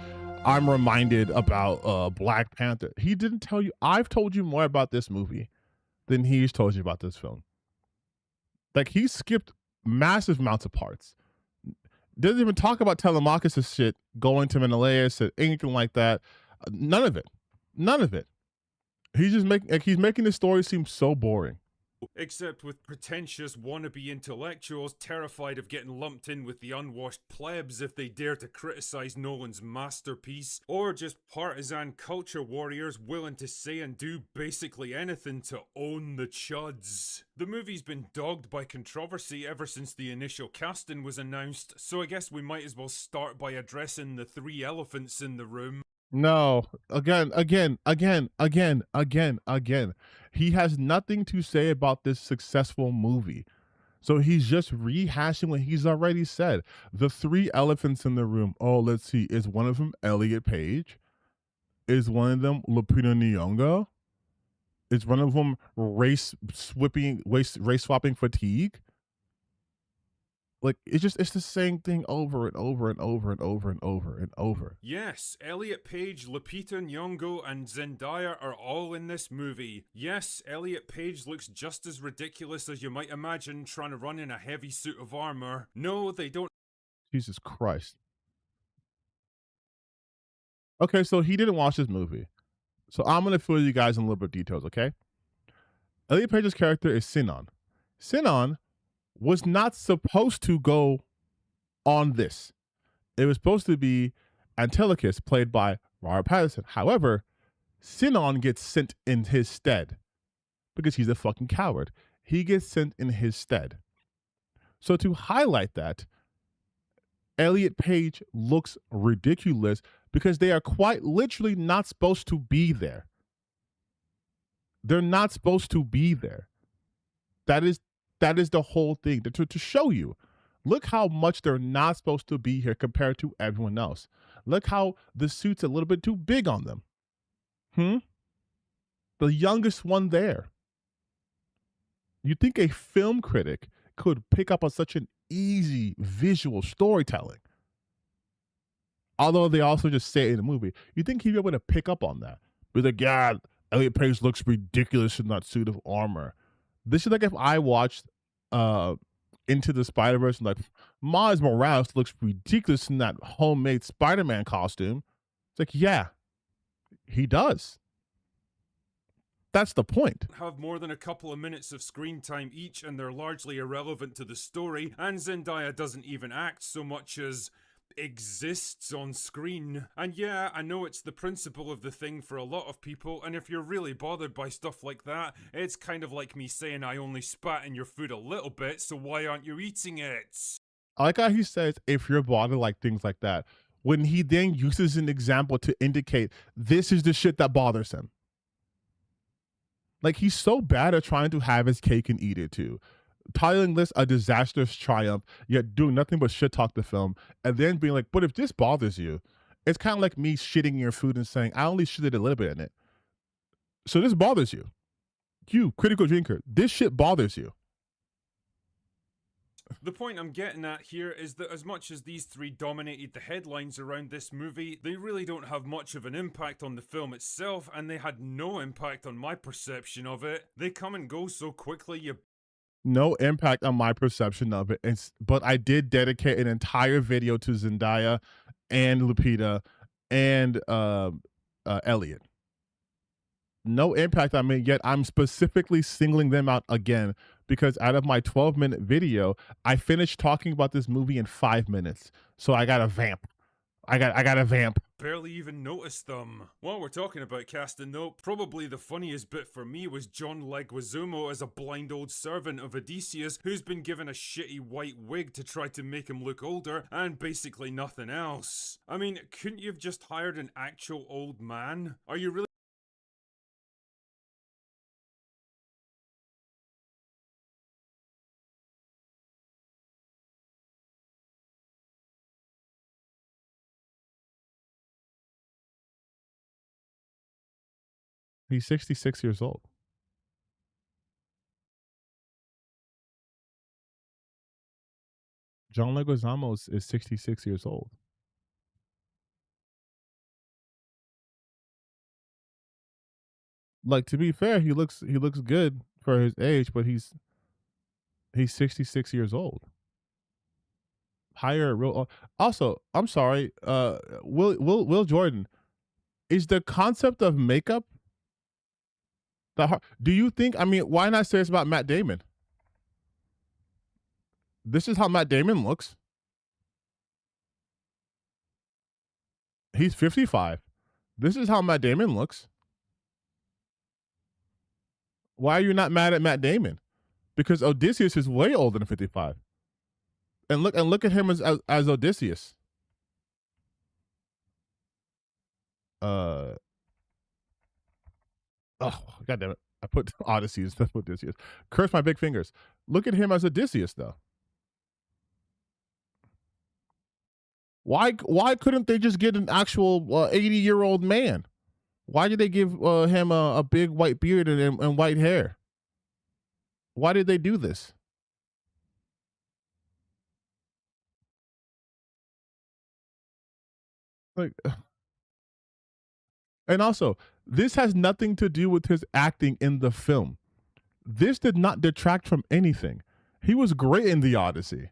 I'm reminded about Black Panther. He didn't tell you. I've told you more about this movie than he's told you about this film. Like, he skipped massive amounts of parts. Doesn't even talk about Telemachus' shit, going to Menelaus, or anything like that. None of it. None of it. He's just making the story seem so boring. Except with pretentious wannabe intellectuals terrified of getting lumped in with the unwashed plebs if they dare to criticize Nolan's masterpiece, or just partisan culture warriors willing to say and do basically anything to own the chuds. The movie's been dogged by controversy ever since the initial casting was announced, so I guess we might as well start by addressing the 3 elephants in the room. No, again. He has nothing to say about this successful movie. So he's just rehashing what he's already said. The 3 elephants in the room. Oh, let's see. Is one of them Elliot Page? Is one of them Lupita Nyong'o? Is one of them race swapping fatigue? Like it's the same thing over and over and over and over and over and over. Yes, Elliot Page, Lupita Nyong'o, and Zendaya are all in this movie. Yes, Elliot Page looks just as ridiculous as you might imagine trying to run in a heavy suit of armor. No, they don't. Jesus Christ. Okay, so he didn't watch this movie. So I'm gonna fill you guys in a little bit of details, okay? Elliot Page's character is Sinon. Sinon was not supposed to go on this. It was supposed to be Antilochus, played by Robert Pattinson. However, Sinon gets sent in his stead because he's a fucking coward. He gets sent in his stead. So to highlight that, Elliot Page looks ridiculous because they are quite literally not supposed to be there. They're not supposed to be there. That is the whole thing. To show you, look how much they're not supposed to be here compared to everyone else. Look how the suit's a little bit too big on them. The youngest one there. You think a film critic could pick up on such an easy visual storytelling? Although they also just say it in the movie. You think he'd be able to pick up on that? Be like, yeah, Elliot Page looks ridiculous in that suit of armor. This is like if I watched Into the Spider-Verse and like, Miles Morales looks ridiculous in that homemade Spider-Man costume. It's like, yeah, he does. That's the point. Have more than a couple of minutes of screen time each, and they're largely irrelevant to the story, and Zendaya doesn't even act so much as exists on screen. And yeah, I know it's the principle of the thing for a lot of people, and if you're really bothered by stuff like that, it's kind of like me saying I only spat in your food a little bit, so why aren't you eating it? I like how he says, if you're bothered like things like that, when he then uses an example to indicate this is the shit that bothers him. Like, he's so bad at trying to have his cake and eat it too. Titling this a disastrous triumph, yet doing nothing but shit talk the film, and then being like, but if this bothers you, it's kind of like me shitting in your food and saying, I only shitted a little bit in it. So this bothers you. You, critical drinker, this shit bothers you. The point I'm getting at here is that as much as these three dominated the headlines around this movie, they really don't have much of an impact on the film itself, and they had no impact on my perception of it. They come and go so quickly, you... No impact on my perception of it, but I did dedicate an entire video to Zendaya and Lupita and Elliot. No impact on me, yet I'm specifically singling them out again because out of my 12-minute video, I finished talking about this movie in 5 minutes. So I got a vamp. I got a vamp. Barely even noticed them. While we're talking about casting though, probably the funniest bit for me was John Leguizamo as a blind old servant of Odysseus who's been given a shitty white wig to try to make him look older and basically nothing else. I mean, couldn't you have just hired an actual old man? Are you really... He's 66 years old. John Leguizamo is 66 years old. Like, to be fair, he looks good for his age, but he's 66 years old. Hire a real... Also, I'm sorry, Will Jordan, is the concept of makeup that hard? Do you think, I mean, why not say it's about Matt Damon? This is how Matt Damon looks. He's 55. This is how Matt Damon looks. Why are you not mad at Matt Damon? Because Odysseus is way older than 55. And look at him as Odysseus. Oh, God damn it. I put Odyssey instead of Odysseus. Curse my big fingers. Look at him as Odysseus, though. Why couldn't they just get an actual 80-year-old man? Why did they give him a big white beard and white hair? Why did they do this? Like, and also, this has nothing to do with his acting in the film. This did not detract from anything. He was great in The Odyssey.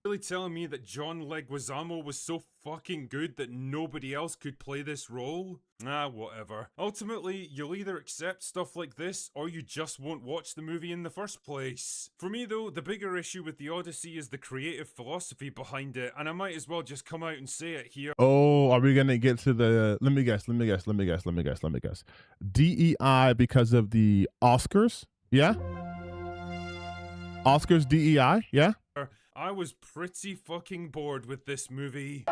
Really telling me that John Leguizamo was so fucking good that nobody else could play this role? Ah, whatever. Ultimately, you'll either accept stuff like this, or you just won't watch the movie in the first place. For me though, the bigger issue with The Odyssey is the creative philosophy behind it, and I might as well just come out and say it here. Oh, are we gonna get to the? Let me guess. DEI because of the Oscars? Yeah. Oscars DEI? Yeah. I was pretty fucking bored with this movie.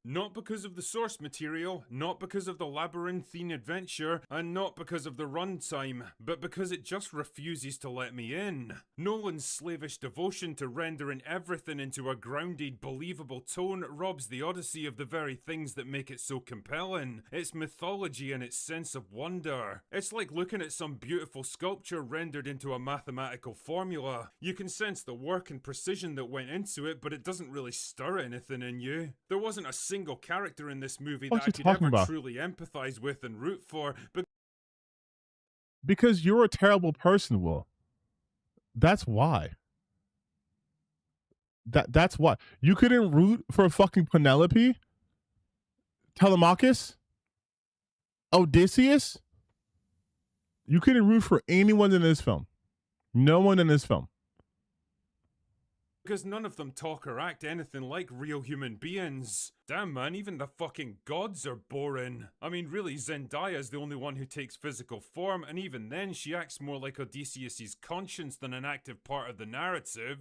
Not because of the source material, not because of the labyrinthine adventure, and not because of the runtime, but because it just refuses to let me in. Nolan's slavish devotion to rendering everything into a grounded, believable tone robs The Odyssey of the very things that make it so compelling. Its mythology and its sense of wonder. It's like looking at some beautiful sculpture rendered into a mathematical formula. You can sense the work and precision that went into it, but it doesn't really stir anything in you. There wasn't a single character in this movie that I could ever truly empathize with and root for, but because you're a terrible person, Will. That's why. That's why. You couldn't root for fucking Penelope, Telemachus, Odysseus. You couldn't root for anyone in this film. No one in this film. because none of them talk or act anything like real human beings. Damn man, even the fucking gods are boring. I mean really, Zendaya's the only one who takes physical form, and even then she acts more like Odysseus' conscience than an active part of the narrative.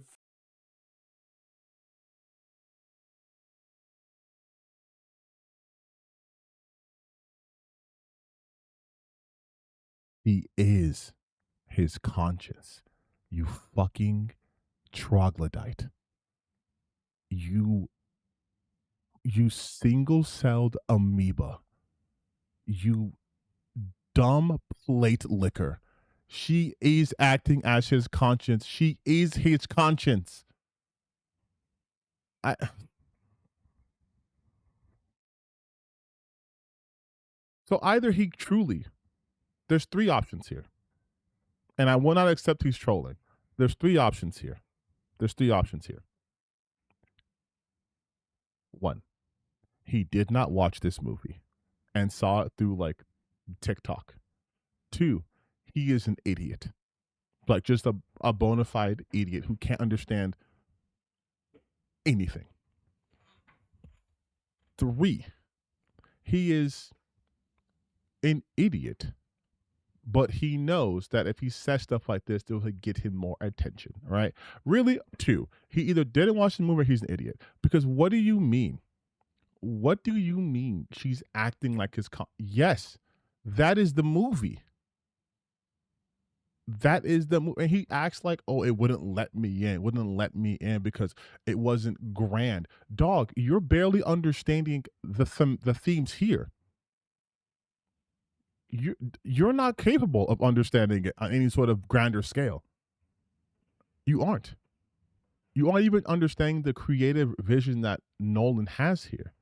He is his conscience. You fucking troglodyte. You single-celled amoeba. You dumb plate licker. She is acting as his conscience. She is his conscience. So either he truly, there's three options here. And I will not accept he's trolling. There's three options here. One, he did not watch this movie and saw it through like TikTok. Two, he is an idiot. Like just a bona fide idiot who can't understand anything. Three, he is an idiot, but he knows that if he says stuff like this, it will get him more attention, right? Really, two, he either didn't watch the movie or he's an idiot. Because what do you mean? What do you mean she's acting like his yes, that is the movie. That is the movie. And he acts like, oh, it wouldn't let me in because it wasn't grand. Dog, you're barely understanding the themes here. You're not capable of understanding it on any sort of grander scale. You aren't. You aren't even understanding the creative vision that Nolan has here.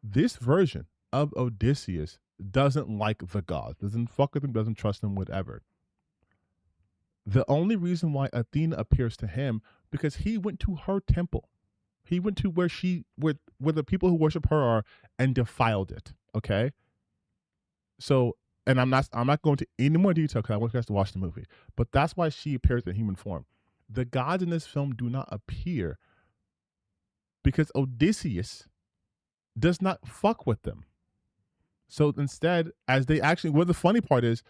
This version of Odysseus doesn't like the gods, doesn't fuck with them, doesn't trust them, whatever. The only reason why Athena appears to him because he went to her temple. He went to where the people who worship her are and defiled it. Okay. So, and I'm not going to any more detail because I want you guys to watch the movie. But that's why she appears in human form. The gods in this film do not appear because Odysseus does not fuck with them. So instead, as they actually, what the funny part is,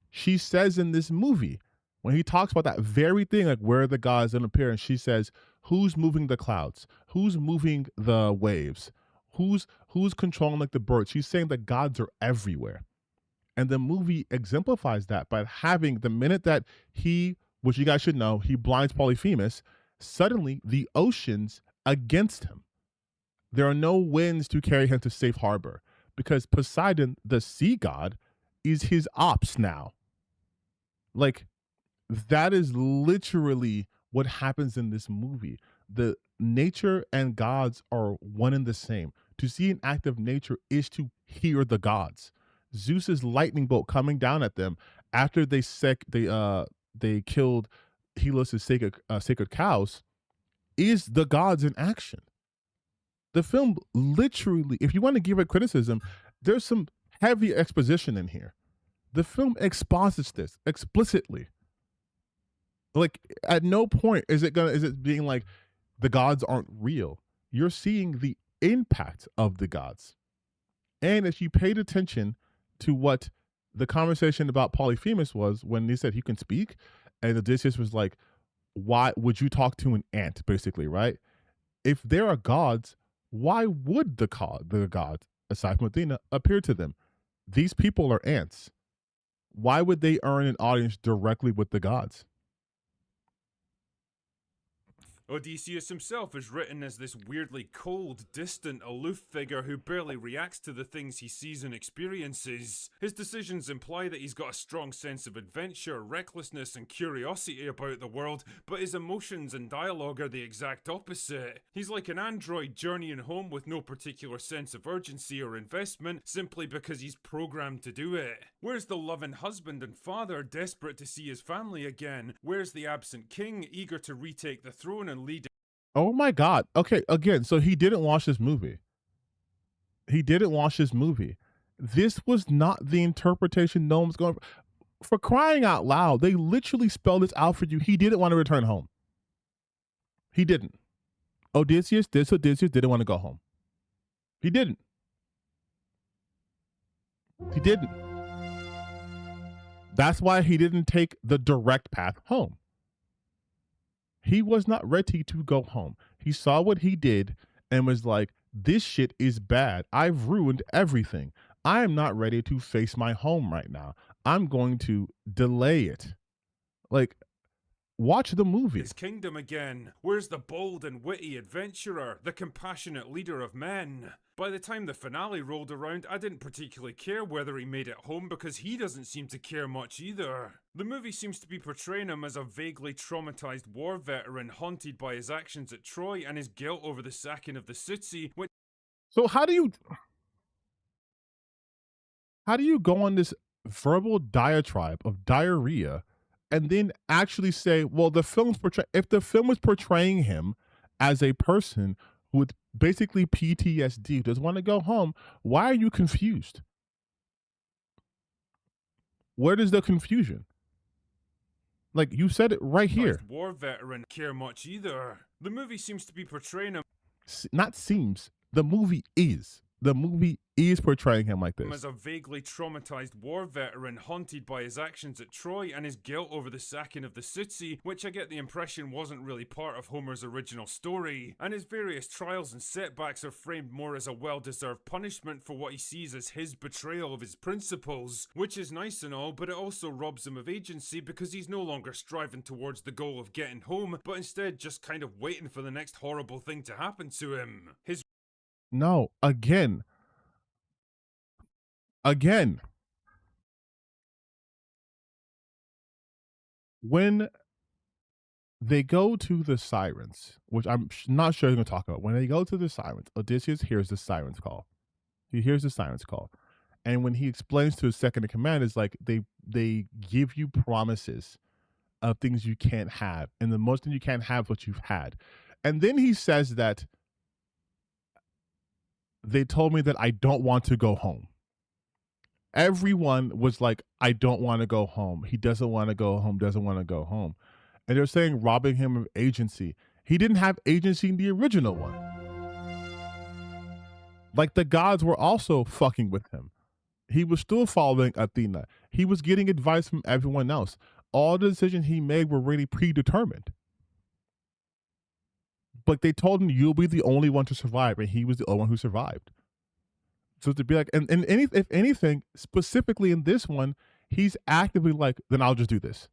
she says in this movie, when he talks about that very thing, like where the gods don't appear, and she says, who's moving the clouds? Who's moving the waves? Who's controlling like the birds? She's saying that gods are everywhere. And the movie exemplifies that by having the minute that he, which you guys should know, he blinds Polyphemus, suddenly the ocean's against him. There are no winds to carry him to safe harbor because Poseidon, the sea god, is his ops now. Like, that is literally what happens in this movie. the nature and gods are one and the same. To see an act of nature is to hear the gods. Zeus's lightning bolt coming down at them after they killed Helios' sacred cows is the gods in action. The film literally, if you want to give it criticism, there's some heavy exposition in here. The film exposits this explicitly. Like, at no point is it being like the gods aren't real. You're seeing the impact of the gods. And if you paid attention to what the conversation about Polyphemus was when they said he can speak, and Odysseus was like, why would you talk to an ant, basically, right? If there are gods, why would the gods, aside from Athena, appear to them? These people are ants. Why would they earn an audience directly with the gods? Odysseus himself is written as this weirdly cold, distant, aloof figure who barely reacts to the things he sees and experiences. His decisions imply that he's got a strong sense of adventure, recklessness, and curiosity about the world, but his emotions and dialogue are the exact opposite. He's like an android journeying home with no particular sense of urgency or investment, simply because he's programmed to do it. Where's the loving husband and father desperate to see his family again? Where's the absent king eager to retake the throne and lead? Oh my God. Okay, again, so he didn't watch this movie. He didn't watch this movie. This was not the interpretation no one's going for crying out loud. They literally spelled this out for you. He didn't want to return home. He didn't. Odysseus didn't want to go home. He didn't. He didn't. That's why he didn't take the direct path home. He was not ready to go home. He saw what he did and was like, this shit is bad. I've ruined everything. I am not ready to face my home right now. I'm going to delay it. Like, watch the movie. His kingdom again. Where's the bold and witty adventurer, the compassionate leader of men? By the time the finale rolled around, I didn't particularly care whether he made it home because he doesn't seem to care much either. The movie seems to be portraying him as a vaguely traumatized war veteran haunted by his actions at Troy and his guilt over the sacking of the city, which... So how do you go on this verbal diatribe of diarrhea and then actually say, well, if the film was portraying him as a person with basically PTSD who doesn't want to go home, why are you confused? Where does the confusion? Like, you said it right here. War veteran care much either. The movie seems to be portraying him. Not seems. The movie is. The movie is portraying him like this. As a vaguely traumatized war veteran haunted by his actions at Troy and his guilt over the sacking of the city, which I get the impression wasn't really part of Homer's original story. And his various trials and setbacks are framed more as a well-deserved punishment for what he sees as his betrayal of his principles, which is nice and all, but it also robs him of agency because he's no longer striving towards the goal of getting home, but instead just kind of waiting for the next horrible thing to happen to him. No, again. When they go to the sirens, which I'm not sure you're going to talk about, when they go to the sirens, Odysseus hears the sirens call. He hears the sirens call. And when he explains to his second in command, is like they give you promises of things you can't have. And the most thing you can't have is what you've had. And then he says that they told me that I don't want to go home. Everyone was like, I don't want to go home. He doesn't want to go home, doesn't want to go home. And they're saying robbing him of agency. He didn't have agency in the original one. Like, the gods were also fucking with him. He was still following Athena. He was getting advice from everyone else. All the decisions he made were really predetermined. But they told him, you'll be the only one to survive, and he was the only one who survived. So to be like, if anything, specifically in this one, he's actively like, then I'll just do this.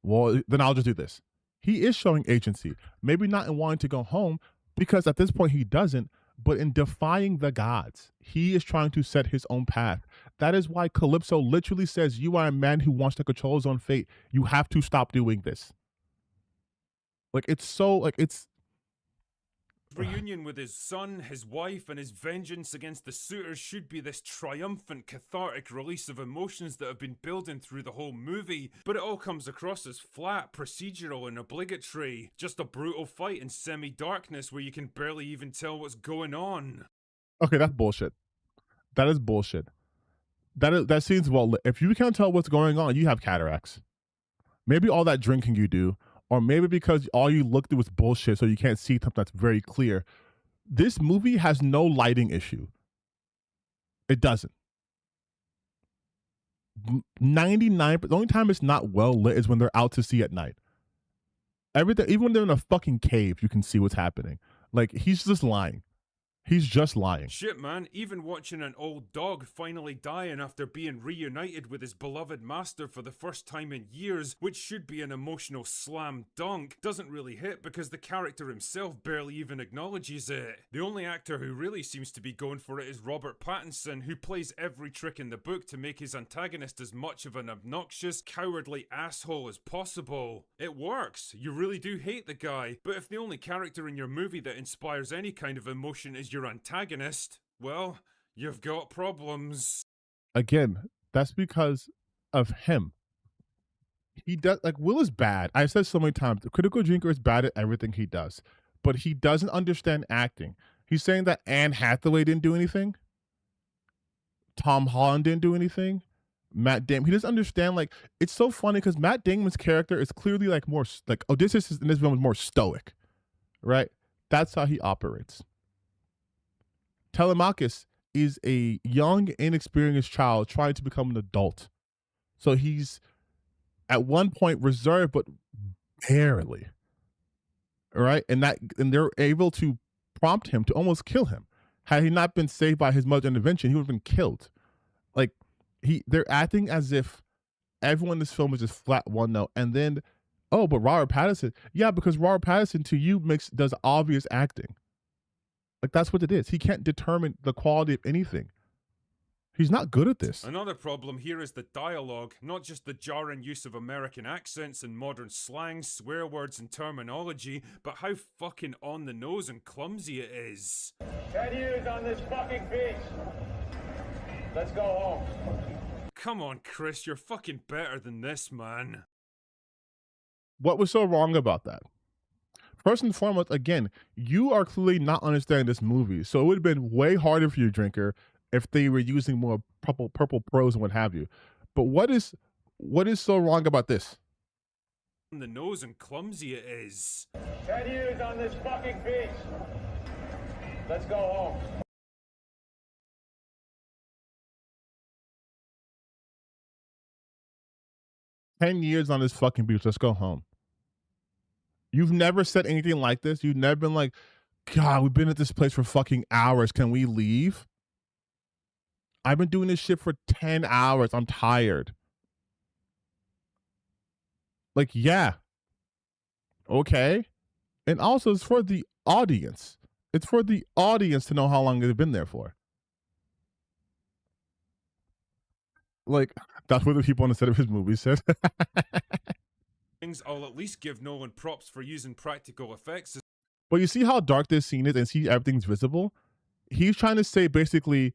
Well, then I'll just do this. He is showing agency. Maybe not in wanting to go home, because at this point he doesn't, but in defying the gods. He is trying to set his own path. That is why Calypso literally says, you are a man who wants to control his own fate. You have to stop doing this. Like, it's so, like, it's reunion with his son, his wife, and his vengeance against the suitors should be this triumphant, cathartic release of emotions that have been building through the whole movie, but it all comes across as flat, procedural, and obligatory. Just a brutal fight in semi-darkness where you can barely even tell what's going on. Okay, that's bullshit. That is bullshit. That seems well lit. If you can't tell what's going on, you have cataracts. Maybe all that drinking you do, or maybe because all you look through is bullshit, so you can't see something that's very clear. This movie has no lighting issue. It doesn't. 99. The only time it's not well lit is when they're out to sea at night. Everything, even when they're in a fucking cave, you can see what's happening. Like, he's just lying. He's just lying. Shit, man, even watching an old dog finally dying after being reunited with his beloved master for the first time in years, which should be an emotional slam dunk, doesn't really hit because the character himself barely even acknowledges it. The only actor who really seems to be going for it is Robert Pattinson, who plays every trick in the book to make his antagonist as much of an obnoxious, cowardly asshole as possible. It works. You really do hate the guy, but if the only character in your movie that inspires any kind of emotion is your antagonist, well, you've got problems. Again, that's because of him. He does, like, Will is bad. I've said so many times, the Critical Drinker is bad at everything he does, but he doesn't understand acting. He's saying that Anne Hathaway didn't do anything, Tom Holland didn't do anything, Matt Damon. He doesn't understand. Like, it's so funny because Matt Damon's character is clearly like more like Odysseus in this film is more stoic, right? That's how he operates. Telemachus is a young, inexperienced child trying to become an adult. So he's at one point reserved, but barely. All right. And they're able to prompt him to almost kill him. Had he not been saved by his mother's intervention, he would have been killed. Like, they're acting as if everyone in this film is just flat one note. And then, oh, but Robert Pattinson. Yeah, because Robert Pattinson to you does obvious acting. Like, that's what it is. He can't determine the quality of anything. He's not good at this. Another problem here is the dialogue, not just the jarring use of American accents and modern slang, swear words and terminology, but how fucking on the nose and clumsy it is. 10 years on this fucking beach. Let's go home. Come on, Chris, you're fucking better than this, man. What was so wrong about that? First and foremost, again, you are clearly not understanding this movie. So it would have been way harder for you, Drinker, if they were using more purple prose and what have you. But what is so wrong about this? On the nose and clumsy it is. 10 years on this fucking beach. Let's go home. "10 years on this fucking beach. Let's go home." You've never said anything like this. You've never been like, God, we've been at this place for fucking hours. Can we leave? I've been doing this shit for 10 hours. I'm tired. Like, yeah. Okay. And also, it's for the audience. It's for the audience to know how long they've been there for. Like, that's what the people on the set of his movie said. I'll at least give Nolan props for using practical effects. But you see how dark this scene is and see everything's visible? He's trying to say basically,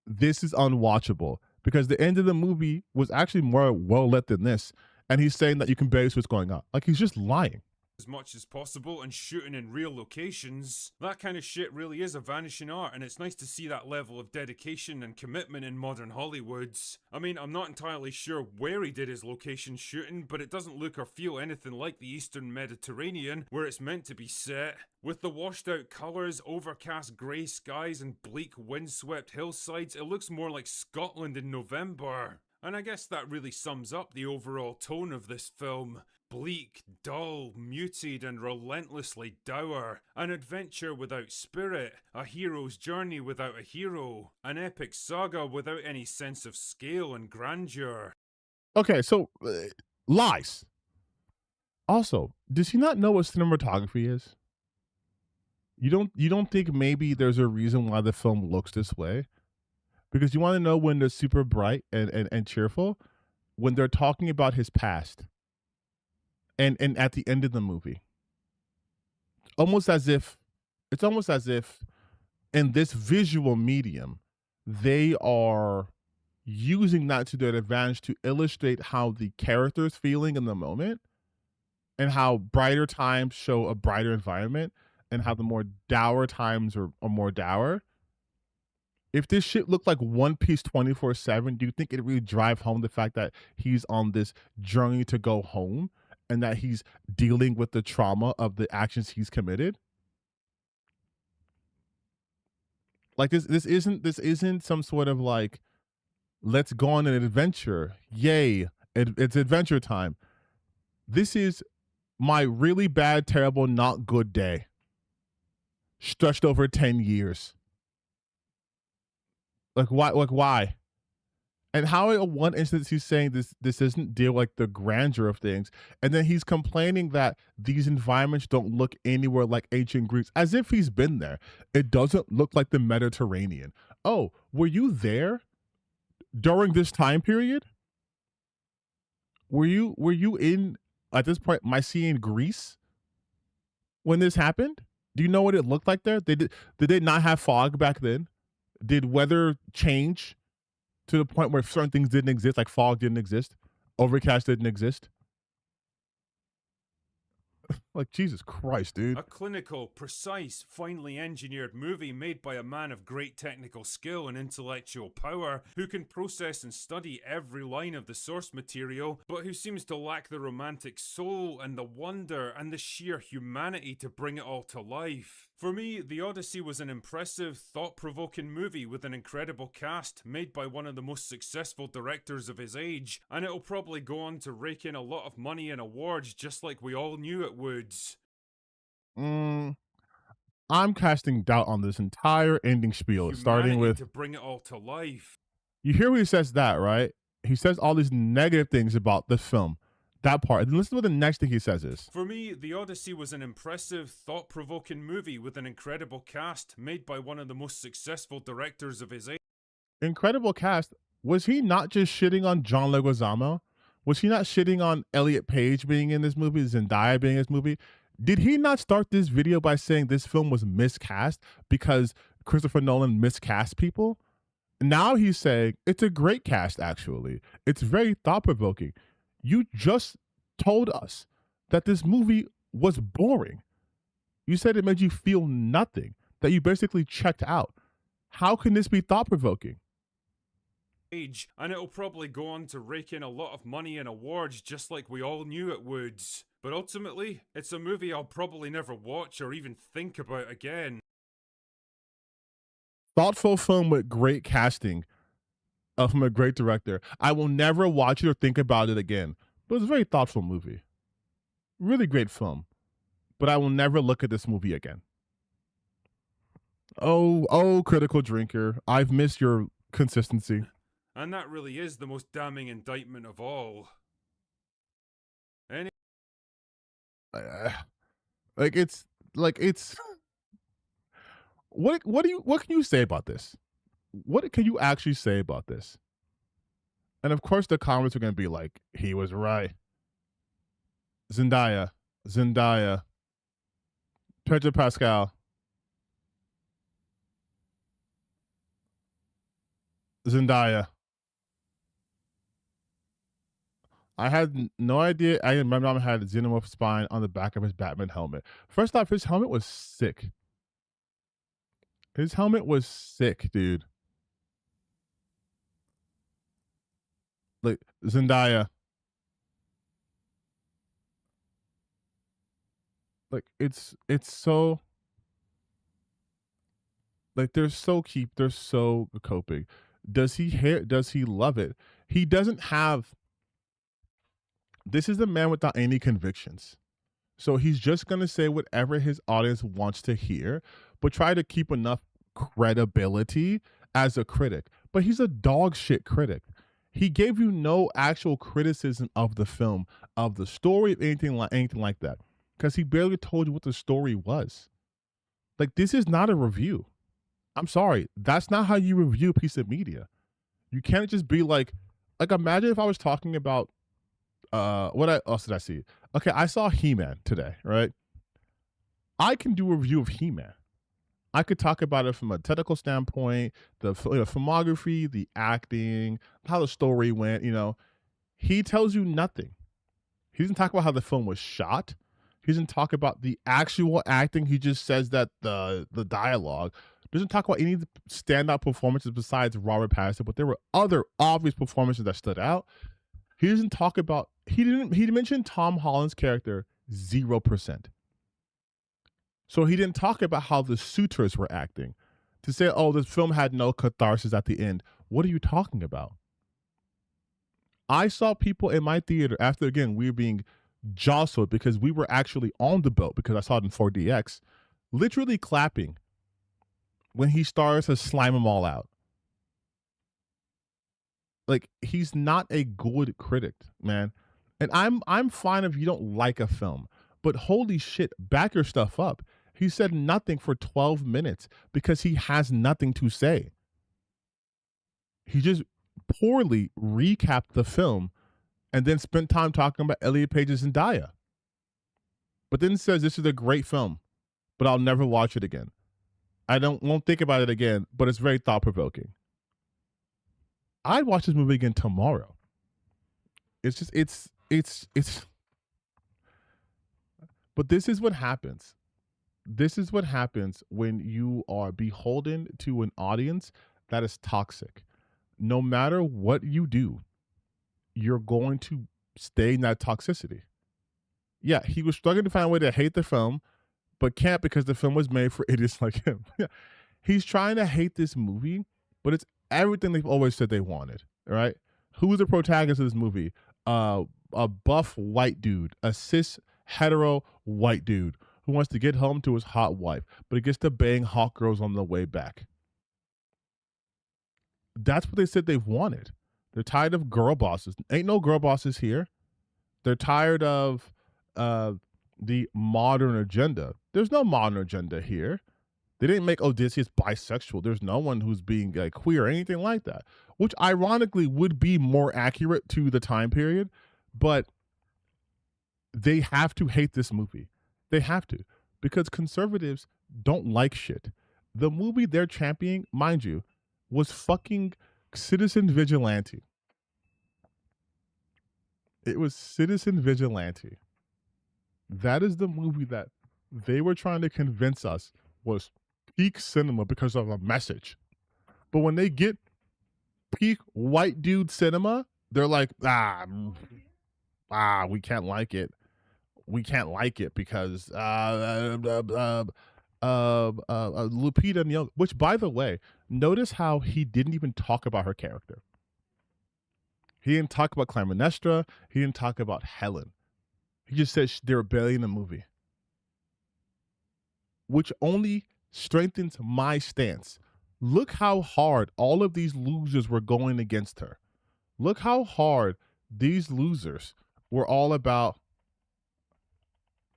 this is unwatchable because the end of the movie was actually more well lit than this. And he's saying that you can barely see what's going on. Like, he's just lying. As much as possible and shooting in real locations. That kind of shit really is a vanishing art, and it's nice to see that level of dedication and commitment in modern Hollywood. I mean, I'm not entirely sure where he did his location shooting, but it doesn't look or feel anything like the Eastern Mediterranean, where it's meant to be set. With the washed out colours, overcast grey skies and bleak windswept hillsides, it looks more like Scotland in November. And I guess that really sums up the overall tone of this film. Bleak, dull, muted and relentlessly dour. An adventure without spirit. A hero's journey without a hero. An epic saga without any sense of scale and grandeur. Okay, so lies. Also, does he not know what cinematography is? You don't think maybe there's a reason why the film looks this way? Because you want to know when they're super bright and cheerful? When they're talking about his past. And at the end of the movie. Almost as if It's almost as if in this visual medium, they are using that to their advantage to illustrate how the character is feeling in the moment and how brighter times show a brighter environment and how the more dour times are more dour. If this shit looked like One Piece 24/7, do you think it really drive home the fact that he's on this journey to go home and that he's dealing with the trauma of the actions he's committed? Like this isn't some sort of like, let's go on an adventure. Yay, it's adventure time. This is my really bad, terrible, not good day stretched over 10 years. Like why? And how in one instance he's saying this doesn't deal like the grandeur of things, and then he's complaining that these environments don't look anywhere like ancient Greece, as if he's been there. It doesn't look like the Mediterranean. Oh, were you there during this time period? Were you in, at this point, Mycenaean Greece when this happened? Do you know what it looked like there? Did they not have fog back then? Did weather change to the point where certain things didn't exist, like fog didn't exist, overcast didn't exist? Like, Jesus Christ, dude. A clinical, precise, finely engineered movie made by a man of great technical skill and intellectual power who can process and study every line of the source material, but who seems to lack the romantic soul and the wonder and the sheer humanity to bring it all to life. For me, The Odyssey was an impressive, thought-provoking movie with an incredible cast, made by one of the most successful directors of his age, and it'll probably go on to rake in a lot of money and awards just like we all knew it would. I'm casting doubt on this entire ending spiel, starting with, to bring it all to life. You hear where he says that, right? He says all these negative things about the film. That part. And listen to what the next thing he says is. For me, The Odyssey was an impressive, thought-provoking movie with an incredible cast, made by one of the most successful directors of his age. Incredible cast. Was he not just shitting on John Leguizamo? Was he not shitting on Elliot Page being in this movie, Zendaya being in this movie? Did he not start this video by saying this film was miscast because Christopher Nolan miscast people? Now he's saying it's a great cast, actually. It's very thought-provoking. You just told us that this movie was boring. You said it made you feel nothing, that you basically checked out. How can this be thought-provoking? And it'll probably go on to rake in a lot of money and awards just like we all knew it would. But ultimately, it's a movie I'll probably never watch or even think about again. Thoughtful film with great casting from a great director. I will never watch it or think about it again. But it's a very thoughtful movie. Really great film. But I will never look at this movie again. Oh, critical drinker. I've missed your consistency. And that really is the most damning indictment of all. What can you say about this? What can you actually say about this? And of course the comments are going to be like, he was right. Zendaya, Pedro Pascal, Zendaya. I had no idea. My mom had a xenomorph spine on the back of his Batman helmet. First off, his helmet was sick. His helmet was sick, dude. Like, Zendaya. Like, it's so, like, they're so coping. Does he love it? He doesn't have, this is a man without any convictions. So he's just going to say whatever his audience wants to hear, but try to keep enough credibility as a critic. But he's a dog shit critic. He gave you no actual criticism of the film, of the story, of anything like that, because he barely told you what the story was. Like, this is not a review. I'm sorry. That's not how you review a piece of media. You can't just be like imagine if I was talking about, what else did I see? Okay, I saw He-Man today, right? I can do a review of He-Man. I could talk about it from a technical standpoint, the filmography, the acting, how the story went. He tells you nothing. He doesn't talk about how the film was shot. He doesn't talk about the actual acting. He just says that the dialogue doesn't talk about any standout performances besides Robert Pattinson, but there were other obvious performances that stood out. He doesn't talk about. He mentioned Tom Holland's character 0%. So he didn't talk about how the suitors were acting. To say, oh, this film had no catharsis at the end. What are you talking about? I saw people in my theater after, again, we were being jostled because we were actually on the boat because I saw it in 4DX, literally clapping when he starts to slime them all out. Like, he's not a good critic, man. And I'm fine if you don't like a film, but holy shit, back your stuff up. He said nothing for 12 minutes because he has nothing to say. He just poorly recapped the film and then spent time talking about Elliot Page's Zendaya. But then says this is a great film, but I'll never watch it again. I won't think about it again, but it's very thought-provoking. I'd watch this movie again tomorrow. It's just, it's. But this is what happens. This is what happens when you are beholden to an audience that is toxic. No matter what you do, you're going to stay in that toxicity. Yeah, he was struggling to find a way to hate the film, but can't because the film was made for idiots like him. He's trying to hate this movie, but it's everything they've always said they wanted, right? Who's the protagonist of this movie? A buff white dude, a cis hetero white dude who wants to get home to his hot wife, but he gets to bang hot girls on the way back. That's what they said they wanted. They're tired of girl bosses. Ain't no girl bosses here. They're tired of the modern agenda. There's no modern agenda here. They didn't make Odysseus bisexual. There's no one who's being queer or anything like that, which ironically would be more accurate to the time period, but they have to hate this movie. They have to, because conservatives don't like shit. The movie they're championing, mind you, was fucking Citizen Vigilante. It was Citizen Vigilante. That is the movie that they were trying to convince us was peak cinema because of a message. But when they get peak white dude cinema, they're like, we can't like it. We can't like it because Lupita Nyong'o, which, by the way, notice how he didn't even talk about her character. He didn't talk about Clytemnestra. He didn't talk about Helen. He just said they're barely in the movie, which only strengthens my stance. Look how hard all of these losers were going against her. Look how hard these losers were all about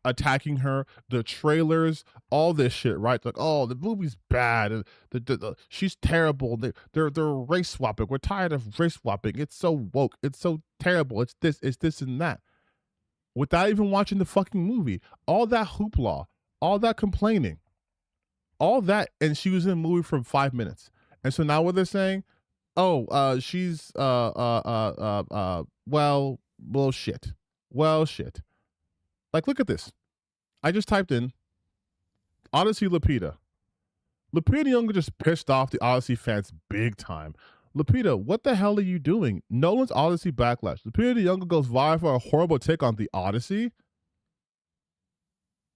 attacking her, the trailers, all this shit, right? Like, oh, the movie's bad, and she's terrible. They're race swapping. We're tired of race swapping. It's so woke. It's so terrible. It's this and that. Without even watching the fucking movie, all that hoopla, all that complaining, all that, and she was in the movie for 5 minutes. And so now what they're saying, she's shit. Well, shit. Like, look at this. I just typed in Odyssey Lupita. Lupita Nyong'o just pissed off the Odyssey fans big time. Lupita, what the hell are you doing? Nolan's Odyssey backlash. Lupita Nyong'o goes viral for a horrible take on the Odyssey.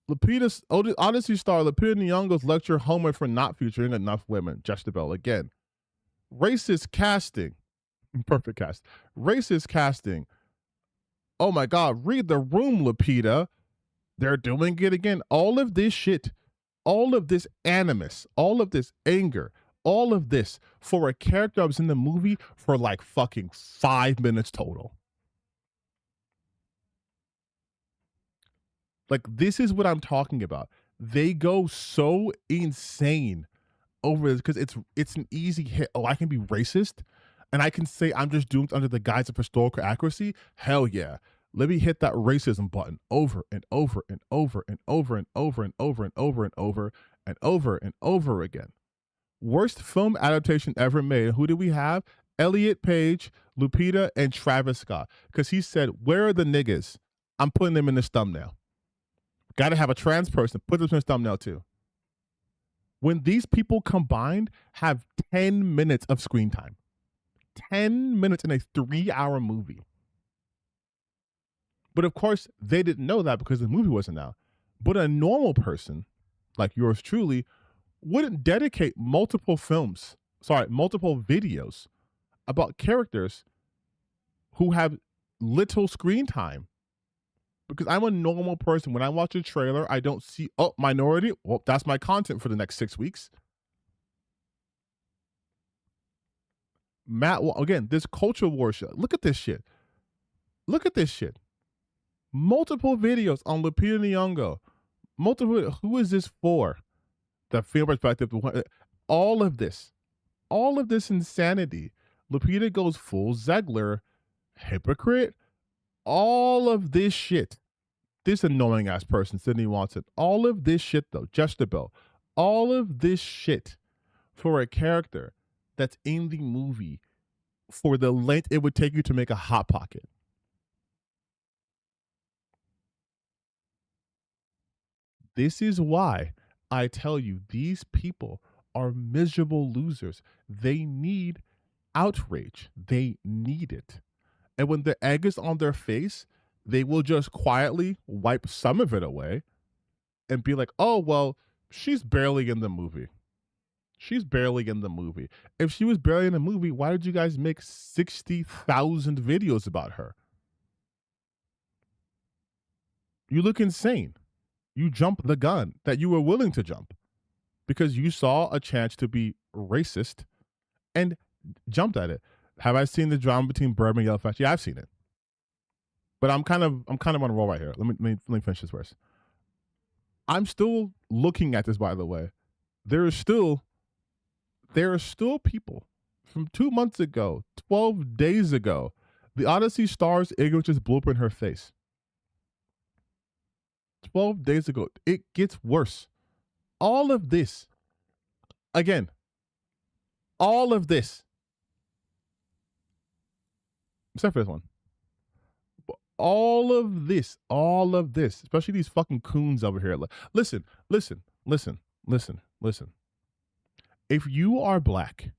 Odyssey star Lupita Nyong'o's lecture Homer for not featuring enough women. Jezebel again. Racist casting. Perfect cast. Racist casting. Oh my God, read the room, Lupita. They're doing it again. All of this shit, all of this animus, all of this anger, all of this for a character that was in the movie for like fucking 5 minutes total. Like, this is what I'm talking about. They go so insane over this because it's an easy hit. Oh, I can be racist and I can say I'm just doing it under the guise of historical accuracy. Hell yeah. Let me hit that racism button over and over and over and over and over and over and over and over. and over and over again. Worst film adaptation ever made. Who did we have? Elliot Page, Lupita, and Travis Scott. Because he said, where are the niggas? I'm putting them in this thumbnail. Got to have a trans person. Put them in this thumbnail too. When these people combined have 10 minutes of screen time. 10 minutes in a 3-hour movie. But of course, they didn't know that because the movie wasn't out. But a normal person, like yours truly, wouldn't dedicate multiple videos about characters who have little screen time. Because I'm a normal person. When I watch a trailer, I don't see, oh, minority. Well, that's my content for the next 6 weeks. Again, this culture war shit. Look at this shit. Look at this shit. Multiple videos on Lupita Nyong'o. Who is this for? The film perspective. All of this insanity. Lupita goes full Zegler, hypocrite. All of this shit. This annoying ass person, Sydney Watson. All of this shit though, Jezebel. All of this shit for a character that's in the movie for the length it would take you to make a Hot Pocket. This is why I tell you these people are miserable losers. They need outrage. They need it. And when the egg is on their face, they will just quietly wipe some of it away and be like, oh, well, she's barely in the movie. She's barely in the movie. If she was barely in the movie, why did you guys make 60,000 videos about her? You look insane. You jumped the gun that you were willing to jump because you saw a chance to be racist and jumped at it. Have I seen the drama between Birdman and Yellowfest? Yeah, I've seen it. But I'm kind of on a roll right here. Let me finish this first. I'm still looking at this, by the way. There are still people from 2 months ago, 12 days ago. The Odyssey stars ignorance just blew up in her face. 12 days ago. It gets worse. All of this, again, all of this, except for this one, all of this, especially these fucking coons over here. Listen. If you are black,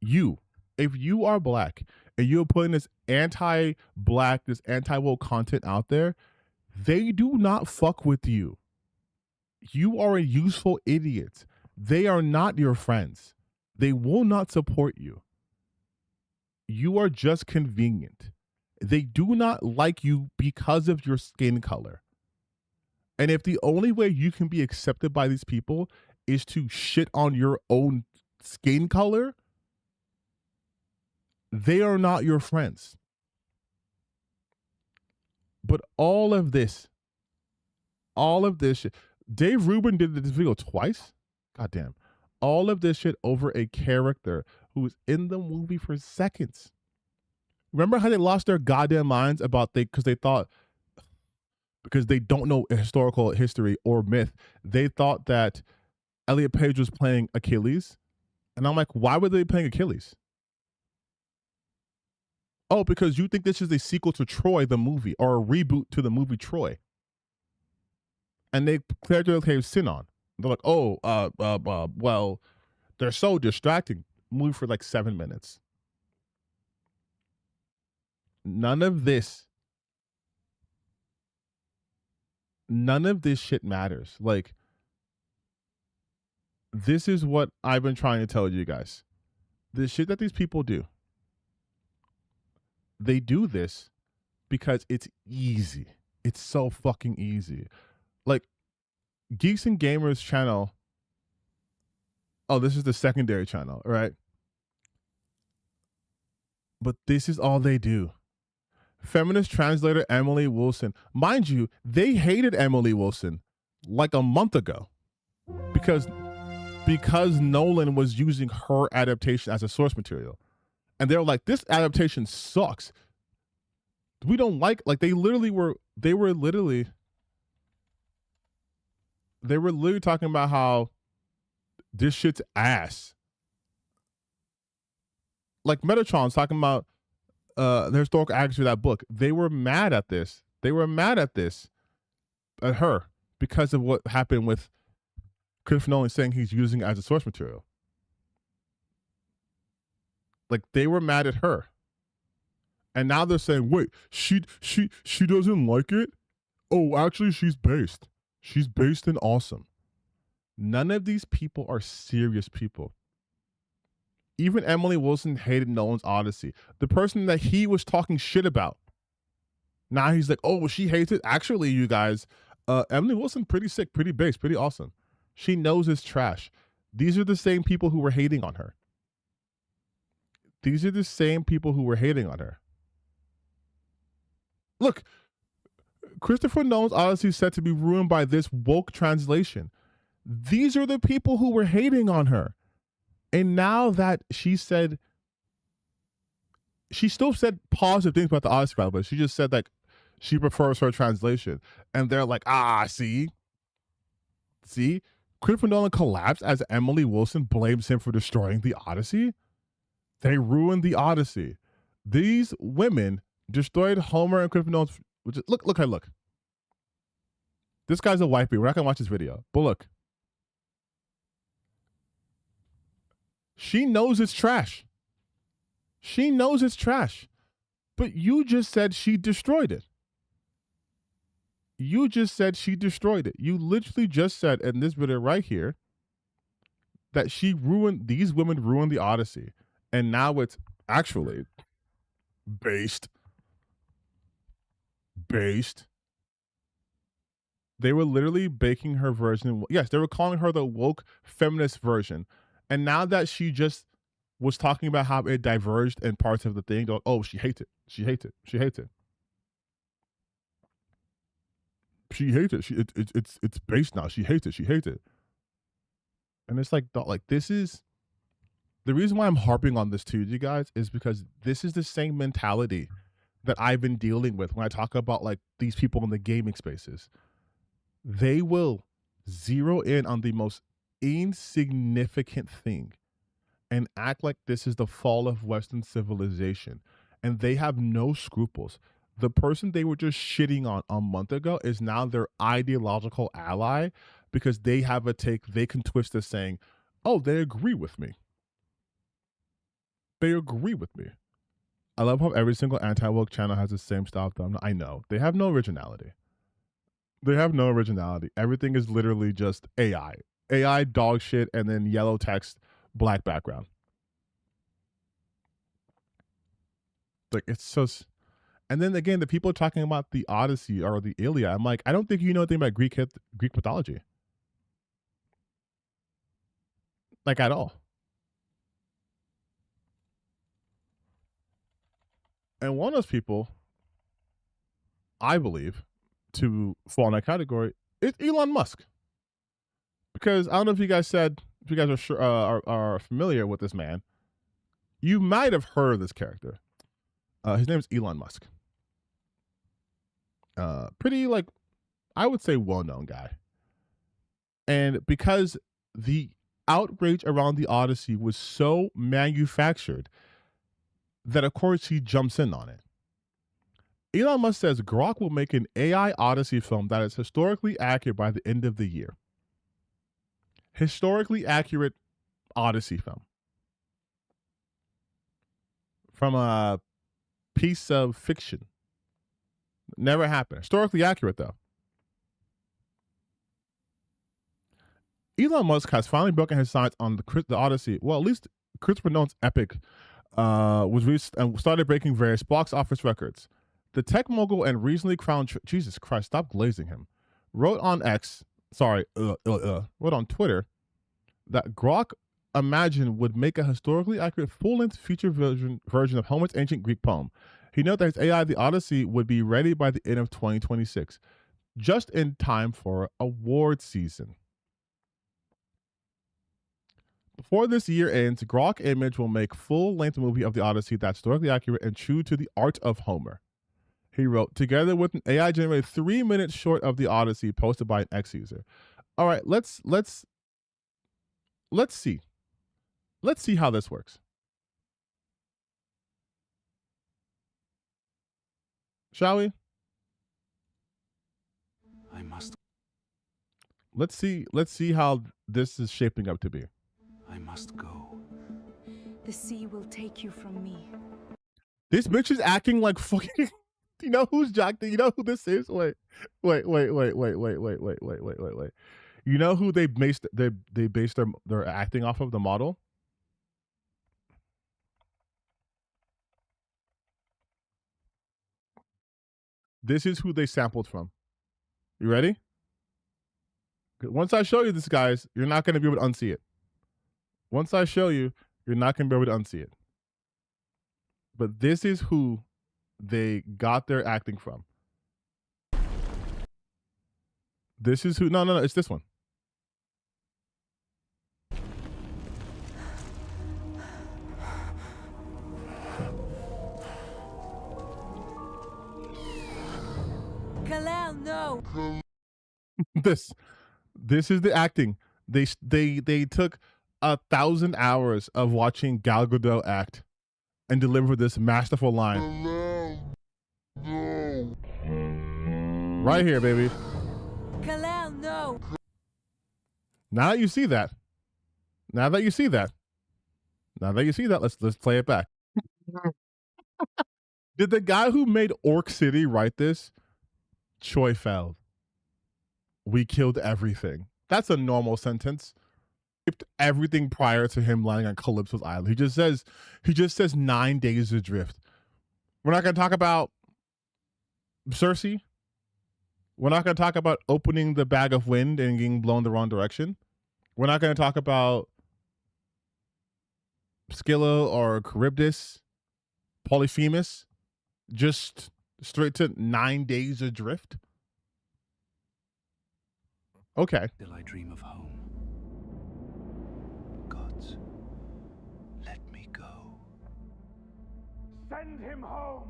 if you are black and you're putting this anti-black, this anti-woke content out there, they do not fuck with you. You are a useful idiot. They are not your friends. They will not support you. You are just convenient. They do not like you because of your skin color. And if the only way you can be accepted by these people is to shit on your own skin color, they are not your friends. But all of this shit. Dave Rubin did this video twice. Goddamn. All of this shit over a character who was in the movie for seconds. Remember how they lost their goddamn minds because they don't know historical history or myth. They thought that Elliot Page was playing Achilles. And I'm like, why were they playing Achilles? Oh, because you think this is a sequel to Troy, the movie, or a reboot to the movie Troy. And they clearly sin on. They're like, well, they're so distracting. Movie for like 7 minutes. None of this shit matters. Like, this is what I've been trying to tell you guys. The shit that these people do. They do this because it's easy. It's so fucking easy. Like, Geeks and Gamers channel. Oh, this is the secondary channel, right? But this is all they do. Feminist translator Emily Wilson. Mind you, they hated Emily Wilson like a month ago because Nolan was using her adaptation as a source material. And they're like, this adaptation sucks. We don't like they were literally They were literally talking about how this shit's ass. Like Metatron's talking about the historical accuracy of that book. They were mad at this. They were mad at this, at her, because of what happened with Christopher Nolan saying he's using it as a source material. Like, they were mad at her. And now they're saying, wait, she doesn't like it? Oh, actually, she's based. She's based and awesome. None of these people are serious people. Even Emily Wilson hated Nolan's Odyssey. The person that he was talking shit about. Now he's like, oh, well, she hates it. Actually, you guys, Emily Wilson, pretty sick, pretty based, pretty awesome. She knows it's trash. These are the same people who were hating on her. These are the same people who were hating on her. Look, Christopher Nolan's Odyssey is set to be ruined by this woke translation. These are the people who were hating on her. And now that she still said positive things about the Odyssey, but she just said like she prefers her translation. And they're like, see, Christopher Nolan collapsed as Emily Wilson blames him for destroying the Odyssey. They ruined the Odyssey. These women destroyed Homer and Christopher Nolan's. Look. This guy's a white beat. We're not gonna watch this video, but look. She knows it's trash. She knows it's trash. But you just said she destroyed it. You just said she destroyed it. You literally just said in this video right here that these women ruined the Odyssey. And now it's actually based. They were literally baking her version. Yes, they were calling her the woke feminist version. And now that she just was talking about how it diverged in parts of the thing, they're like, oh, she hates it. She hates it. She hates it. She hates it. It's based now. She hates it. She hates it. And it's like this is the reason why I'm harping on this to you guys is because this is the same mentality that I've been dealing with when I talk about like these people in the gaming spaces. They will zero in on the most insignificant thing and act like this is the fall of Western civilization, and they have no scruples. The person they were just shitting on a month ago is now their ideological ally because they have a take they can twist as saying, oh, they agree with me. They agree with me. I love how every single anti-woke channel has the same style thumbnail. I know. They have no originality. They have no originality. Everything is literally just AI. AI dog shit and then yellow text, black background. Like, it's so... And then again, the people talking about the Odyssey or the Iliad, I'm like, I don't think you know anything about Greek mythology. Like, at all. And one of those people, I believe, to fall in that category, is Elon Musk. Because I don't know if you guys are familiar with this man. You might have heard of this character. His name is Elon Musk. Pretty, like, I would say well-known guy. And because the outrage around the Odyssey was so manufactured that, of course, he jumps in on it. Elon Musk says Grok will make an AI Odyssey film that is historically accurate by the end of the year. Historically accurate Odyssey film. From a piece of fiction. Never happened. Historically accurate, though. Elon Musk has finally broken his silence on the Odyssey. Well, at least Christopher Nolan's Epic was released and started breaking various box office records. The tech mogul and recently crowned... Jesus Christ, stop glazing him. Wrote on Twitter that Grok Imagine would make a historically accurate full-length feature version of Homer's ancient Greek poem. He noted that his AI, The Odyssey, would be ready by the end of 2026, just in time for award season. Before this year ends, Grok Image will make full-length movie of The Odyssey that's historically accurate and true to the art of Homer. He wrote, together with an AI-generated 3-minute short of The Odyssey posted by an X user. All right, let's see. Let's see how this works. Shall we? I must. Let's see how this is shaping up to be. I must go. The sea will take you from me. This bitch is acting like fucking. You know who's Jack? You know who this is? Wait. You know who they based their acting off of, the model? This is who they sampled from. You ready? Once I show you this, guys, you're not going to be able to unsee it. Once I show you, you're not going to be able to unsee it. But this is who they got their acting from. This is who. No, it's this one. Kal-El, no. This is the acting. They took 1,000 hours of watching Gal Gadot act and deliver this masterful line. Right here, baby. Kal-El, no. Now that you see that, let's play it back. Did the guy who made Orc City write this? Choi Feld. We killed everything. That's a normal sentence. Everything prior to him landing on Calypso's island. He just says 9 days adrift. We're not going to talk about Cersei. We're not going to talk about opening the bag of wind and getting blown the wrong direction. We're not going to talk about Scylla or Charybdis, Polyphemus. Just straight to 9 days adrift. Okay. Till I dream of home. Gods, let me go. Send him home.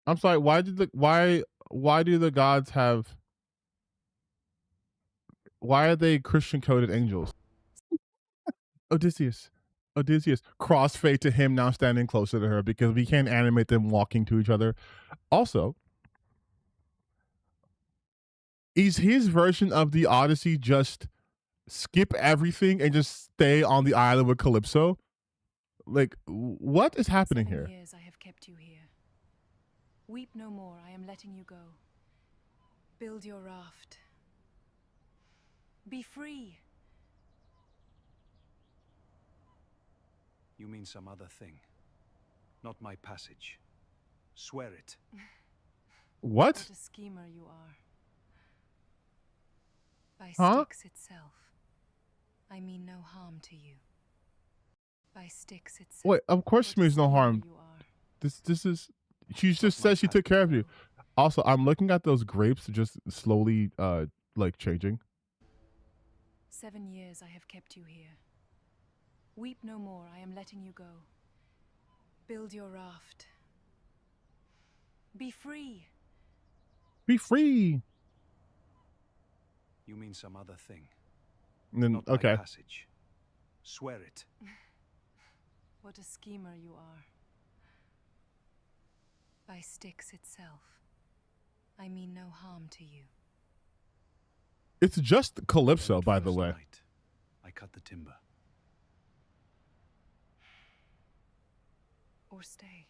I'm sorry. Why do the gods have? Why are they Christian coded angels? Odysseus, crossfade to him now standing closer to her because we can't animate them walking to each other. Also, is his version of the Odyssey just skip everything and just stay on the island with Calypso? Like, what is happening 7 here? years I have kept you here. Weep no more, I am letting you go. Build your raft. Be free. You mean some other thing. Not my passage. Swear it. What? What a schemer you are. By Huh? Styx itself, I mean no harm to you. By Styx itself. Wait, of course she what a means no schemer harm. you are. This is. She just said she took care of you. Also, I'm looking at those grapes just slowly, like changing. 7 years I have kept you here. Weep no more, I am letting you go. Build your raft. Be free. Be free. You mean some other thing. And then, Not my okay. passage. Swear it. What a schemer you are. By Styx itself, I mean no harm to you. It's just Calypso, That by the first way. night, I cut the timber. Or stay.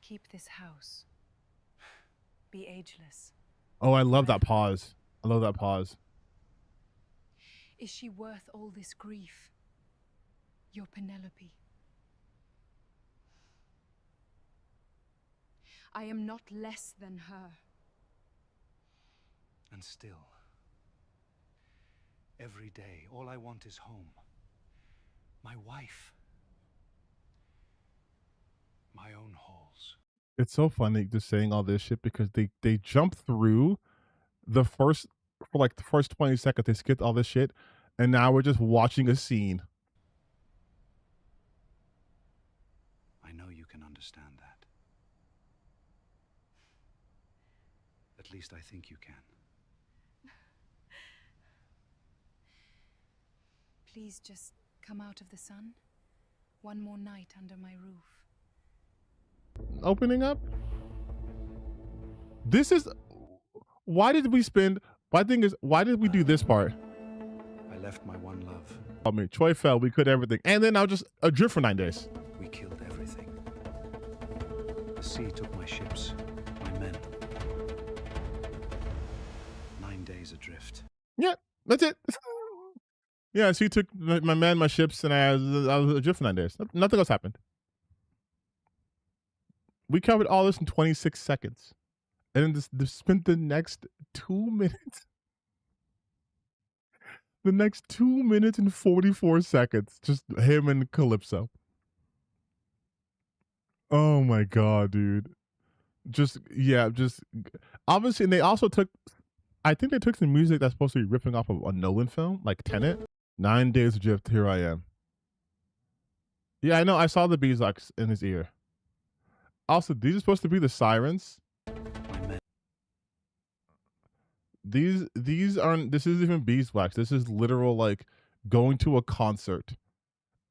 Keep this house. Be ageless. Oh, I love that pause. I love that pause. Is she worth all this grief? Your Penelope. I am not less than her. And still, every day, all I want is home. My wife. My own halls. It's so funny just saying all this shit because they jump through the first 20 seconds. They skipped all this shit, and now we're just watching a scene. I know you can understand that. least I think you can. Please just come out of the sun. One more night under my roof. Opening up. This is why did we spend? My thing is, why did we do this part? I left my one love. I mean, Troy fell. We could everything, and then I was just adrift for 9 days. We killed everything. The sea took my ships, my men. 9 days adrift. Yeah, that's it. Yeah, she took my man, my ships, and I was adrift for 9 days. Nothing else happened. We covered all this in 26 seconds. And then this spent the next 2 minutes. The next 2 minutes and 44 seconds. Just him and Calypso. Oh my god, dude. Just obviously, and they also took, I think they took some music that's supposed to be ripping off of a Nolan film, like Tenet. 9 days adrift, here I am. Yeah, I know, I saw the beeswax in his ear. Also, these are supposed to be the sirens. These aren't, this isn't even beeswax. This is literal, like, going to a concert.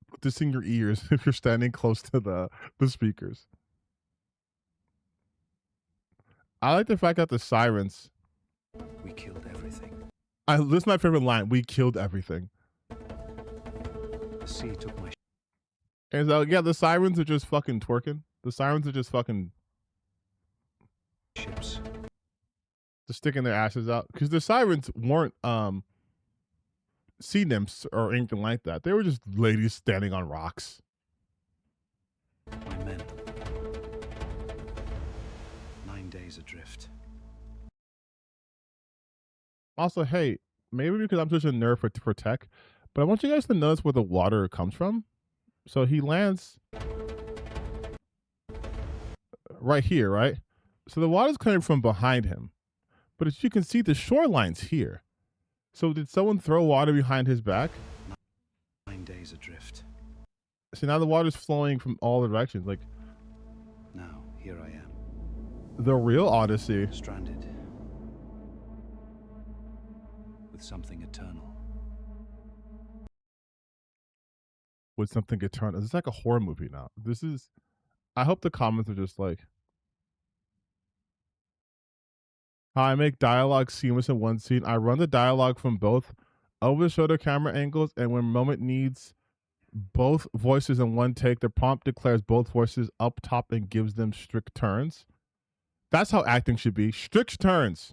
Put this in your ears if you're standing close to the speakers. I like the fact that the sirens. We killed everything. This is my favorite line. We killed everything. The sea took my And so, yeah, the sirens are just fucking twerking. The sirens are just fucking ships. Just sticking their asses out. Because the sirens weren't sea nymphs or anything like that. They were just ladies standing on rocks. My men. 9 days adrift. Also, hey, maybe because I'm such a nerd for tech, but I want you guys to notice where the water comes from. So he lands right here, right? So the water's coming from behind him. But as you can see, the shoreline's here. So did someone throw water behind his back? 9 days adrift. So now the water's flowing from all directions. Like, Now, here I am. the real Odyssey. Stranded. With something eternal. With something eternal. It's like a horror movie now. This is, I hope the comments are just like, how I make dialogue seamless in one scene. I run the dialogue from both over-the-shoulder camera angles, and when moment needs both voices in one take, the prompt declares both voices up top and gives them strict turns. That's how acting should be. Strict turns.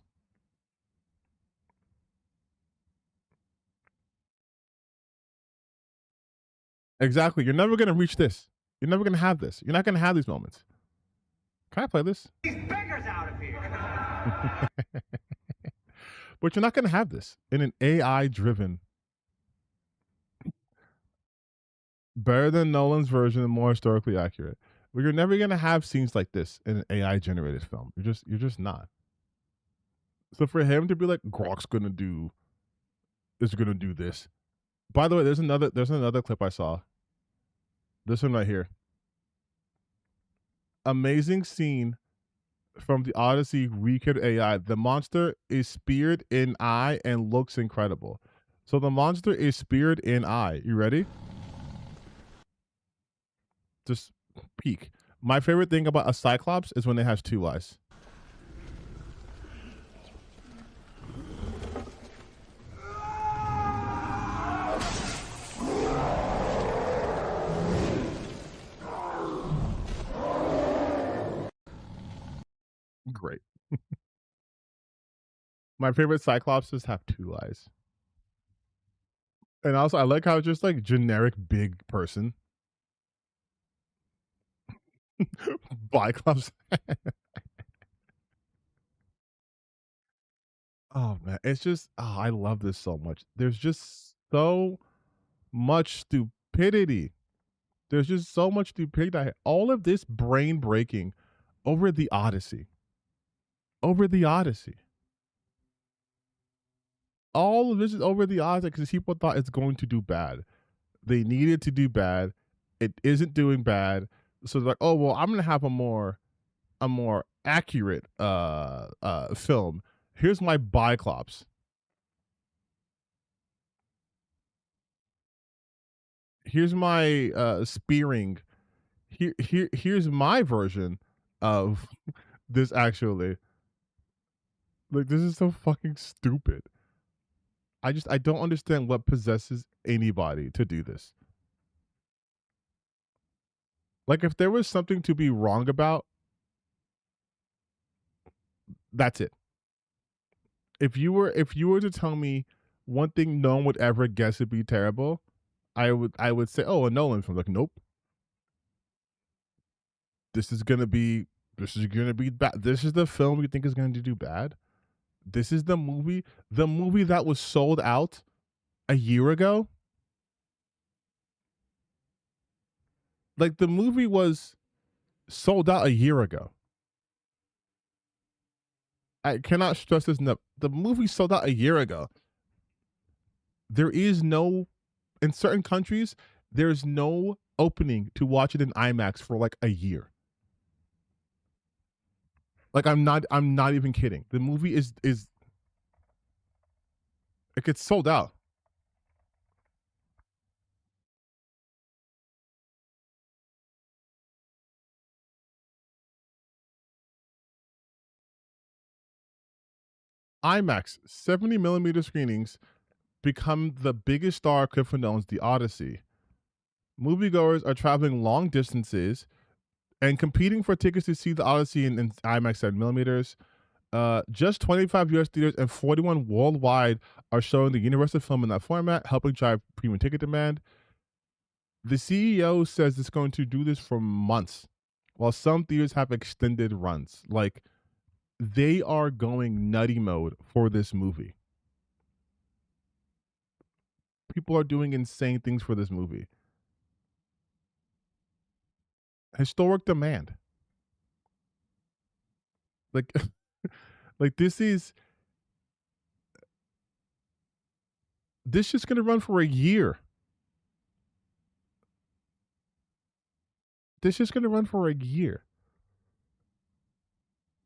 Exactly. You're never going to reach this. You're never going to have this. You're not going to have these moments. Can I play this? These beggars out of here. But you're not going to have this in an AI-driven. Better than Nolan's version and more historically accurate. But you're never going to have scenes like this in an AI-generated film. You're just not. So for him to be like, Grok's going to do this. By the way, there's another clip I saw. This one right here. Amazing scene from the Odyssey Recreated AI. The monster is speared in eye and looks incredible. So the monster is speared in eye. You ready? Just peek. My favorite thing about a Cyclops is when it has two eyes. Great. My favorite Cyclopses have two eyes. And also, I like how it's just like generic big person. Cyclops. Oh, man. It's just, I love this so much. There's just so much stupidity. There's just so much stupidity. All of this brain breaking over the Odyssey. Over the Odyssey. All of this is over the Odyssey because people thought it's going to do bad. They needed to do bad. It isn't doing bad. So they're like, oh well, I'm gonna have a more accurate film. Here's my Biclops. Here's my spearing. Here's my version of this actually. Like, this is so fucking stupid. I don't understand what possesses anybody to do this. Like, if there was something to be wrong about, that's it. If you were to tell me one thing no one would ever guess would be terrible, I would say, oh, a Nolan film. Like, nope. This is gonna be bad. This is the film you think is going to do bad. This is the movie that was sold out a year ago. Like, the movie was sold out a year ago. I cannot stress this enough. The movie sold out a year ago. There is no, in certain countries, there's no opening to watch it in IMAX for like a year. Like, I'm not even kidding. The movie is it gets sold out. IMAX 70mm screenings become the biggest star of Christopher Nolan's The Odyssey. Moviegoers are traveling long distances and competing for tickets to see The Odyssey in IMAX 7mm. Just 25 US theaters and 41 worldwide are showing the Universal film in that format, helping drive premium ticket demand. The CEO says it's going to do this for months, while some theaters have extended runs. Like, they are going nutty mode for this movie. People are doing insane things for this movie. Historic demand. Like, like this is just going to run for a year. This is going to run for a year.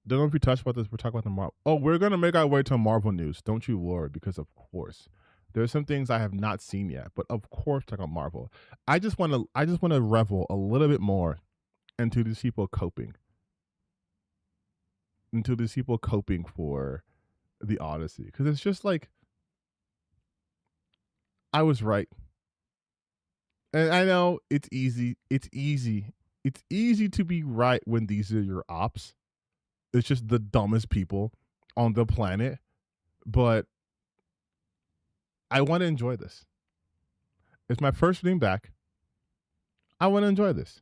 Don't know if we touched about this. We're talking about the Marvel. Oh, we're going to make our way to Marvel news. Don't you worry, because of course there's some things I have not seen yet, but of course talk about Marvel. I just want to revel a little bit more into these people coping. Into these people coping for the Odyssey, because it's just like, I was right. And I know it's easy. It's easy to be right when these are your ops. It's just the dumbest people on the planet. But I want to enjoy this. It's my first reading back. I want to enjoy this.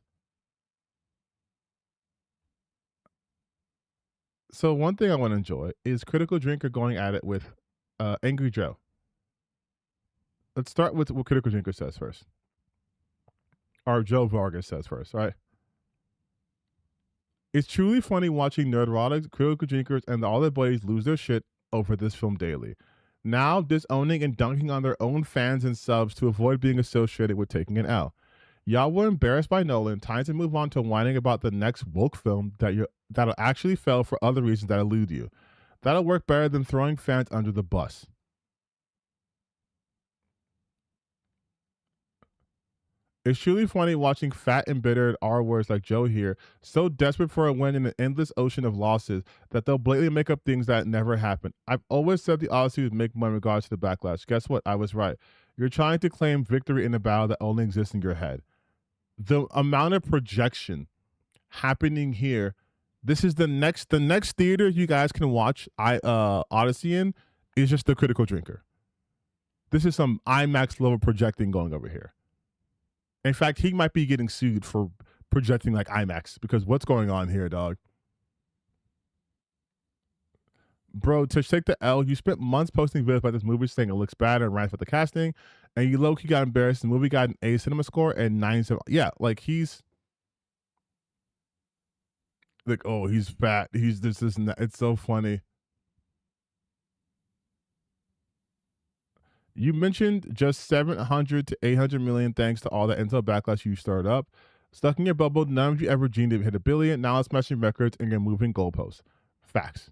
So one thing I want to enjoy is Critical Drinker going at it with Angry Joe. Let's start with what Critical Drinker says first. Or Joe Vargas says first, right? It's truly funny watching Nerdrotics, Critical Drinkers, and all their buddies lose their shit over this film daily. Now disowning and dunking on their own fans and subs to avoid being associated with taking an L. Y'all were embarrassed by Nolan. Time to move on to whining about the next woke film that'll actually fail for other reasons that elude you. That'll work better than throwing fans under the bus. It's truly funny watching fat, embittered R-words like Joe here, so desperate for a win in an endless ocean of losses that they'll blatantly make up things that never happened. I've always said the Odyssey would make money in regards to the backlash. Guess what? I was right. You're trying to claim victory in a battle that only exists in your head. The amount of projection happening here, this is the next theater you guys can watch Odyssey in is just the Critical Drinker. This is some IMAX level projecting going over here. In fact, he might be getting sued for projecting like IMAX, because what's going on here, dog? Bro, to take the L, you spent months posting videos about this movie saying it looks bad and rants about the casting, and you low-key got embarrassed. The movie got an A cinema score and 97. Yeah, like he's like, oh, he's fat. He's this and that. It's so funny. You mentioned just 700 to 800 million thanks to all the Intel backlash you stirred up. Stuck in your bubble, none of you ever dreamed it would hit $1 billion. Now it's smashing records and you're moving goalposts. Facts.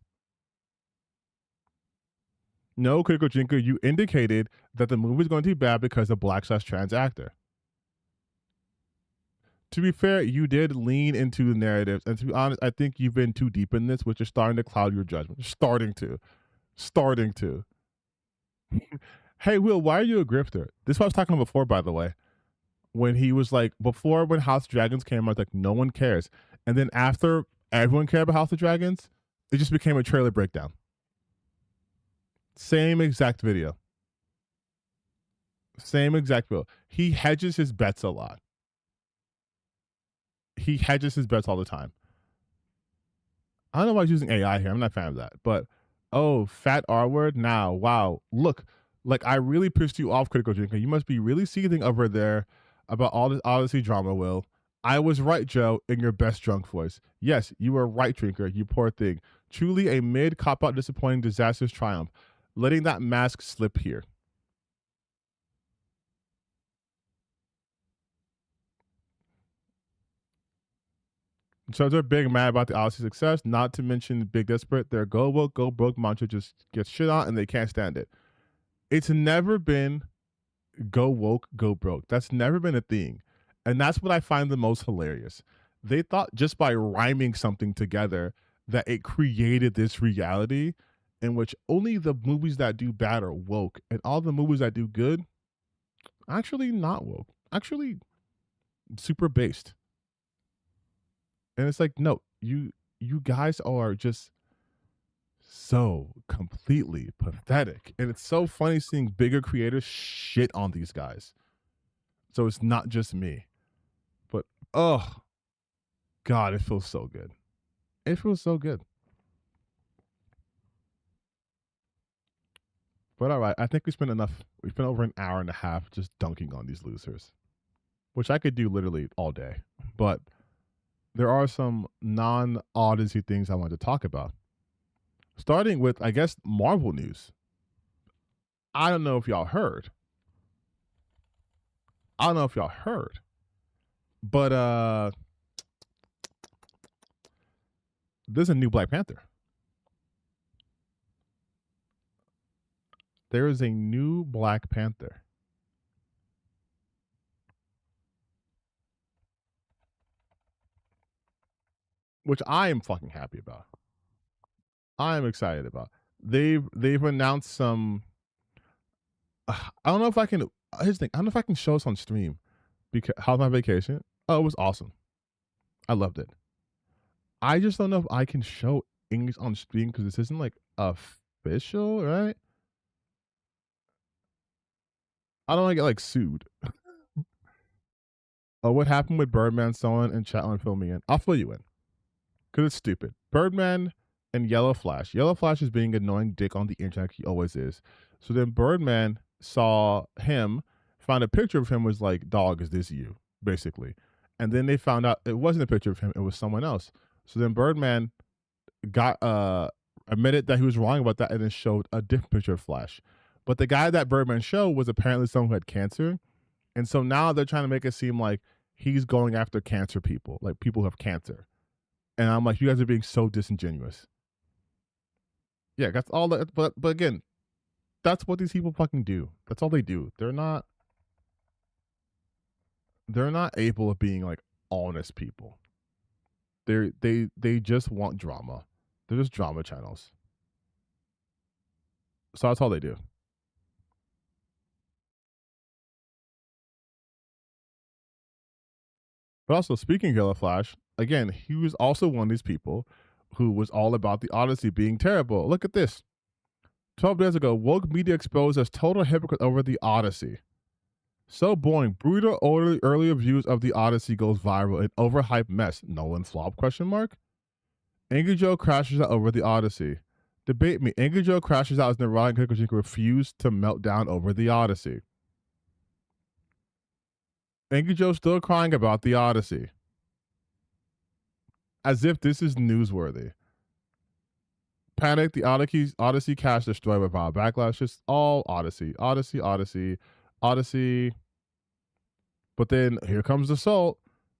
No, Critical Drinker, you indicated that the movie is going to be bad because of black/trans actor. To be fair, you did lean into the narratives, and to be honest, I think you've been too deep in this, which is starting to cloud your judgment. Starting to. Hey, Will, why are you a grifter? This is what I was talking about before, by the way. When he was like, before when House of Dragons came out, like, no one cares. And then after everyone cared about House of Dragons, it just became a trailer breakdown. Same exact video. He hedges his bets a lot. He hedges his bets all the time. I don't know why he's using AI here. I'm not a fan of that. But, oh, fat R word? Now, wow. Look, like, I really pissed you off, Critical Drinker. You must be really seething over there about all this Odyssey drama, Will. I was right, Joe, in your best drunk voice. Yes, you were right, Drinker, you poor thing. Truly a mid-cop-out disappointing disastrous triumph. Letting that mask slip here. So they're big mad about the Odyssey success, not to mention Big Desperate. Their go woke, go broke mantra just gets shit on and they can't stand it. It's never been go woke, go broke. That's never been a thing. And that's what I find the most hilarious. They thought just by rhyming something together that it created this reality in which only the movies that do bad are woke and all the movies that do good, actually not woke. Actually super based. And it's like, no, you guys are just so completely pathetic. And it's so funny seeing bigger creators shit on these guys. So it's not just me. But, oh, God, it feels so good. It feels so good. But all right, I think we spent enough. We spent over an hour and a half just dunking on these losers, which I could do literally all day. But there are some non-Odyssey things I wanted to talk about. Starting with, I guess, Marvel news. I don't know if y'all heard. But there's a new Black Panther. There is a new Black Panther. Which I am fucking happy about. I am excited about. They've announced some. I don't know if I can. Here's the thing. I don't know if I can show this on stream. Because how's my vacation? Oh, it was awesome. I loved it. I just don't know if I can show English on stream because this isn't like official, right? I don't want to get like sued. Oh, what happened with Birdman? Someone in chat on fill me in. I'll fill you in. Because it's stupid. Birdman and Yellow Flash. Yellow Flash is being annoying dick on the internet. He always is. So then Birdman saw him, found a picture of him, was like, dog, is this you? Basically. And then they found out it wasn't a picture of him. It was someone else. So then Birdman got admitted that he was wrong about that and then showed a different picture of Flash. But the guy that Birdman showed was apparently someone who had cancer. And so now they're trying to make it seem like he's going after cancer people, like people who have cancer. And I'm like, you guys are being so disingenuous. Yeah, that's all that, but again, that's what these people fucking do. That's all they do. They're not able of being like honest people. They just want drama. They're just drama channels. So that's all they do. But also, speaking of Yellow Flash, again, he was also one of these people who was all about the Odyssey being terrible. Look at this. 12 days ago, woke media exposed as total hypocrite over the Odyssey. So boring. Brutal earlier views of the Odyssey goes viral. An overhyped mess. Nolan flop? ? Angry Joe crashes out over the Odyssey. Debate me. Angry Joe crashes out as neurotic Critical refused to melt down over the Odyssey. Angry Joe still crying about the Odyssey. As if this is newsworthy. Panic, the Odyssey cash destroyed by viral backlash. Just all Odyssey. But then here comes the Salt.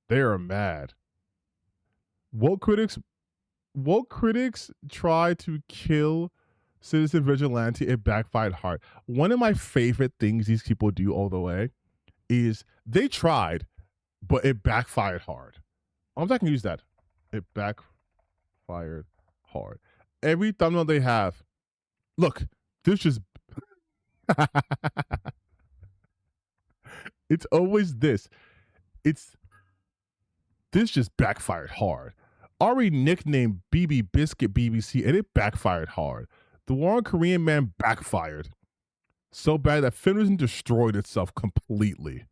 They are mad. Woke critics try to kill Citizen Vigilante, it backfired hard. One of my favorite things these people do all the way is they tried, but it backfired hard. I'm not gonna use that. It backfired hard. Every thumbnail they have, look, this just it's always this. It's this just backfired hard. Already nicknamed BB Biscuit BBC, and it backfired hard. The War on Korean Man backfired so bad that Feminism destroyed itself completely.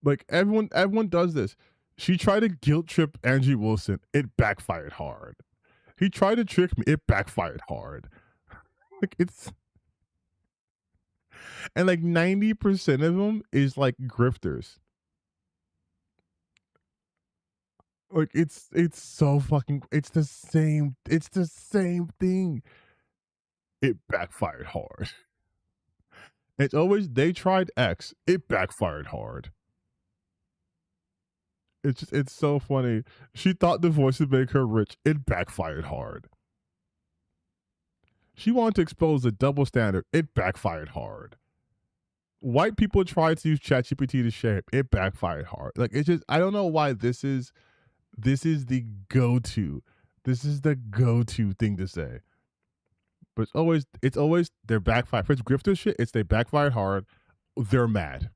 Like everyone does this. She tried to guilt trip Angie Wilson. It backfired hard. He tried to trick me. It backfired hard. Like it's and like 90% of them is like grifters. Like it's so fucking it's the same thing. It backfired hard. It's always they tried X. It backfired hard. It's so funny. She thought the voice would make her rich. It backfired hard. She wanted to expose the double standard. It backfired hard. White people tried to use ChatGPT to shape. It backfired hard. Like it's just I don't know why this is the go-to. This is the go-to thing to say. But it's always they're backfired. For grifter shit, it's they backfired hard. They're mad.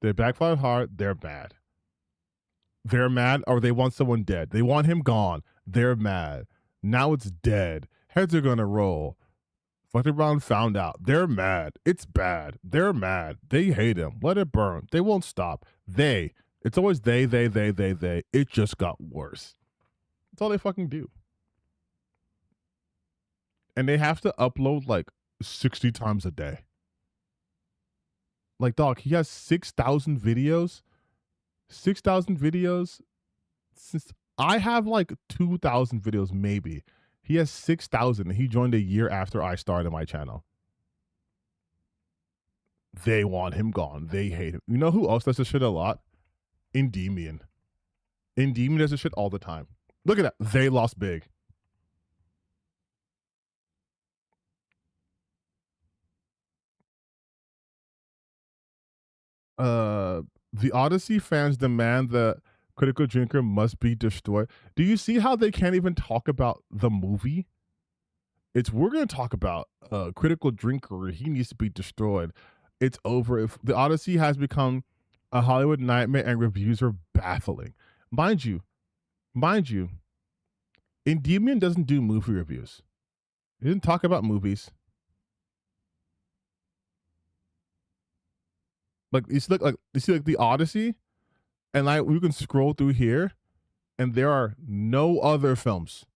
They backfired hard. They're mad. They're mad, or they want someone dead. They want him gone. They're mad. Now it's dead. Heads are gonna roll. Fucking Brown found out. They're mad. It's bad. They're mad. They hate him. Let it burn. They won't stop. It's always they. It just got worse. That's all they fucking do. And they have to upload like 60 times a day. Like, dog, he has 6,000 videos. 6,000 videos. Since I have like 2,000 videos, maybe. He has 6,000 and he joined a year after I started my channel. They want him gone. They hate him. You know who else does this shit a lot? Endymion. Endymion does this shit all the time. Look at that. They lost big. The Odyssey fans demand that Critical Drinker must be destroyed. Do you see how they can't even talk about the movie? We're going to talk about Critical Drinker. He needs to be destroyed. It's over. If the Odyssey has become a Hollywood nightmare and reviews are baffling. Mind you, Endymion doesn't do movie reviews. He doesn't talk about movies. Like you see like the Odyssey, and like we can scroll through here, and there are no other films.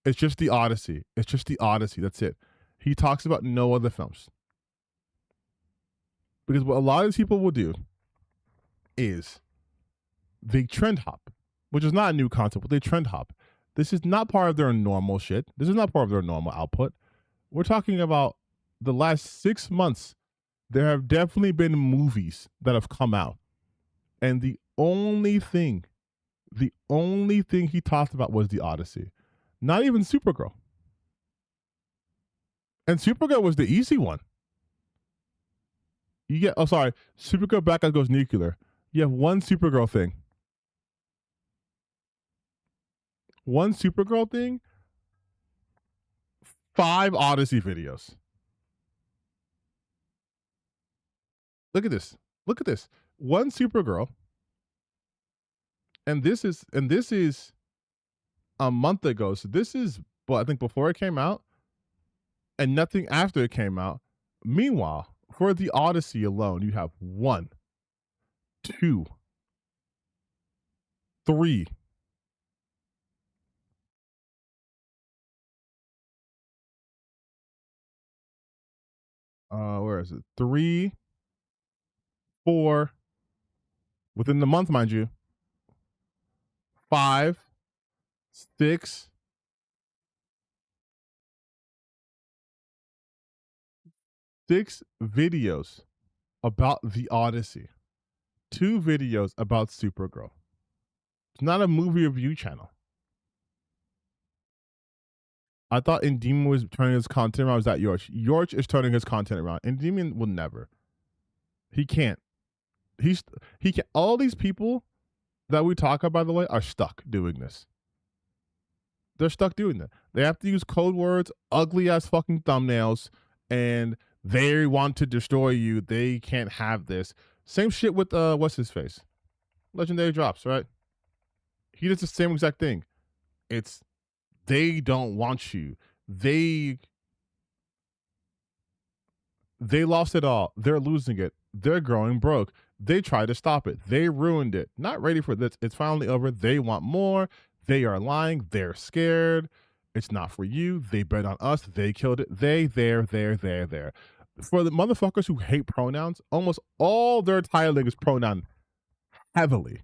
It's just the Odyssey. It's just the Odyssey. That's it. He talks about no other films. Because what a lot of these people will do is they trend hop, which is not a new concept, but they trend hop. This is not part of their normal shit. This is not part of their normal output. We're talking about the last 6 months. There have definitely been movies that have come out. And the only thing he talked about was the Odyssey. Not even Supergirl. And Supergirl was the easy one. You get, Supergirl Black Eyes Goes Nuclear. You have one Supergirl thing. One Supergirl thing, 5 Odyssey videos. Look at this. Look at this. One Supergirl. And this is a month ago. So this is, I think before it came out, and nothing after it came out. Meanwhile, for the Odyssey alone, you have 1, 2, 3. Where is it? 3, 4. Within the month, mind you. 5, 6. 6 videos about the Odyssey. 2 videos about Supergirl. It's not a movie review channel. I thought Endymion was turning his content around. Was that Yorch? Yorch is turning his content around. Endymion will never. He can't. He can. All these people that we talk about, by the way, are stuck doing this. They're stuck doing that. They have to use code words, ugly ass fucking thumbnails, and they want to destroy you. They can't have this. Same shit with what's his face? Legendary Drops, right? He does the same exact thing. It's they don't want you. They lost it all. They're losing it. They're growing broke. They tried to stop it. They ruined it. Not ready for this. It's finally over. They want more. They are lying. They're scared. It's not for you. They bet on us. They killed it. There. For the motherfuckers who hate pronouns, almost all their titling is pronoun heavily.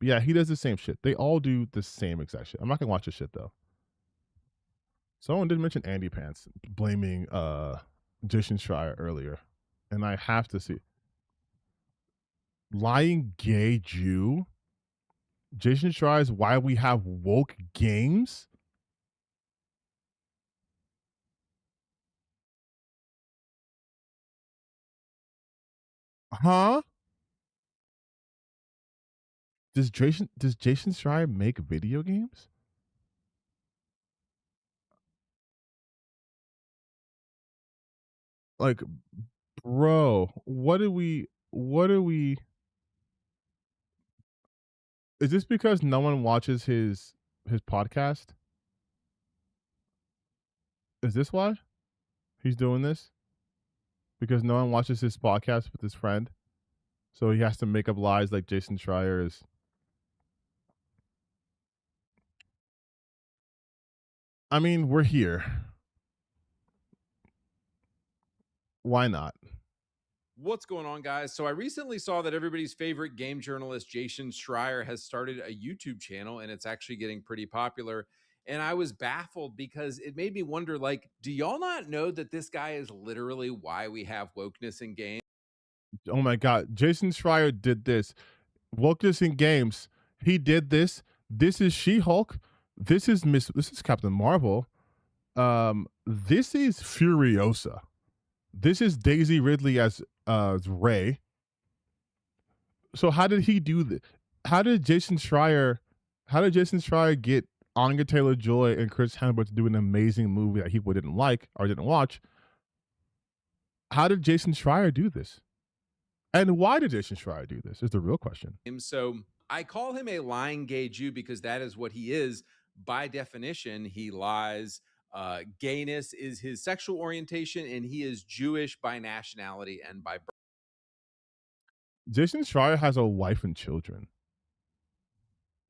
Yeah, he does the same shit. They all do the same exact shit. I'm not gonna watch this shit though. Someone did mention Andy Pants blaming Jason Schreier earlier, and I have to see lying gay Jew. Jason Schreier's why we have woke games. Huh? Does Jason Schreier make video games? Like, bro, what are we is this because no one watches his podcast? Is this why he's doing this? Because no one watches his podcast with his friend? So he has to make up lies like Jason Schreier is. I mean, we're here. Why not? What's going on, guys? So I recently saw that everybody's favorite game journalist, Jason Schreier, has started a YouTube channel, and it's actually getting pretty popular. And I was baffled because it made me wonder, like, do y'all not know that this guy is literally why we have wokeness in games? Oh my God. Jason Schreier did this. Wokeness in games. He did this. This is She-Hulk. This is Captain Marvel. This is Furiosa. This is Daisy Ridley as Rey. So how did he do this? How did Jason Schreier get Anya Taylor-Joy and Chris Hemsworth to do an amazing movie that people didn't like or didn't watch? How did Jason Schreier do this? And why did Jason Schreier do this is the real question. So I call him a lying gay Jew because that is what he is. By definition, he lies. Gayness is his sexual orientation, and he is Jewish by nationality and by birth. Jason Schreier has a wife and children.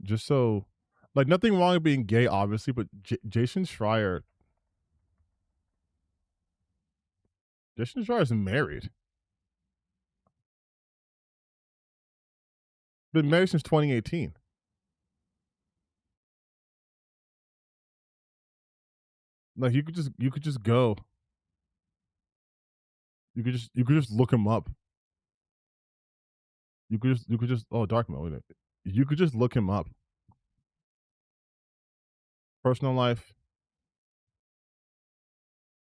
Just so, like, nothing wrong with being gay, obviously, but Jason Schreier is married. Been married since 2018. Like, you could just go. You could just look him up. You could just dark mode. You could just look him up. Personal life.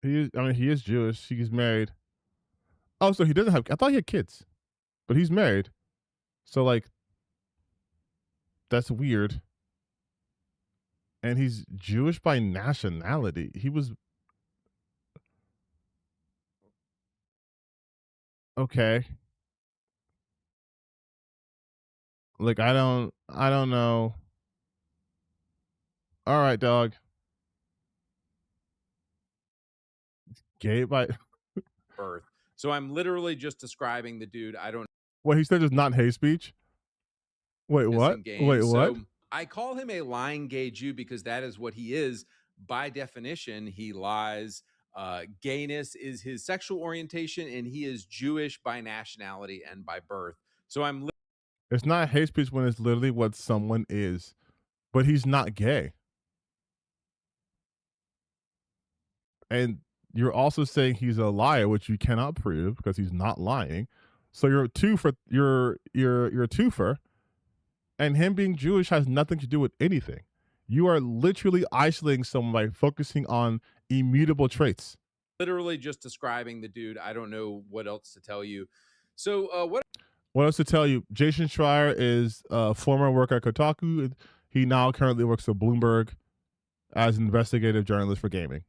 He is Jewish. He's married. Oh, so he doesn't have. I thought he had kids, but he's married. So like, that's weird. And he's Jewish by nationality. He was okay. Like, I don't know. All right, dog. Gay by birth. So I'm literally just describing the dude. I don't. What he said is not hate speech. Wait, what? Wait, what? So I call him a lying gay Jew because that is what he is. By definition, he lies. Gayness is his sexual orientation, and he is Jewish by nationality and by birth. So I'm. It's not hate speech when it's literally what someone is, but he's not gay. And you're also saying he's a liar, which you cannot prove because he's not lying. So you're a twofer, and him being Jewish has nothing to do with anything. You are literally isolating someone by focusing on immutable traits. Literally just describing the dude. I don't know what else to tell you. So What else to tell you? Jason Schreier is a former worker at Kotaku. He now currently works for Bloomberg as an investigative journalist for gaming.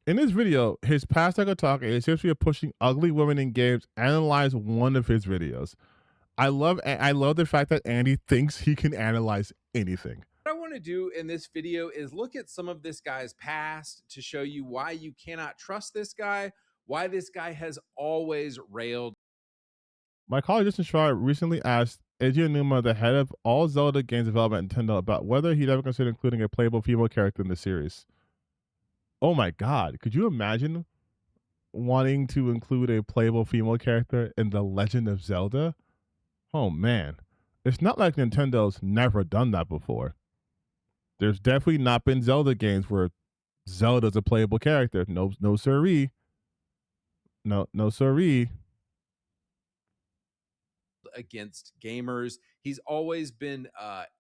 In this video, his past at Kotaku is history of pushing ugly women in games analyzed one of his videos. I love the fact that Andy thinks he can analyze anything. what I want to do in this video is look at some of this guy's past to show you why you cannot trust this guy, why this guy has always railed. My colleague Justin Schreier recently asked Eiji Aonuma, the head of all Zelda games development at Nintendo, about whether he'd ever consider including a playable female character in the series. Oh my God, could you imagine wanting to include a playable female character in The Legend of Zelda? Oh man, it's not like Nintendo's never done that before. There's definitely not been Zelda games where Zelda's a playable character. No siree. No siree. Against gamers. He's always been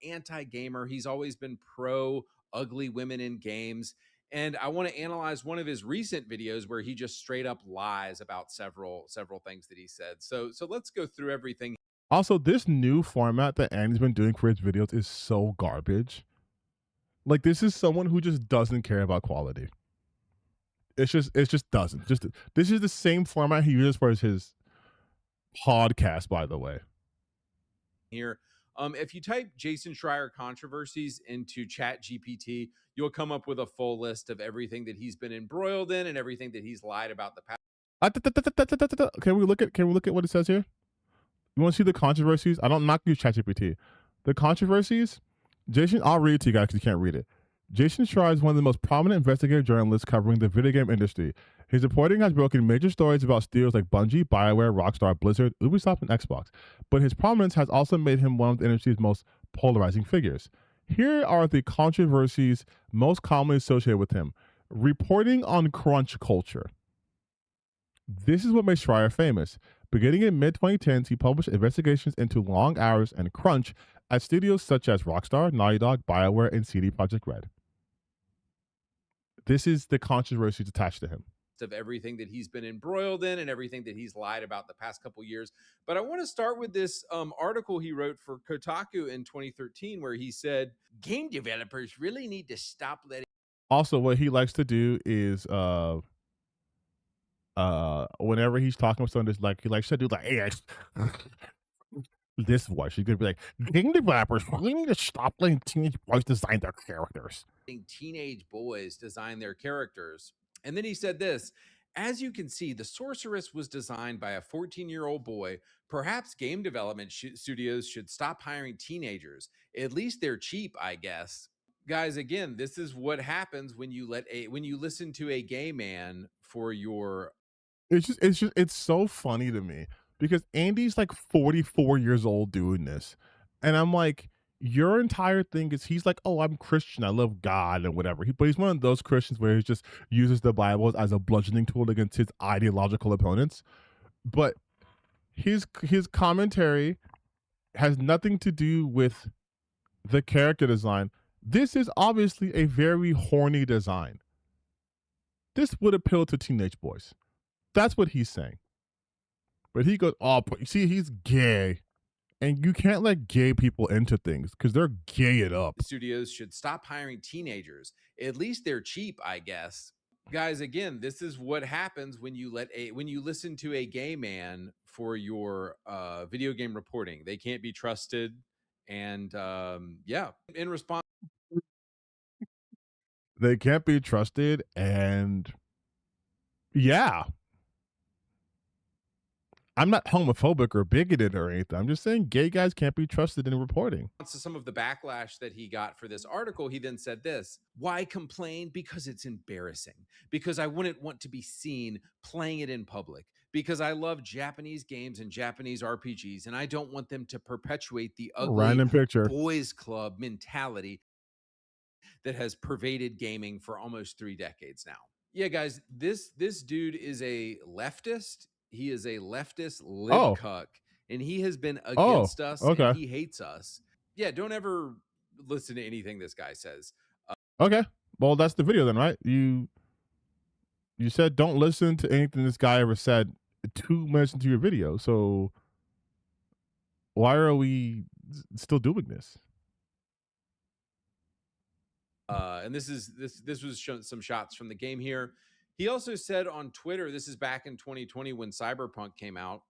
anti-gamer. He's always been pro ugly women in games. And I want to analyze one of his recent videos where he just straight up lies about several things that he said. So let's go through everything. Also, this new format that Andy's been doing for his videos is so garbage. Like, this is someone who just doesn't care about quality. It just doesn't. This is the same format he uses for his podcast, by the way. Here, if you type Jason Schreier controversies into ChatGPT, you'll come up with a full list of everything that he's been embroiled in and everything that he's lied about the past. Can we look at what it says here? You want to see the controversies? I'm not use ChatGPT. The controversies, Jason, I'll read it to you guys because you can't read it. Jason Schreier is one of the most prominent investigative journalists covering the video game industry. His reporting has broken major stories about studios like Bungie, BioWare, Rockstar, Blizzard, Ubisoft, and Xbox. But his prominence has also made him one of the industry's most polarizing figures. Here are the controversies most commonly associated with him. Reporting on crunch culture. This is what made Schreier famous. Beginning in mid-2010s, he published investigations into long hours and crunch at studios such as Rockstar, Naughty Dog, BioWare, and CD Projekt Red. This is the controversies attached to him. Of everything that he's been embroiled in and everything that he's lied about the past couple years. But I want to start with this article he wrote for Kotaku in 2013 where he said, game developers really need to stop letting... Also, what he likes to do is whenever he's talking with someone, like he likes to do like, hey, this voice. He's gonna be like, game developers really need to stop letting teenage boys design their characters. Teenage boys design their characters. And then he said this, as you can see, The Sorceress was designed by a 14-year-old boy. Perhaps game development studios should stop hiring teenagers. At least they're cheap, I guess. Guys, again, this is what happens when you listen to a gay man for your... It's so funny to me because Andy's like 44 years old doing this. And I'm like, your entire thing is he's like, oh, I'm Christian, I love God and whatever. But he's one of those Christians where he just uses the Bible as a bludgeoning tool against his ideological opponents. But his commentary has nothing to do with the character design. This is obviously a very horny design. This would appeal to teenage boys. That's what he's saying. But he goes, oh, but you see, he's gay. And you can't let gay people into things because they're gay it up. Studios should stop hiring teenagers. At least they're cheap, I guess. Guys, again, this is what happens when you listen to a gay man for your video game reporting. They can't be trusted. And yeah, in response, they can't be trusted. And yeah. I'm not homophobic or bigoted or anything. I'm just saying gay guys can't be trusted in reporting. To some of the backlash that he got for this article, he then said this, why complain? Because it's embarrassing. Because I wouldn't want to be seen playing it in public. Because I love Japanese games and Japanese RPGs, and I don't want them to perpetuate the ugly random picture boys club mentality that has pervaded gaming for almost 3 decades now. Yeah, guys, this dude is a leftist. He is a leftist lib cuck, and he has been against us, and he hates us. yeah, don't ever listen to anything this guy says. Okay. Well, that's the video then, right? You said don't listen to anything this guy ever said 2 minutes into your video. So why are we still doing this? And this was some shots from the game here. He also said on Twitter, this is back in 2020 when Cyberpunk came out,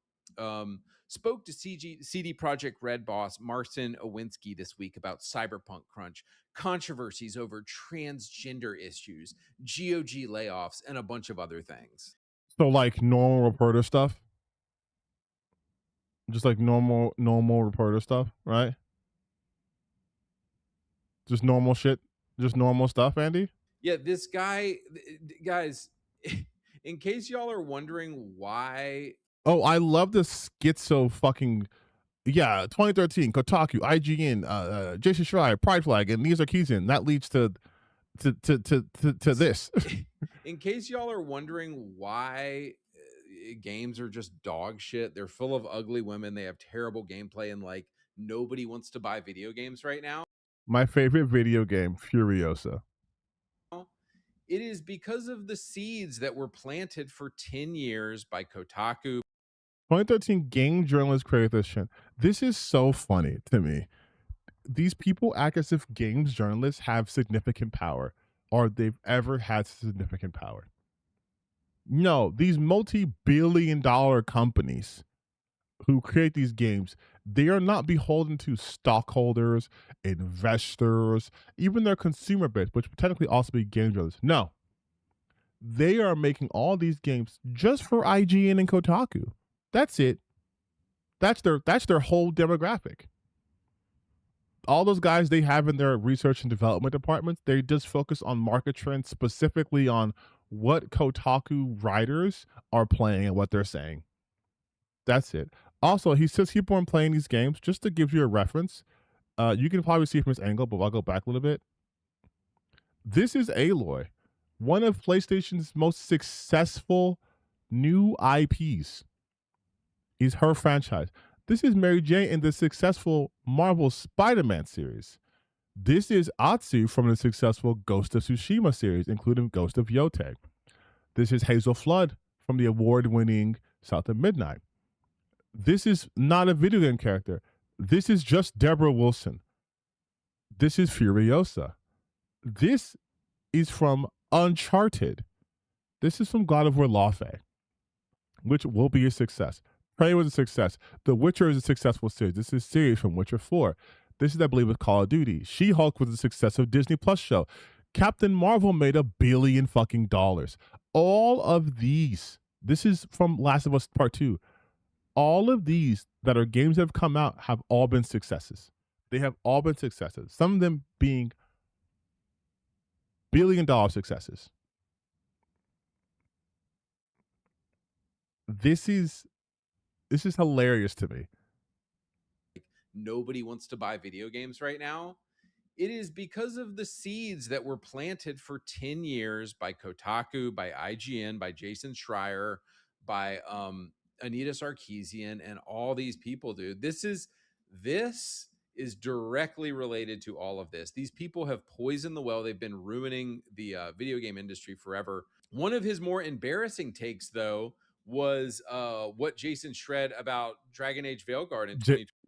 spoke to CD Projekt Red boss Marcin Owinski this week about Cyberpunk crunch, controversies over transgender issues, GOG layoffs, and a bunch of other things. So like normal reporter stuff? Just like normal reporter stuff, right? Just normal shit, just normal stuff, Andy? Yeah, this guy, guys, in case y'all are wondering why. Oh, I love this schizo fucking 2013, Kotaku, IGN, Jason Schreier, Pride Flag, and Nils Sarkeesian. That leads to this. In case y'all are wondering why games are just dog shit, they're full of ugly women, they have terrible gameplay, and like nobody wants to buy video games right now. My favorite video game, Furiosa. It is because of the seeds that were planted for 10 years by Kotaku. 2013 game journalists created this shit. This is so funny to me. These people act as if games journalists have significant power or they've ever had significant power. No, these multi-billion-dollar companies who create these games, they are not beholden to stockholders, investors, even their consumer base, which would technically also be game journalists. No. They are making all these games just for IGN and Kotaku. That's it. That's their whole demographic. All those guys they have in their research and development departments, they just focus on market trends, specifically on what Kotaku writers are playing and what they're saying. That's it. Also, he says people aren't playing these games. Just to give you a reference, you can probably see from his angle, but I'll go back a little bit. This is Aloy, one of PlayStation's most successful new IPs. Is her franchise. This is Mary Jane in the successful Marvel Spider-Man series. This is Atsu from the successful Ghost of Tsushima series, including Ghost of Yotei. This is Hazel Flood from the award-winning South of Midnight. This is not a video game character. This is just Deborah Wilson. This is Furiosa. This is from Uncharted. This is from God of War Lawfare, which will be a success. Prey was a success. The Witcher is a successful series. This is a series from Witcher 4. This is, I believe, with Call of Duty. She-Hulk was a success of Disney Plus show. Captain Marvel made $1 billion fucking dollars. All of these, this is from Last of Us Part 2. All of these that are games that have come out have all been successes. They have all been successes. Some of them being $1 billion successes. This is hilarious to me. Nobody wants to buy video games right now. It is because of the seeds that were planted for 10 years by Kotaku, by IGN, by Jason Schreier, by Anita Sarkeesian, and all these people, dude. This is directly related to all of this. These people have poisoned the well. They've been ruining the video game industry forever. One of his more embarrassing takes, though, was what Jason Shred about Dragon Age Veilguard in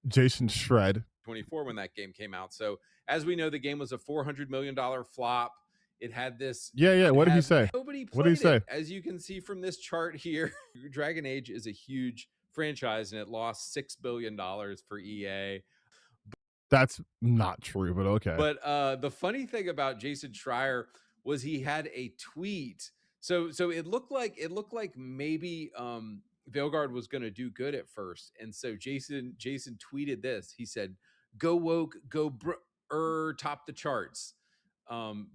Jason Shred 2024 when that game came out. So as we know, the game was a $400 million flop. It had this. Yeah. What did he say? Nobody played What did he say? it. As you can see from this chart here, Dragon Age is a huge franchise and it lost $6 billion for EA. That's not true, but okay. But the funny thing about Jason Schreier was he had a tweet. So it looked like maybe Veilguard was going to do good at first, and so Jason tweeted this. He said, "Go woke, go top the charts,"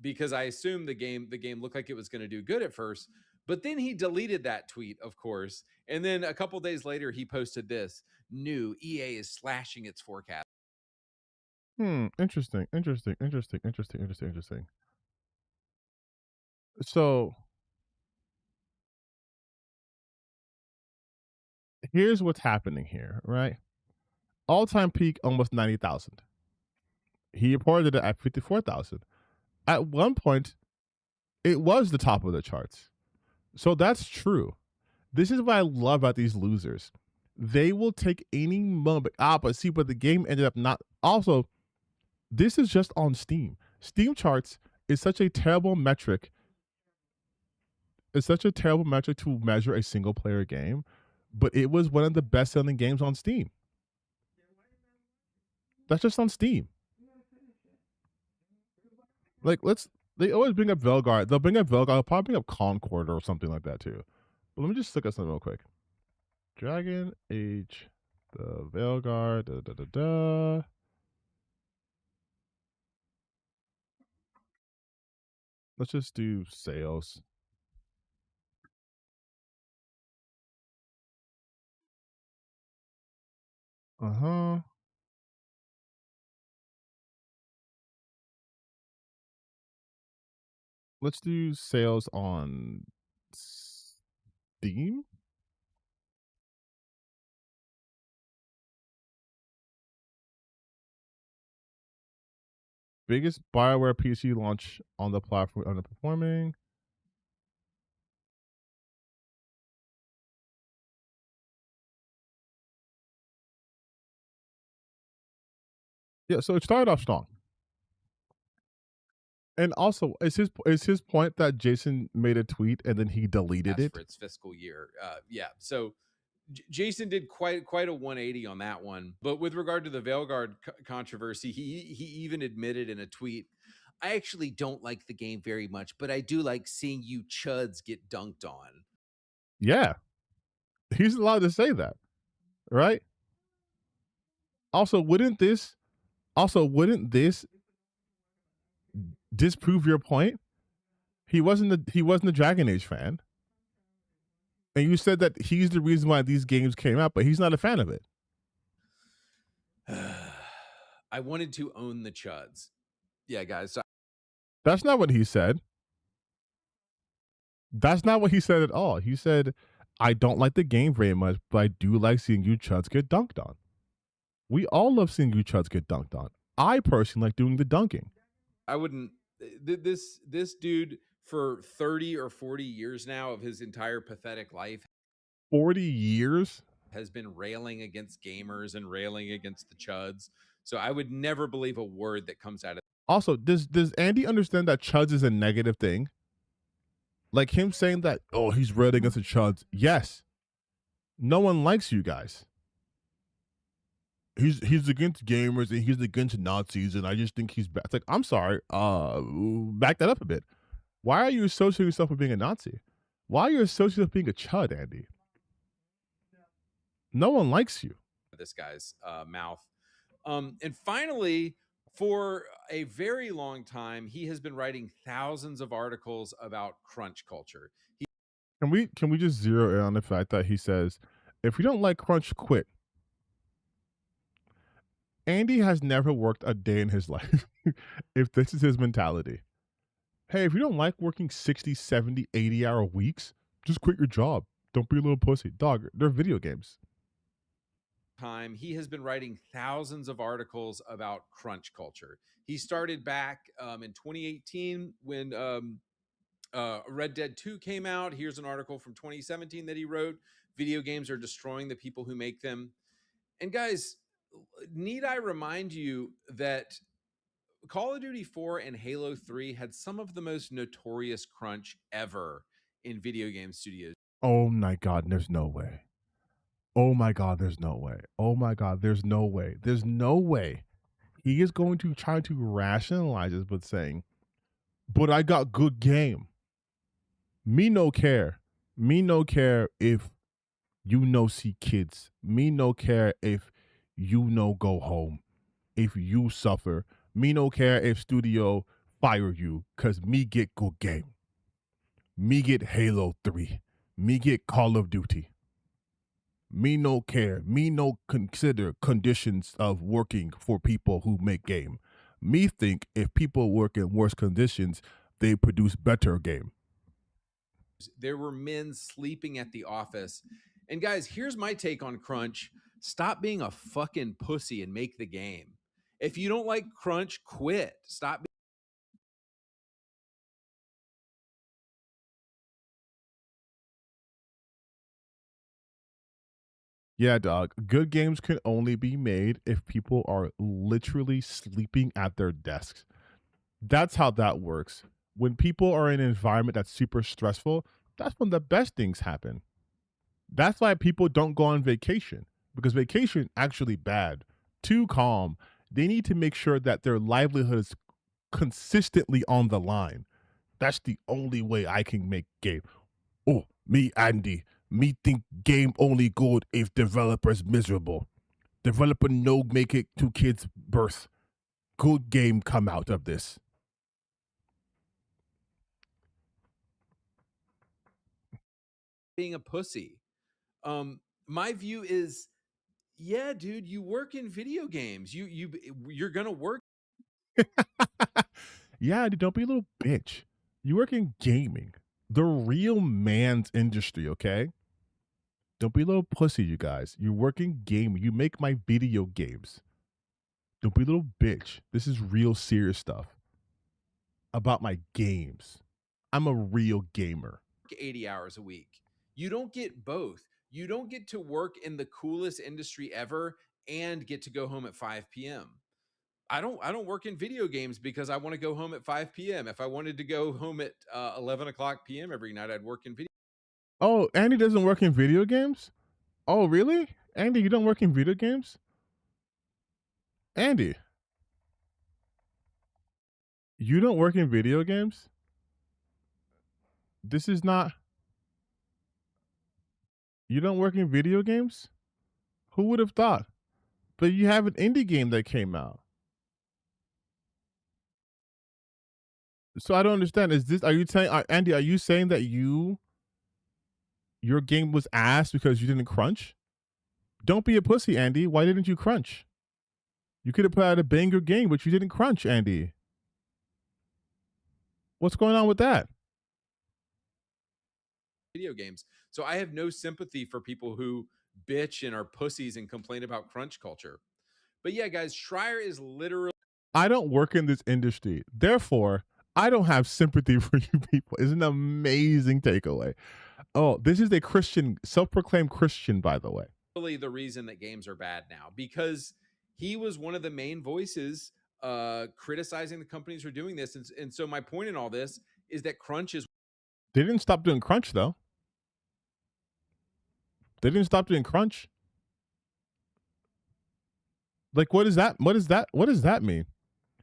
because I assumed the game looked like it was going to do good at first, but then he deleted that tweet, of course, and then a couple days later he posted this: "New EA is slashing its forecast." Interesting. So here's what's happening here, right? All-time peak, almost 90,000. He reported it at 54,000. At one point, it was the top of the charts. So that's true. This is what I love about these losers. They will take any moment. But see, but the game ended up not. Also, this is just on Steam. Steam charts is such a terrible metric. It's such a terrible metric to measure a single player game, but it was one of the best selling games on Steam. That's just on Steam. Like, they always bring up Velgard. They'll bring up Velgard. They'll probably bring up Concord or something like that too. But let me just look at something real quick. Dragon Age, the Velgard, Let's just do sales. Uh-huh. Let's do sales on Steam. Biggest BioWare PC launch on the platform underperforming. Yeah, so it started off strong. And also, is his point that Jason made a tweet and then he deleted it for its fiscal year. Yeah, so Jason did quite a 180 on that one. But with regard to the Veilguard controversy, he even admitted in a tweet, "I actually don't like the game very much, but I do like seeing you chuds get dunked on." Yeah, he's allowed to say that, right? Also, wouldn't this disprove your point? He wasn't a Dragon Age fan. And you said that he's the reason why these games came out, but he's not a fan of it. I wanted to own the chuds. Yeah, guys. So that's not what he said. That's not what he said at all. He said, I don't like the game very much, but I do like seeing you chuds get dunked on. We all love seeing you chuds get dunked on. I personally like doing the dunking. I wouldn't. This dude for 30 or 40 years now of his entire pathetic life. 40 years? Has been railing against gamers and railing against the chuds. So I would never believe a word that comes out of. Also, does Andy understand that chuds is a negative thing? Like him saying that, oh, he's railing against the chuds. Yes. No one likes you guys. He's against gamers and he's against Nazis, and I just think he's bad. It's like, I'm sorry, back that up a bit. Why are you associating yourself with being a Nazi? Why are you associating yourself with being a chud, Andy? No one likes you. This guy's mouth. And finally, for a very long time, he has been writing thousands of articles about crunch culture. Can we just zero in on the fact that he says, if you don't like crunch, quit. Andy has never worked a day in his life if this is his mentality. Hey, if you don't like working 60, 70, 80-hour weeks, just quit your job. Don't be a little pussy. Dog, they're video games. Time, he has been writing thousands of articles about crunch culture. He started back in 2018 when Red Dead 2 came out. Here's an article from 2017 that he wrote. Video games are destroying the people who make them. And guys, need I remind you that Call of Duty 4 and Halo 3 had some of the most notorious crunch ever in video game studios. Oh my God, there's no way. Oh my God, there's no way. Oh my God, there's no way. There's no way. He is going to try to rationalize this with saying, but I got good game. Me no care. Me no care if you no see kids. Me no care if you no go home. If you suffer. Me no care if studio fire you. Cause me get good game. Me get Halo 3. Me get Call of Duty. Me no care. Me no consider conditions of working for people who make game. Me think if people work in worse conditions, they produce better game. There were men sleeping at the office. And guys, here's my take on crunch. Stop being a fucking pussy and make the game. If you don't like crunch, quit. Stop. Yeah, dog. Good games can only be made if people are literally sleeping at their desks. That's how that works. When people are in an environment that's super stressful, that's when the best things happen. That's why people don't go on vacation, because vacation actually bad, too calm. They need to make sure that their livelihood is consistently on the line. That's the only way I can make game. Oh, me Andy, me think game only good if developers miserable. Developer no make it to kids' birth. Good game come out of this. Being a pussy. My view is, yeah, dude, you work in video games. You're gonna work. Yeah, dude, don't be a little bitch. You work in gaming, the real man's industry, okay? Don't be a little pussy, you guys. You work in gaming. You make my video games. Don't be a little bitch. This is real serious stuff about my games. I'm a real gamer. 80 hours a week. You don't get both. You don't get to work in the coolest industry ever and get to go home at 5 p.m. I don't work in video games because I want to go home at 5 p.m. If I wanted to go home at 11 o'clock p.m. every night, I'd work in video. Oh, Andy doesn't work in video games? Oh, really? Andy, you don't work in video games? Andy, you don't work in video games? This is not. You don't work in video games? Who would have thought? But you have an indie game that came out. So I don't understand. Is this? Are you saying, Andy? Are you saying that your game was ass because you didn't crunch? Don't be a pussy, Andy. Why didn't you crunch? You could have put out a banger game, but you didn't crunch, Andy. What's going on with that? Video games. So I have no sympathy for people who bitch and are pussies and complain about crunch culture. But yeah, guys, Schreier is literally. I don't work in this industry. Therefore, I don't have sympathy for you people. It's an amazing takeaway. Oh, this is a Christian, self-proclaimed Christian, by the way. The reason that games are bad now, because he was one of the main voices criticizing the companies for doing this. And so my point in all this is that crunch is. They didn't stop doing crunch, though. They didn't stop doing crunch. Like, what is that? What is that? What does that mean?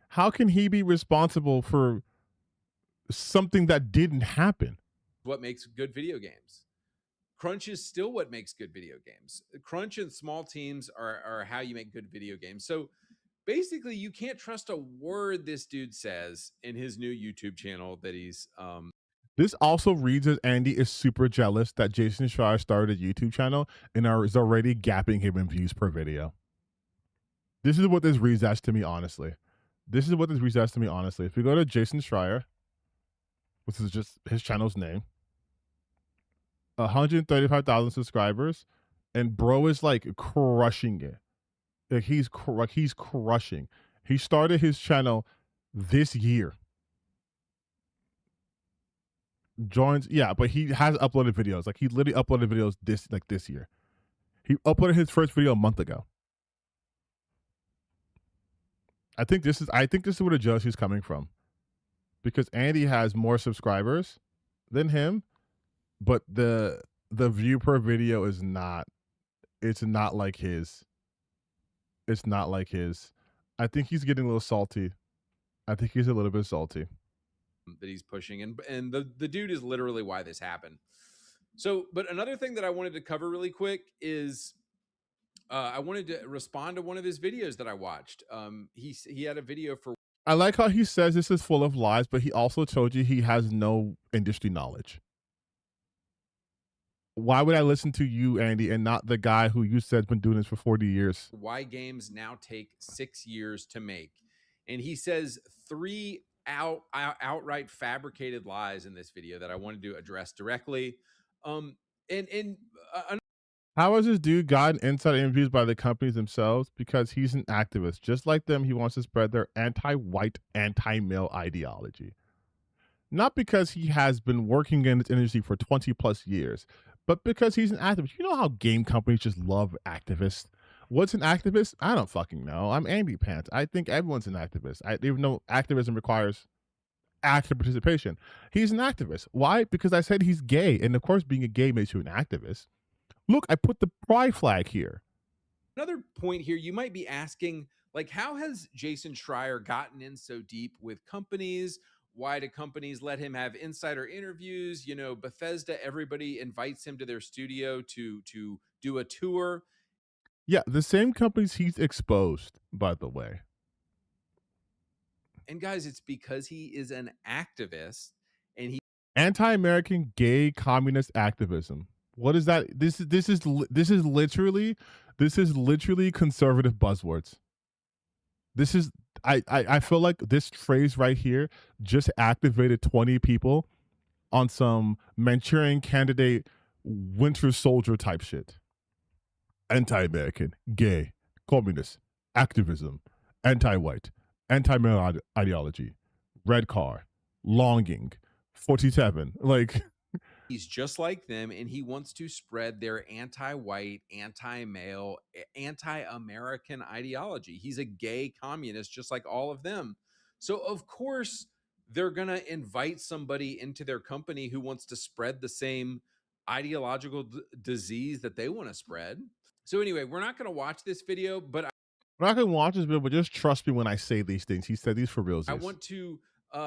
How can he be responsible for something that didn't happen? What makes good video games. Crunch is still what makes good video games. Crunch and small teams are how you make good video games. So basically, you can't trust a word this dude says in his new YouTube channel that he's. This also reads as Andy is super jealous that Jason Schreier started a YouTube channel and is already gapping him in views per video. This is what this reads as to me, honestly. This is what this reads as to me, honestly. If you go to Jason Schreier, which is just his channel's name, 135,000 subscribers, and bro is like crushing it. Like he's crushing. He started his channel this year. Joins, yeah, but he has uploaded videos. Like he literally uploaded videos this year. He uploaded his first video a month ago. I think this is where the jealousy is coming from, because Andy has more subscribers than him, but the view per video is not. It's not like his. It's not like his. I think he's getting a little salty. I think he's a little bit salty that he's pushing, and the dude is literally why this happened. So, but another thing that I wanted to cover really quick is I wanted to respond to one of his videos that I watched. He had a video for. I like how he says this is full of lies, but he also told you he has no industry knowledge. Why would I listen to you, Andy, and not the guy who you said's been doing this for 40 years? Why games now take 6 years to make. And he says 3 outright fabricated lies in this video that I wanted to address directly. How has this dude gotten inside interviews by the companies themselves? Because he's an activist. Just like them, he wants to spread their anti-white, anti-male ideology. Not because he has been working in this industry for 20 plus years, but because he's an activist. You know how game companies just love activists? What's an activist? I don't fucking know. I'm Andy Pants. I think everyone's an activist. Even though activism requires active participation. He's an activist. Why? Because I said he's gay. And of course, being a gay makes you an activist. Look, I put the pride flag here. Another point here, you might be asking, like, how has Jason Schreier gotten in so deep with companies? Why do companies let him have insider interviews? You know, Bethesda, everybody invites him to their studio to do a tour. Yeah, the same companies he's exposed, by the way. And guys, it's because he is an activist and he anti-American gay communist activism. What is that? This is literally conservative buzzwords. This is I feel like this phrase right here just activated 20 people on some Manchurian Candidate Winter Soldier type shit. Anti-American, gay, communist, activism, anti-white, anti-male ideology, red car, longing, 47. Like, he's just like them, and he wants to spread their anti-white, anti-male, anti-American ideology. He's a gay communist, just like all of them. So, of course, they're going to invite somebody into their company who wants to spread the same ideological disease that they want to spread. So anyway, we're not going to watch this video, but we're not going to watch this video, but just trust me when I say these things. He said these for real. I want to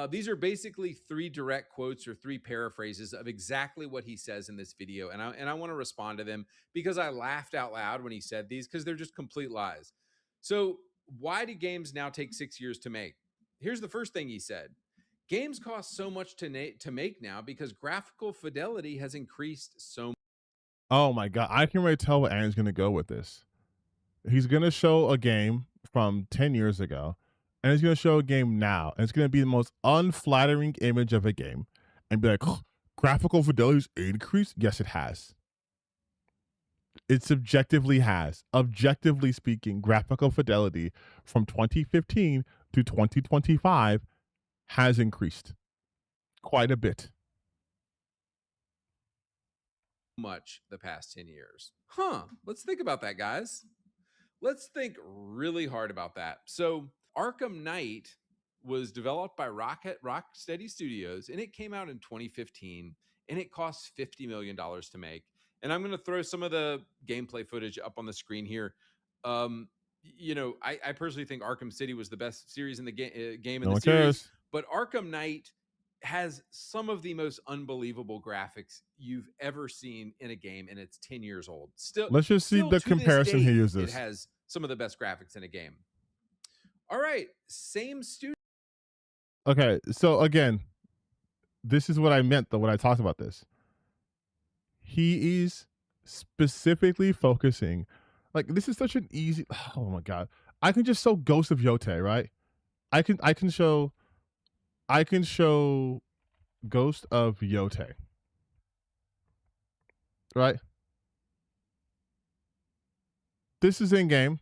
these are basically 3 direct quotes or 3 paraphrases of exactly what he says in this video. And I want to respond to them because I laughed out loud when he said these because they're just complete lies. So why do games now take 6 years to make? Here's the first thing he said. Games cost so much to make now because graphical fidelity has increased so much. Oh my God. I can already tell what Aaron's going to go with this. He's going to show a game from 10 years ago. And it's going to show a game now. And it's going to be the most unflattering image of a game. And be like, oh, graphical fidelity's increased? Yes, it has. It subjectively has. Objectively speaking, graphical fidelity from 2015 to 2025 has increased quite a bit. Much the past 10 years. Let's think about that, guys. Let's think really hard about that. So Arkham Knight was developed by Rocksteady Studios, and it came out in 2015, and it cost $50 million to make. And I'm going to throw some of the gameplay footage up on the screen here. You know, I personally think Arkham City was the best series in the game in the series, but Arkham Knight has some of the most unbelievable graphics you've ever seen in a game, and it's 10 years old. Still, let's just see the comparison he uses. It has some of the best graphics in a game. All right, same studio. Okay, so again, this is what I meant though when I talked about this. He is specifically focusing, like this is such an easy. Oh my God, I can just show Ghost of Yotei, right? I can show Ghost of Yotei, right? This is in game.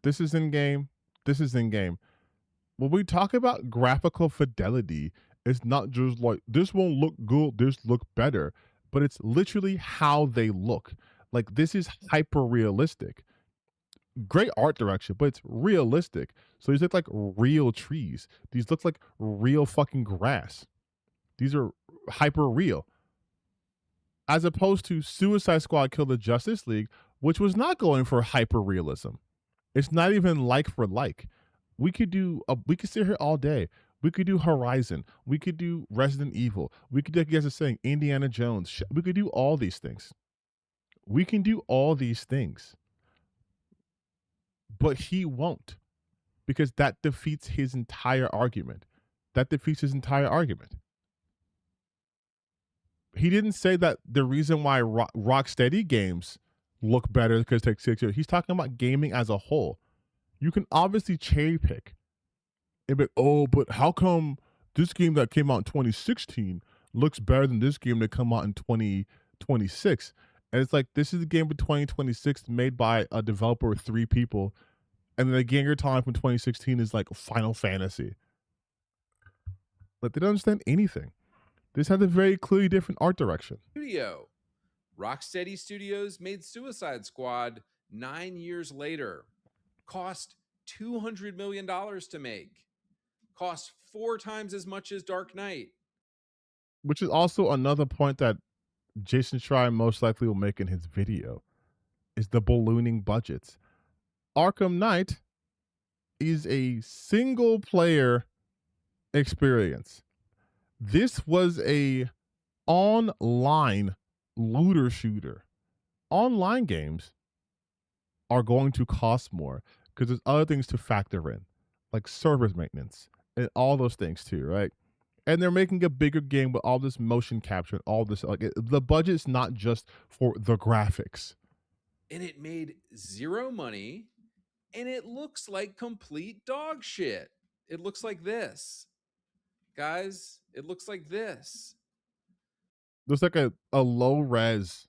This is in game. This is in game. When we talk about graphical fidelity, it's not just like this won't look good, this look better, but it's literally how they look. Like this is hyper realistic. Great art direction, but it's realistic. So these look like real trees. These look like real fucking grass. These are hyper real. As opposed to Suicide Squad Kill the Justice League, which was not going for hyper realism. It's not even like for like. We could sit here all day. We could do Horizon. We could do Resident Evil. We could, like you guys are saying, Indiana Jones. We could do all these things. We can do all these things. But he won't, because that defeats his entire argument. That defeats his entire argument. He didn't say that the reason why Rocksteady games look better because it takes 6 years. He's talking about gaming as a whole. You can obviously cherry pick. But but how come this game that came out in 2016 looks better than this game that come out in 2026? And it's like, this is a game of 2026 made by a developer with 3 people. And then the game you're talking from 2016 is like Final Fantasy. Like, they don't understand anything. This has a very clearly different art direction. Studio. Rocksteady Studios made Suicide Squad 9 years later. Cost $200 million to make. Cost 4 times as much as Dark Knight. Which is also another point that Jason Schreier most likely will make in his video, is the ballooning budgets. Arkham Knight is a single player experience. This was a online looter shooter. Online games are going to cost more because there's other things to factor in, like service maintenance and all those things too, right? And they're making a bigger game with all this motion capture and all this. Like, the budget's not just for the graphics. And it made 0 money, and it looks like complete dog shit. It looks like this. Guys, it looks like this. There's like a low res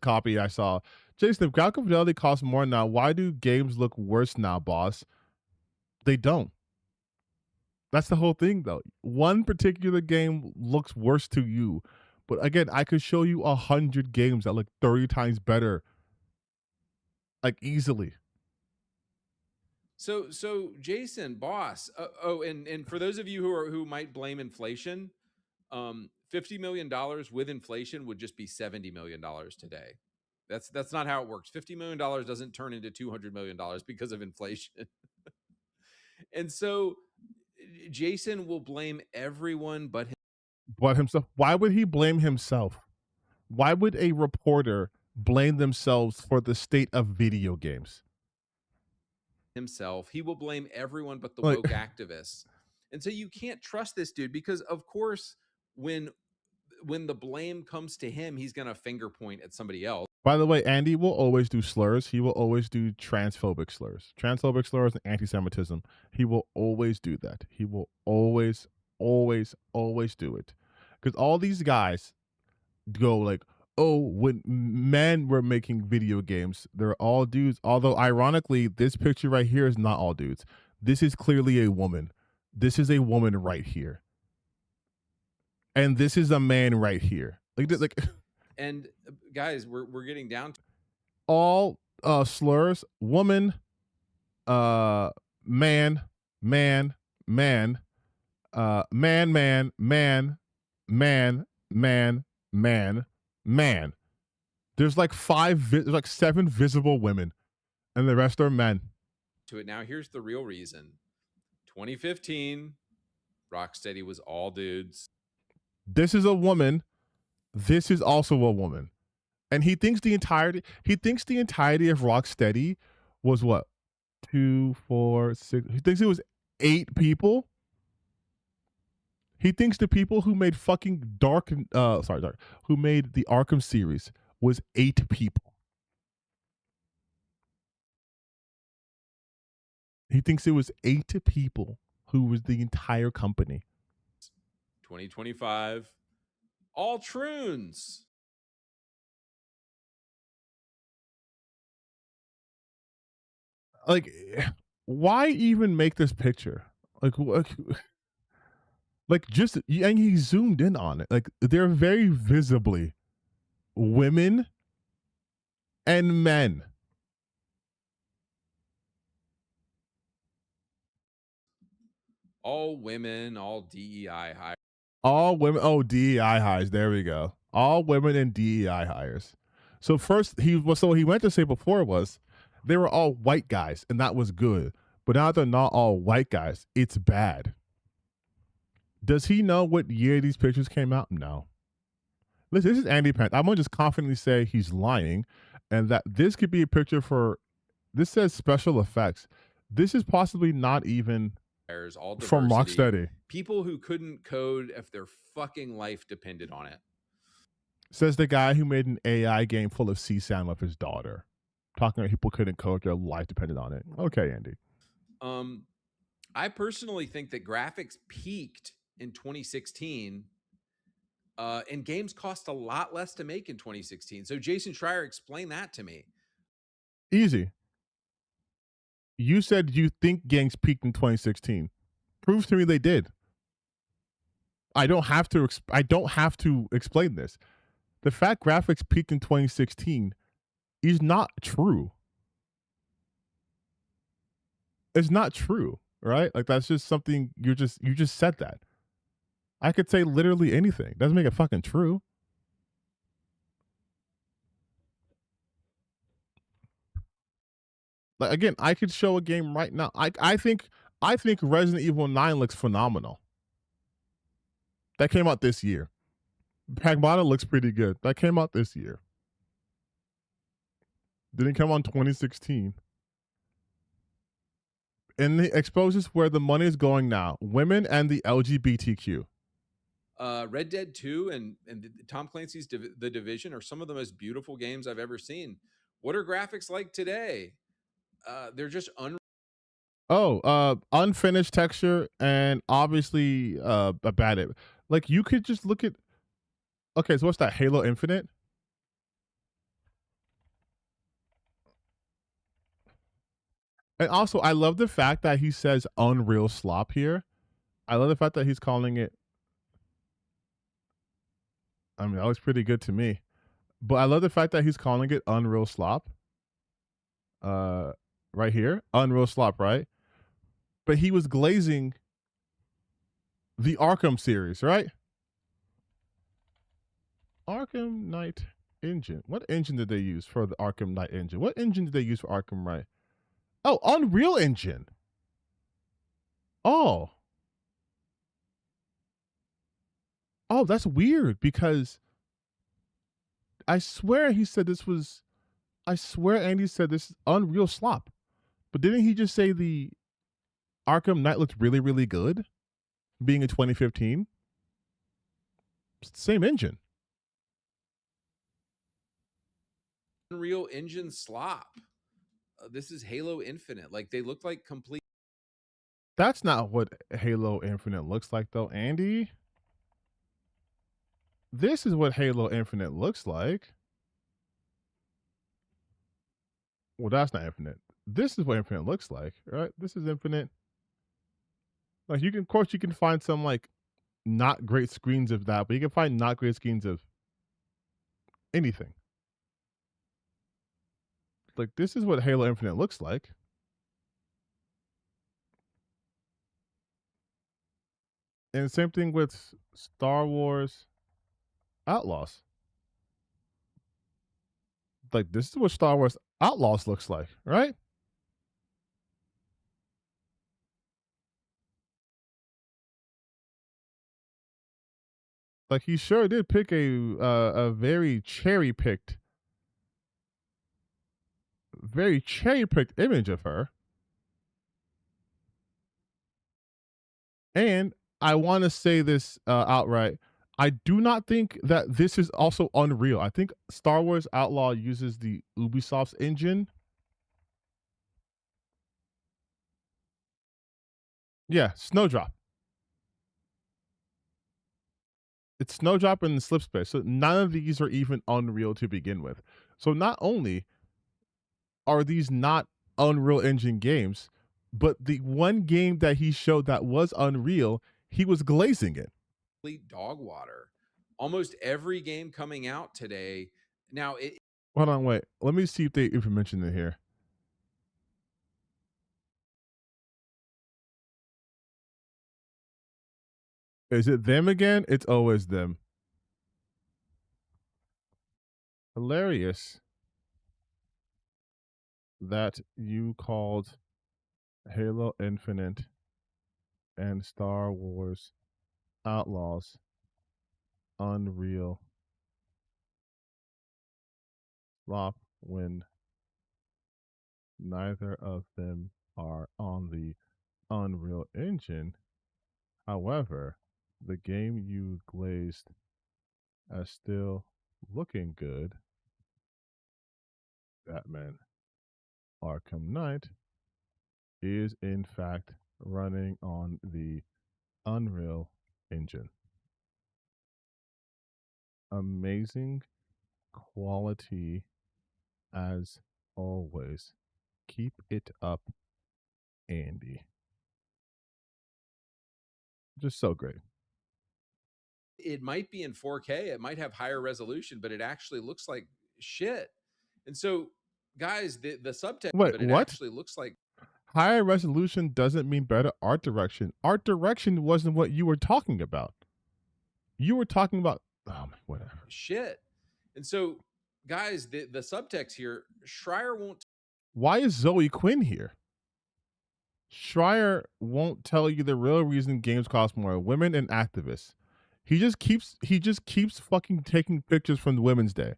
copy I saw. Jason, if graphical fidelity costs more now, why do games look worse now, boss? They don't. That's the whole thing, though. One particular game looks worse to you, but again, I could show you 100 games that look 30 times better, like easily. So Jason, boss. And for those of you who might blame inflation, $50 million with inflation would just be $70 million today. That's not how it works. $50 million doesn't turn into $200 million because of inflation. And so Jason will blame everyone but himself. Why would he blame himself? Why would a reporter blame themselves for the state of video games? himself. He will blame everyone but the woke activists. And so you can't trust this dude because, of course, when the blame comes to him, he's going to finger point at somebody else. By the way, Andy will always do slurs. He will always do transphobic slurs and anti-Semitism. He will always do that. He will always do it. Because all these guys go like, oh, when men were making video games, they're all dudes. Although, ironically, this picture right here is not all dudes. This is clearly a woman. This is a woman right here. And this is a man right here. Like and guys, we're getting down to all slurs: woman, man, man, man, man, man. There's like 7 visible women, and the rest are men. To it now. Here's the real reason. 2015, Rocksteady was all dudes. This is a woman. This is also a woman. And he thinks the entirety of Rocksteady was what? 2, 4, 6. He thinks it was 8 people. He thinks the people who made fucking who made the Arkham series was 8 people. He thinks it was 8 people who was the entire company. 2025, all troons. Like, why even make this picture? Like just, and he zoomed in on it. Like, they're very visibly women and men. All women, all DEI hires. All women. Oh, DEI hires. There we go. All women and DEI hires. So first he went to say before was they were all white guys and that was good. But now they're not all white guys. It's bad. Does he know what year these pictures came out? No. Listen, this is Andy Pence. I'm going to just confidently say he's lying and that this could be a picture for, this says special effects. This is possibly not even all from Rocksteady. People who couldn't code if their fucking life depended on it. Says the guy who made an AI game full of CSAM with his daughter. Talking about people couldn't code, their life depended on it. Okay, Andy. I personally think that graphics peaked in 2016 And games cost a lot less to make in 2016. So, Jason Schreier, explain that to me. Easy. You said you think gangs peaked in 2016. Prove to me they did. I don't have to. I don't have to explain this. The fact graphics peaked in 2016 is not true. It's not true, right? Like that's just something you just said that. I could say literally anything. Doesn't make it fucking true. Like again, I could show a game right now. I think Resident Evil 9 looks phenomenal. That came out this year. Pragmata looks pretty good. That came out this year. Didn't come on 2016. And it exposes where the money is going now. Women and the LGBTQ. Red Dead 2 and Tom Clancy's The Division are some of the most beautiful games I've ever seen. What are graphics like today? They're just unfinished texture and obviously a bad. Like you could just look at. Okay, so what's that? Halo Infinite. And also, I love the fact that he says Unreal Slop here. I love the fact that he's calling it. I mean, that looks pretty good to me. But I love the fact that he's calling it Unreal Slop. Right here, Unreal Slop, right? But he was glazing the Arkham series, right? Arkham Knight engine. What engine did they use for the Arkham Knight engine? What engine did they use for Arkham Knight? Oh, Unreal Engine. Oh. Oh, that's weird because I swear he said this was. I swear Andy said this is Unreal Slop. But didn't he just say the Arkham Knight looked really, really good? Being in 2015? Same engine. Unreal Engine slop. This is Halo Infinite. Like they look like complete. That's not what Halo Infinite looks like, though, Andy. This is what Halo Infinite looks like. Well, that's not Infinite. This is what Infinite looks like, right? This is Infinite. Like you can, of course, you can find some like not great screens of that, but you can find not great screens of anything. Like this is what Halo Infinite looks like. And same thing with Star Wars Outlaws. Like this is what Star Wars Outlaws looks like, right? Like he sure did pick a very cherry picked image of her. And I want to say this outright. I do not think that this is also Unreal. I think Star Wars Outlaw uses the Ubisoft's engine. Yeah, Snowdrop. It's Snowdrop and the Slip Space. So none of these are even Unreal to begin with. So not only are these not Unreal Engine games, but the one game that he showed that was Unreal, he was glazing it. Complete dog water. Almost every game coming out today. Now, hold on, wait. Let me see if they even mentioned it here. Is it them again? It's always them. Hilarious that you called Halo Infinite and Star Wars Outlaws Unreal Slop when neither of them are on the Unreal Engine. However, the game you glazed as still looking good, Batman Arkham Knight, is in fact running on the Unreal Engine. Amazing quality as always. Keep it up, Andy. Just so great. It might be in 4K, it might have higher resolution, but it actually looks like shit. And so, guys, the subtext, Wait, but it what? actually looks like Higher resolution doesn't mean better art direction. Art direction wasn't what you were talking about. You were talking about whatever. shit. And so, guys, the subtext here, Schreier won't. Why is Zoe Quinn here? Schreier won't tell you the real reason games cost more. Women and activists. He just keeps fucking taking pictures from Women's Day.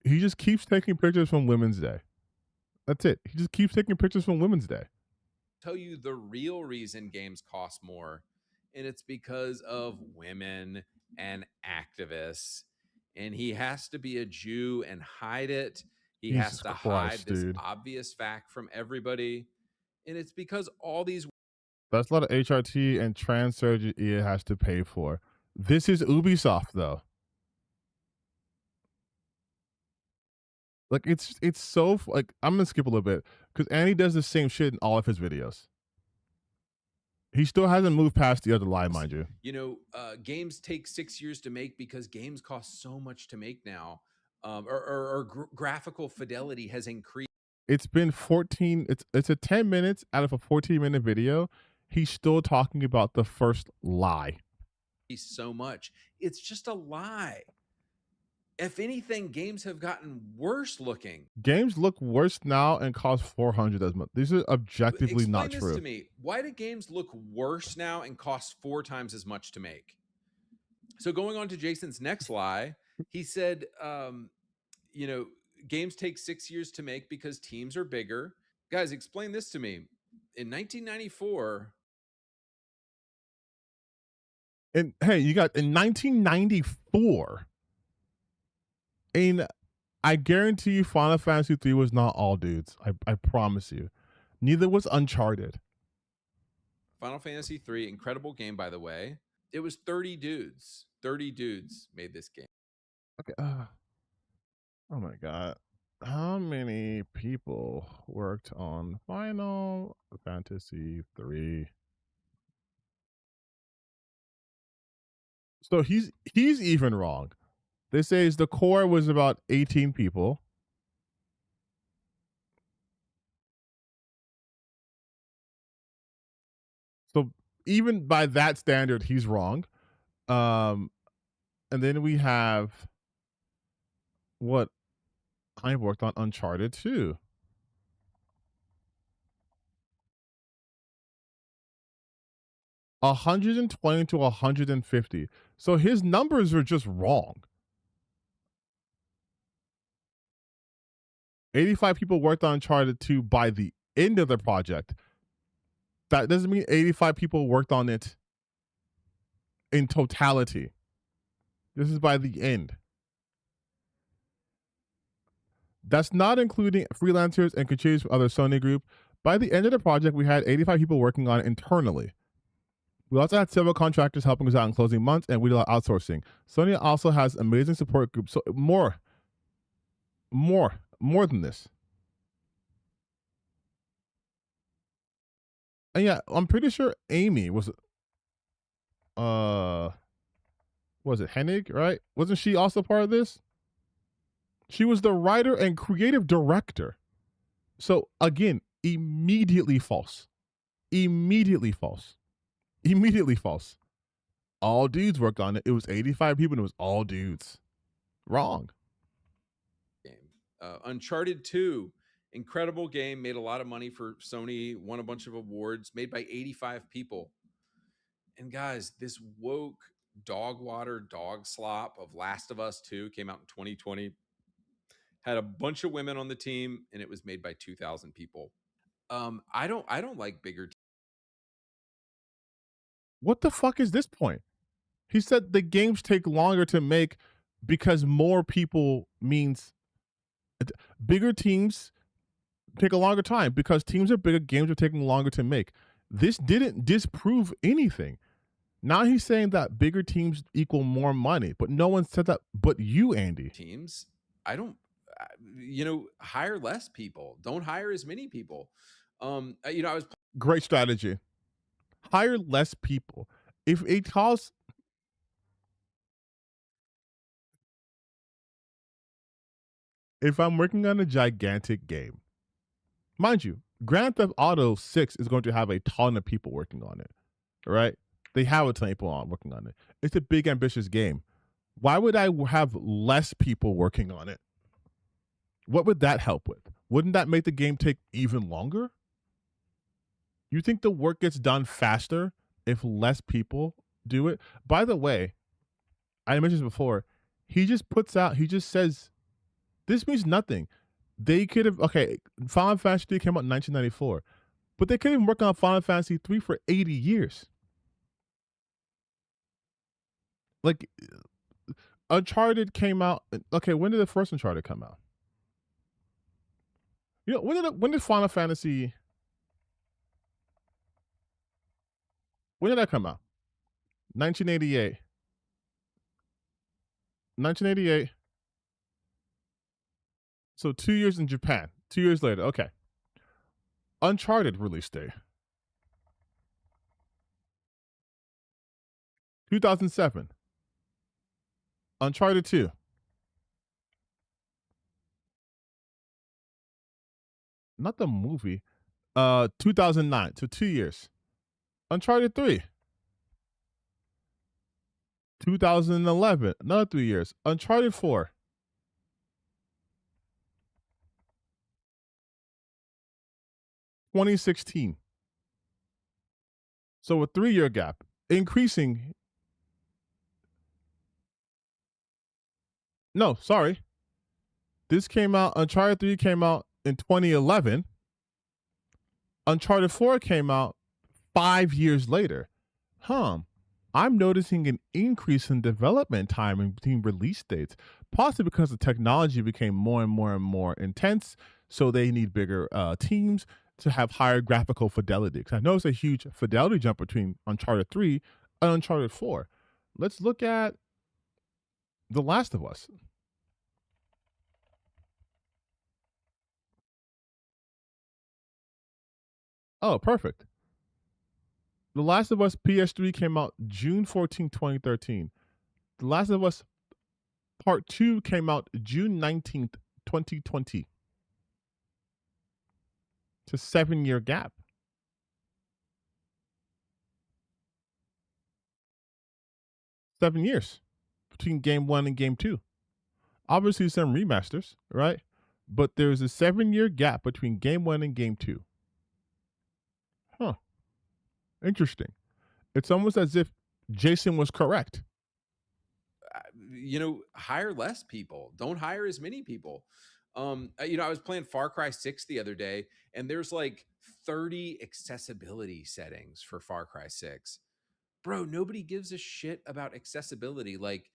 He just keeps taking pictures from Women's Day. That's it. He just keeps taking pictures from Women's Day. Tell you the real reason games cost more, and it's because of women and activists. And he has to be a Jew and hide it. He has Jesus to Christ, hide this dude. obvious fact from everybody. And it's because all these That's a lot of HRT and trans surgery it has to pay for. This is Ubisoft, though. Like it's so like I'm gonna skip a little bit because Andy does the same shit in all of his videos. He still hasn't moved past the other lie, mind you. You know, games take 6 years to make because games cost so much to make now, graphical fidelity has increased. It's been 14. It's a 10 minutes out of a 14-minute video. He's still talking about the first lie. So much. It's just a lie. If anything, games have gotten worse looking. Games look worse now and cost 400 as much. This is objectively not Explain true. this to me. Why do games look worse now and cost 4 times as much to make? So going on to Jason's next lie, he said, you know, games take 6 years to make because teams are bigger. Guys, explain this to me. In 1994. And hey, you got in 1994. And I guarantee you Final Fantasy 3 was not all dudes. I promise you. Neither was Uncharted. Final Fantasy 3, incredible game, by the way. It was 30 dudes. 30 dudes made this game. Okay. Oh my God. How many people worked on Final Fantasy 3? So he's even wrong. They say the core was about 18 people. So even by that standard, he's wrong. And then we have what I worked on Uncharted 2. $120 to $150. So his numbers are just wrong. 85 people worked on Uncharted 2 by the end of the project. That doesn't mean 85 people worked on it in totality. This is by the end. That's not including freelancers and contributors from other Sony group. By the end of the project, we had 85 people working on it internally. We also had several contractors helping us out in closing months, and we did a lot of outsourcing. Sony also has amazing support groups. So more than this. And yeah, I'm pretty sure Amy was it Hennig, right? Wasn't she also part of this? She was the writer and creative director. So again, immediately false. Immediately false. Immediately false. All dudes worked on it. It was 85 people and it was all dudes. Wrong. Uncharted 2, incredible game, made a lot of money for Sony, won a bunch of awards, made by 85 people. And guys, this woke dog water, dog slop of Last of Us 2 came out in 2020. Had a bunch of women on the team, and it was made by 2,000 people. I don't like bigger. What the fuck is this point? He said the games take longer to make because more people means bigger teams take a longer time because teams are bigger, games are taking longer to make. This didn't disprove anything. Now he's saying that bigger teams equal more money, but no one said that but you, Andy. teams. I don't, hire less people. Don't hire as many people. I was Great strategy. Hire less people. If it costs, if I'm working on a gigantic game, mind you, Grand Theft Auto 6 is going to have a ton of people working on it, right? They have a ton of people working on it. It's a big, ambitious game. Why would I have less people working on it? What would that help with? Wouldn't that make the game take even longer? You think the work gets done faster if less people do it? By the way, I mentioned this before. He just says, this means nothing. They could have, Final Fantasy 3 came out in 1994, but they couldn't work on Final Fantasy 3 for 80 years. Like, Uncharted came out. Okay, when did the first Uncharted come out? When did Final Fantasy? When did that come out? 1988. 1988. So 2 years in Japan. 2 years later. Okay. Uncharted release date. 2007. Uncharted 2. Not the movie. 2009. So 2 years. Uncharted 3. 2011. Another 3 years. Uncharted 4. 2016. So a 3-year gap. Increasing. No, sorry. This came out, Uncharted 3 came out in 2011. Uncharted 4 came out 5 years later. I'm noticing an increase in development time in between release dates, possibly because the technology became more and more and more intense, so they need bigger teams to have higher graphical fidelity. Because I noticed a huge fidelity jump between Uncharted 3 and Uncharted 4. Let's look at The Last of Us. Oh, perfect. The Last of Us PS3 came out June 14, 2013. The Last of Us Part 2 came out June 19th, 2020. It's a 7-year gap. Seven years between game 1 and game 2. Obviously some remasters, right? But there's a 7-year gap between game 1 and game 2. Huh. Interesting. It's almost as if Jason was correct. Hire less people. Don't hire as many people. I was playing Far Cry 6 the other day, and there's like 30 accessibility settings for Far Cry 6. Bro, nobody gives a shit about accessibility. Like,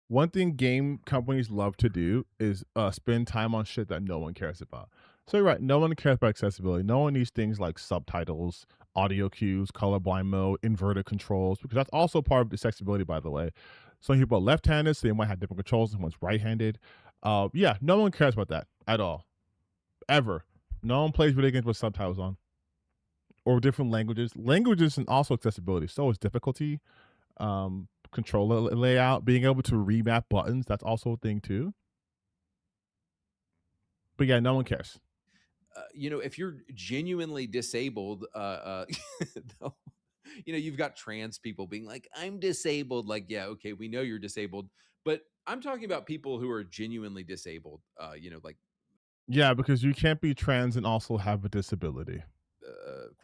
one thing game companies love to do is spend time on shit that no one cares about. So you're right, no one cares about accessibility. No one needs things like subtitles, audio cues, colorblind mode, inverted controls, because that's also part of accessibility, by the way. Some people are left-handed, so they might have different controls, and one's right-handed. Yeah, no one cares about that at all. Ever. No one plays video games with subtitles on. Or different languages. Languages and also accessibility. So is difficulty. Controller layout, being able to remap buttons, that's also a thing too. But yeah, no one cares. If you're genuinely disabled, you've got trans people being like, I'm disabled. Like, yeah, okay, we know you're disabled. But I'm talking about people who are genuinely disabled, Yeah, because you can't be trans and also have a disability.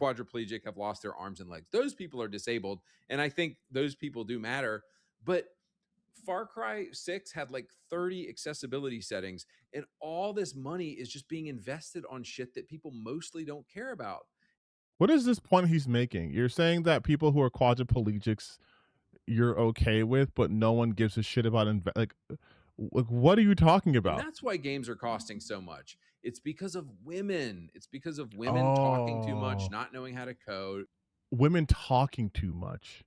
Quadriplegic, have lost their arms and legs. Those people are disabled, and I think those people do matter. But Far Cry 6 had like 30 accessibility settings, and all this money is just being invested on shit that people mostly don't care about. What is this point he's making? You're saying that people who are quadriplegics you're okay with, but no one gives a shit about what are you talking about? And that's why games are costing so much. It's because of women. It's because of women talking too much, not knowing how to code. women talking too much.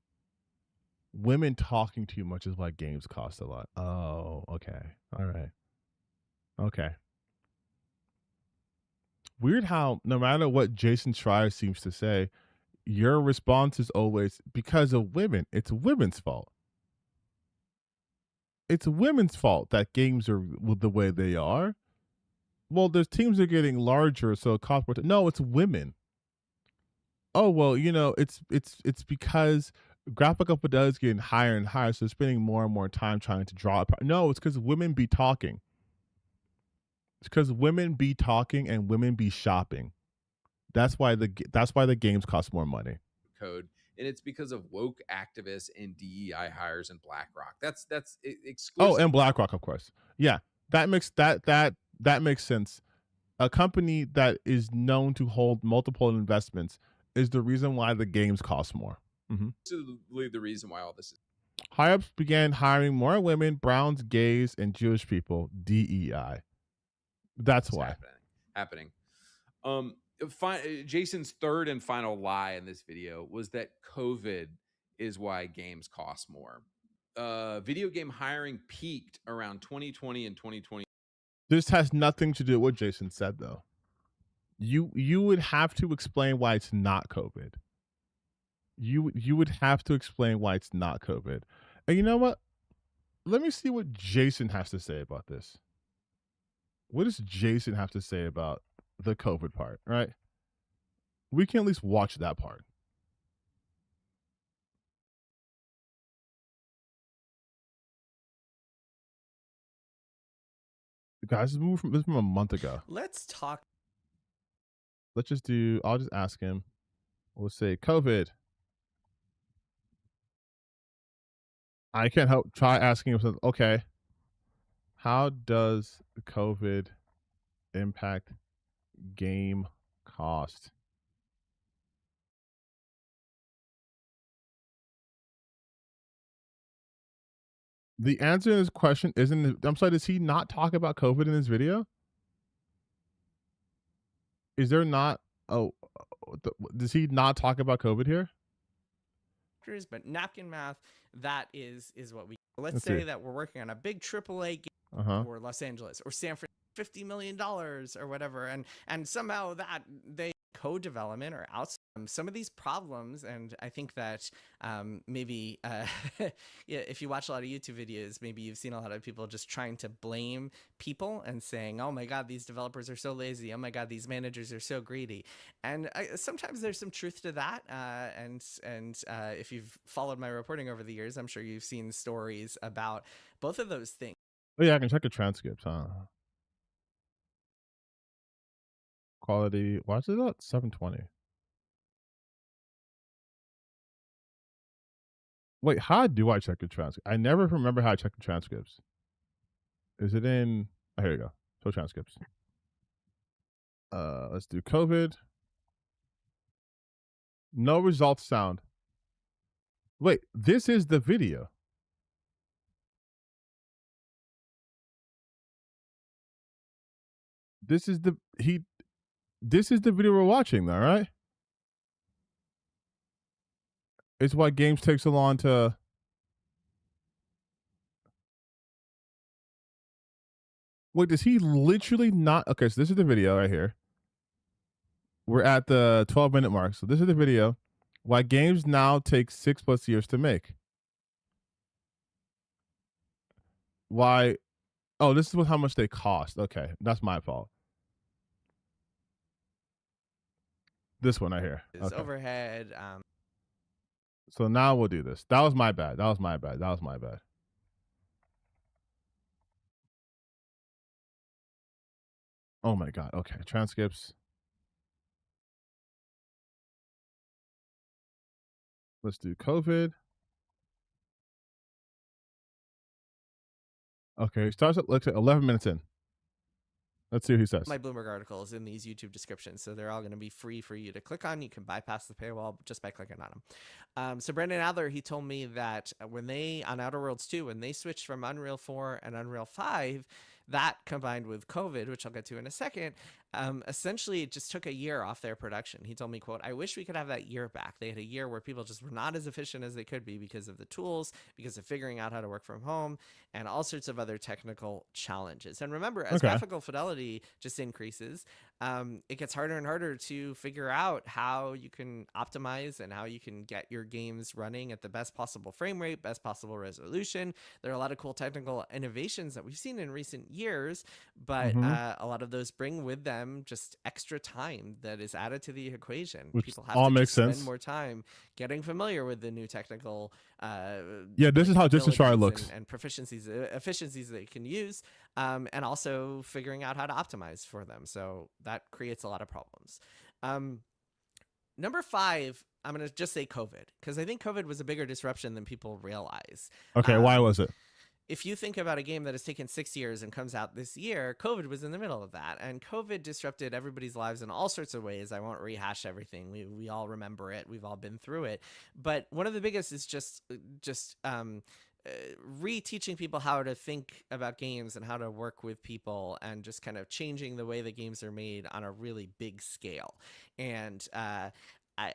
Women talking too much is why games cost a lot. Oh, okay. All right. Okay. Weird how no matter what Jason Schreier seems to say, your response is always because of women. It's women's fault. It's women's fault that games are the way they are. Well, there's teams are getting larger, so it costs more. No, it's women. Oh well, it's because graphical fidelity is getting higher and higher, so spending more and more time trying to draw it. No, it's because women be talking. It's because women be talking and women be shopping. That's why the games cost more money. Code, and it's because of woke activists and DEI hires in BlackRock. That's exclusive. Oh, and BlackRock, of course. Yeah, that makes sense. A company that is known to hold multiple investments is the reason why the games cost more. Absolutely the reason why all this is. High ups began hiring more women, browns, gays, and Jewish people. DEI. That's why. Happening. Jason's third and final lie in this video was that COVID is why games cost more. Video game hiring peaked around 2020 and 2020. This has nothing to do with what Jason said, though. You would have to explain why it's not COVID. You would have to explain why it's not COVID. And you know what? Let me see what Jason has to say about this. What does Jason have to say about the COVID part, right? We can at least watch that part. Guys, this is from a month ago. Let's talk. I'll just ask him. We'll say COVID. I can't help try asking him something. Okay. How does COVID impact game cost? The answer to this question isn't. I'm sorry, does he not talk about COVID in this video? Is there not? Oh, does he not talk about COVID here? But napkin math, that is what we. Let's say that we're working on a big AAA game for Los Angeles or San Francisco, $50 million or whatever, and somehow that they co-development or outsource some of these problems. And I think that maybe if you watch a lot of YouTube videos, maybe you've seen a lot of people just trying to blame people and saying, oh my God, these developers are so lazy. Oh my God, these managers are so greedy. And sometimes there's some truth to that. And if you've followed my reporting over the years, I'm sure you've seen stories about both of those things. Oh yeah, I can check the transcripts, huh? Quality, why is it at 720? Wait, how do I check the transcript? I never remember how I check the transcripts. Is it in? Oh, here you go. Show transcripts. Let's do COVID. No results sound. Wait, this is the video. This is the video we're watching, though, right? It's why games take so long to. Wait, does he literally not? Okay, so this is the video right here. We're at the 12-minute mark. So this is the video. Why games now take 6+ years to make. Why? Oh, this is how much they cost. Okay, that's my fault. This one right here. Okay. Overhead. So now we'll do this. That was my bad. Oh my God. Okay. Transcripts. Let's do COVID. Okay. It starts at 11 minutes in. Let's see what he says. My Bloomberg article is in these YouTube descriptions, so they're all going to be free for you to click on. You can bypass the paywall just by clicking on them. So Brendan Adler, he told me that when they, on Outer Worlds 2, when they switched from Unreal 4 and Unreal 5, that combined with COVID, which I'll get to in a second, essentially it just took a year off their production. He told me, quote, "I wish we could have that year back." They had a year where people just were not as efficient as they could be because of the tools, because of figuring out how to work from home, and all sorts of other technical challenges. And remember, as graphical fidelity just increases, it gets harder and harder to figure out how you can optimize and how you can get your games running at the best possible frame rate, best possible resolution. There are a lot of cool technical innovations that we've seen in recent years, but a lot of those bring with them just extra time that is added to the equation. Which people have all to makes spend sense. more time getting familiar with the new technical this is how Jason Schreier looks, and efficiencies they can use, and also figuring out how to optimize for them. So that creates a lot of problems. Number 5, I'm going to just say COVID, because I think COVID was a bigger disruption than people realize. Okay, why was it? If you think about a game that has taken 6 years and comes out this year, COVID was in the middle of that. And COVID disrupted everybody's lives in all sorts of ways. I won't rehash everything. We all remember it. We've all been through it. But one of the biggest is just reteaching people how to think about games and how to work with people, and just kind of changing the way the games are made on a really big scale. And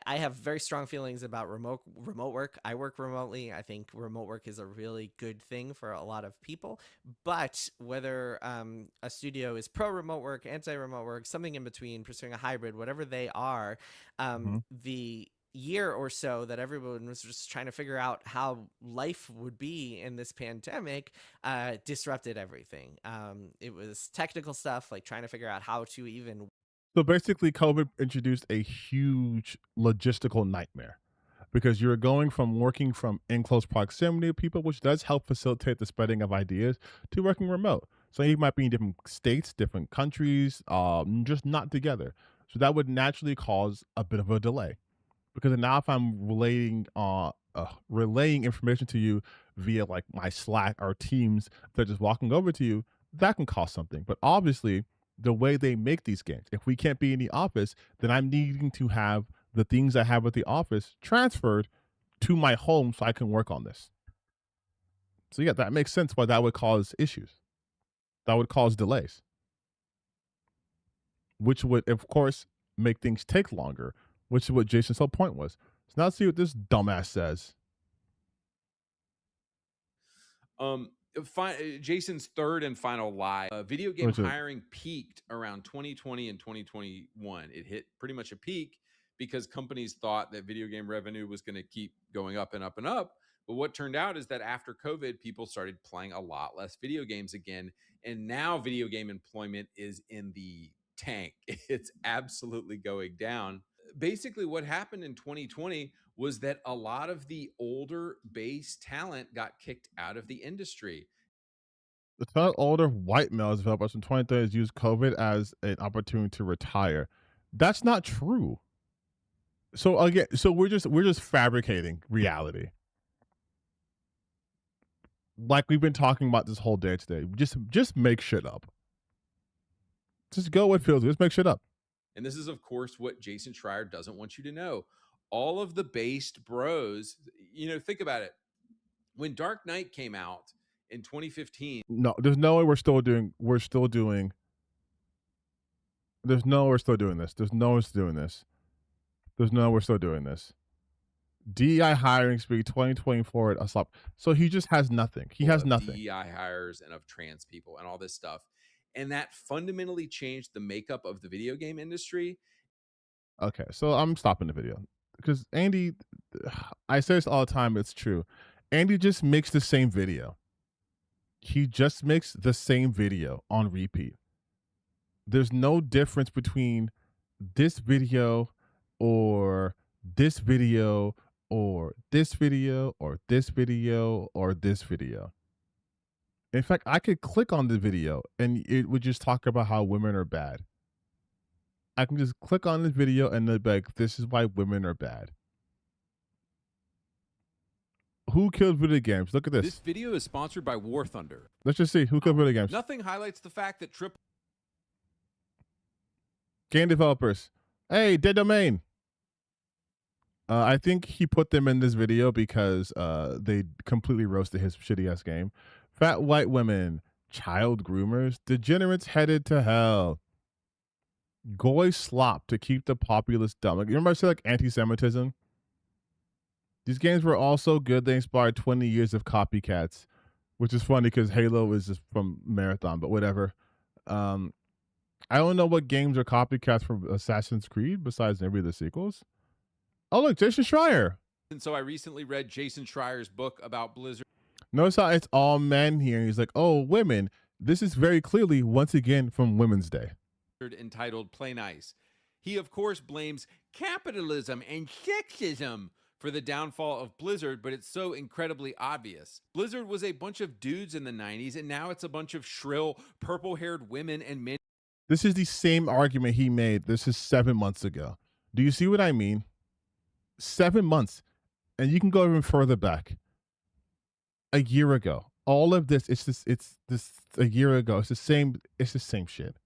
I have very strong feelings about remote work. I work remotely. I think remote work is a really good thing for a lot of people. But whether a studio is pro remote work, anti remote work, something in between, pursuing a hybrid, whatever they are, the year or so that everyone was just trying to figure out how life would be in this pandemic disrupted everything. It was technical stuff, like trying to figure out how to even. So basically, COVID introduced a huge logistical nightmare, because you're going from working from in close proximity to people, which does help facilitate the spreading of ideas, to working remote. So you might be in different states, different countries, just not together. So that would naturally cause a bit of a delay, because now if I'm relaying information to you via like my Slack or Teams, they're just walking over to you, that can cost something. But obviously, the way they make these games, if we can't be in the office, then I'm needing to have the things I have at the office transferred to my home so I can work on this. So yeah, that makes sense why that would cause issues. That would cause delays, which would, of course, make things take longer, which is what Jason's whole point was. So now let's see what this dumbass says. Jason's third and final lie. Video game hiring peaked around 2020 and 2021. It hit pretty much a peak because companies thought that video game revenue was going to keep going up and up and up. But what turned out is that after COVID, people started playing a lot less video games again. And now video game employment is in the tank. It's absolutely going down. Basically, what happened in 2020 was that a lot of the older base talent got kicked out of the industry. The ton of older white male developers from 2030s used COVID as an opportunity to retire. That's not true. So again, we're just fabricating reality, like we've been talking about this whole day today. Just make shit up. Just go with feels. Just make shit up. And this is, of course, what Jason Schreier doesn't want you to know. All of the based bros, think about it. When Dark Knight came out in 2015. No, there's no way we're still doing this. There's no way we're still doing this. DEI hiring speed 2024 at a slop. So he just has nothing. He has nothing. DEI hires and of trans people and all this stuff. And that fundamentally changed the makeup of the video game industry. Okay, so I'm stopping the video because Andy, I say this all the time, it's true. Andy just makes the same video. He just makes the same video on repeat. There's no difference between this video or this video or this video or this video or this video. In fact, I could click on the video and it would just talk about how women are bad. I can just click on this video and they'll be like, this is why women are bad. Who killed video games? Look at this. This video is sponsored by War Thunder. Let's just see who killed video games. Nothing highlights the fact that game developers. Hey, Dead Domain. I think he put them in this video because they completely roasted his shitty ass game. Fat white women, child groomers, degenerates headed to hell. Goy slop to keep the populace dumb. Like, you remember I said like anti-Semitism? These games were all so good they inspired 20 years of copycats, which is funny because Halo is just from Marathon, but whatever. I don't know what games are copycats from Assassin's Creed besides every of the sequels. Oh, look, Jason Schreier. And so I recently read Jason Schreier's book about Blizzard. Notice how it's all men here. He's like, oh, women. This is very clearly, once again, from Women's Day. Entitled Play Nice. He, of course, blames capitalism and sexism for the downfall of Blizzard, but it's so incredibly obvious. Blizzard was a bunch of dudes in the 90s, and now it's a bunch of shrill, purple-haired women and men. This is the same argument he made. This is 7 months ago. Do you see what I mean? 7 months. And you can go even further back. A year ago. All of this, it's this a year ago. It's the same shit.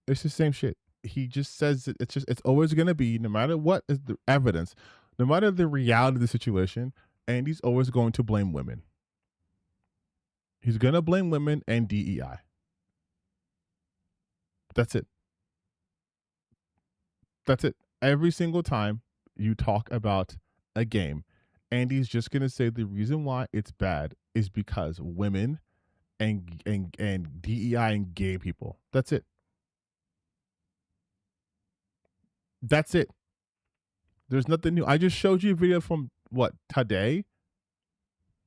It's the same shit. He just says it's always gonna be, no matter what is the evidence, no matter the reality of the situation, Andy's always going to blame women. He's gonna blame women and DEI. That's it. That's it. Every single time you talk about a game, Andy's just gonna say the reason why it's bad is because women and DEI and gay people. That's it. That's it. There's nothing new. I just showed you a video from what, today?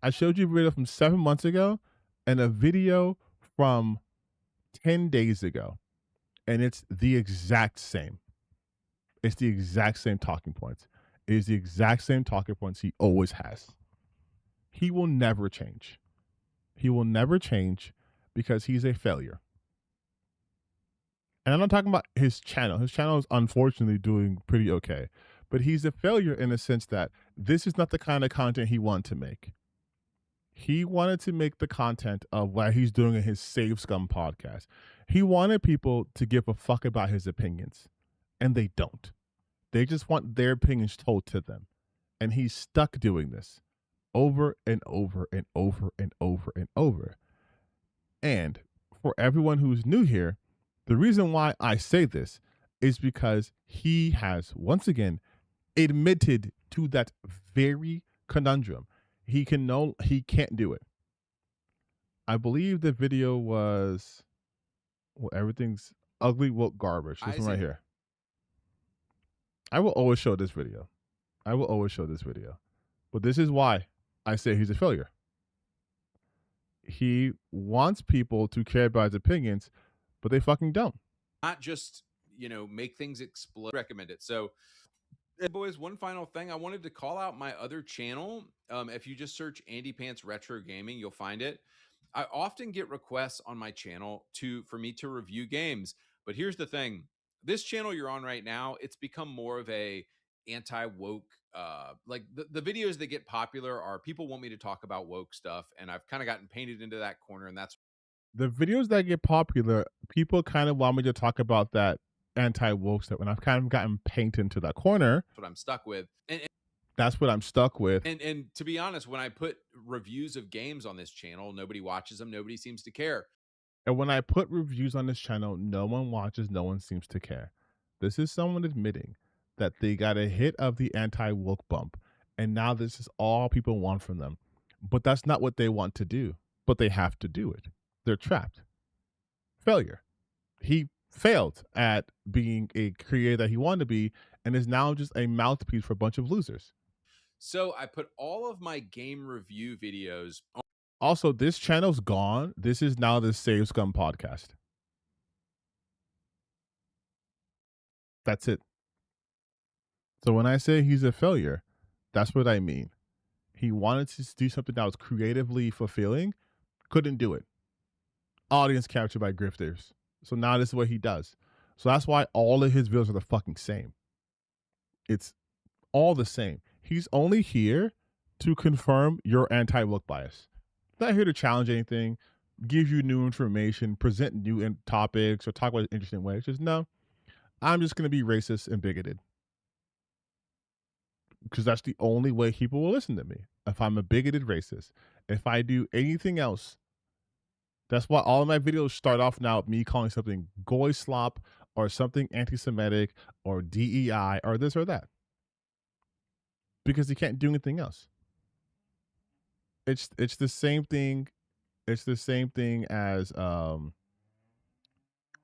I showed you a video from 7 months ago and a video from 10 days ago. And it's the exact same. It's the exact same talking points. It is the exact same talking points he always has. He will never change. He will never change because he's a failure. And I'm not talking about his channel. His channel is unfortunately doing pretty okay. But he's a failure in the sense that this is not the kind of content he wanted to make. He wanted to make the content of what he's doing in his Save Scum podcast. He wanted people to give a fuck about his opinions. And they don't. They just want their opinions told to them. And he's stuck doing this over and over and over and over and over. And for everyone who's new here, the reason why I say this is because he has, once again, admitted to that very conundrum. He can't do it. I believe the video was, well, everything's ugly, woke garbage. This one right here. I will always show this video. I will always show this video. But this is why I say he's a failure. He wants people to care about his opinions, but they fucking don't. Not just, make things explode. Recommend it. So, boys, one final thing. I wanted to call out my other channel. If you just search Andy Pants Retro Gaming, you'll find it. I often get requests on my channel for me to review games. But here's the thing. This channel you're on right now, it's become more of a anti-woke, like the videos that get popular are people want me to talk about woke stuff. And I've kind of gotten painted into that corner. And that's the videos that get popular. People kind of want me to talk about that anti-woke stuff. And I've kind of gotten painted into that corner. That's what I'm stuck with. And that's what I'm stuck with. And to be honest, when I put reviews of games on this channel, nobody watches them. Nobody seems to care. And when I put reviews on this channel, no one watches, no one seems to care. This is someone admitting that they got a hit of the anti-woke bump. And now this is all people want from them. But that's not what they want to do. But they have to do it. They're trapped. Failure. He failed at being a creator that he wanted to be and is now just a mouthpiece for a bunch of losers. So I put all of my game review videos on. Also, this channel's gone. This is now the Save Scum podcast. That's it. So when I say he's a failure, that's what I mean. He wanted to do something that was creatively fulfilling, couldn't do it. Audience captured by grifters. So now this is what he does. So that's why all of his videos are the fucking same. It's all the same. He's only here to confirm your anti-woke bias. Not here to challenge anything, give you new information, present new topics, or talk about it in interesting ways. Just no, I'm just going to be racist and bigoted. Because that's the only way people will listen to me. If I'm a bigoted racist. If I do anything else, that's why all of my videos start off now with me calling something goy slop or something anti-Semitic or DEI or this or that, because he can't do anything else. It's the same thing. It's the same thing as hold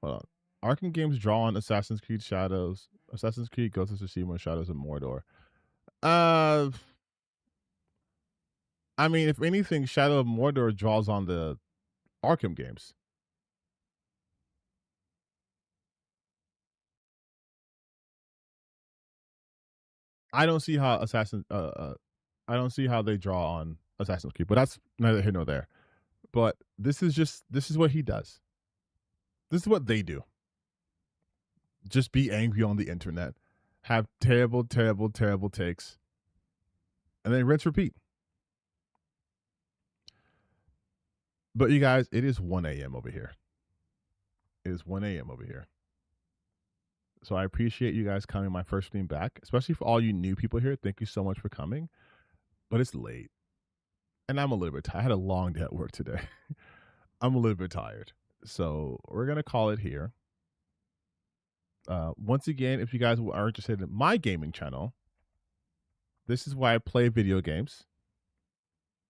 on. Arkham games draw on Assassin's Creed Shadows, Assassin's Creed Ghost of Tsushima, Shadows of Mordor. I mean, if anything, Shadow of Mordor draws on the Arkham games. I don't see how I don't see how they draw on Assassin's Creed, but that's neither here nor there. But this is what he does. This is what they do. Just be angry on the internet, have terrible, terrible, terrible takes, and then rinse, repeat. But you guys, it is 1 a.m. over here. It is 1 a.m. over here. So I appreciate you guys coming my first stream back, especially for all you new people here. Thank you so much for coming. But it's late. And I'm a little bit tired. I had a long day at work today. I'm a little bit tired. So we're going to call it here. Once again, if you guys are interested in my gaming channel, this is why I play video games.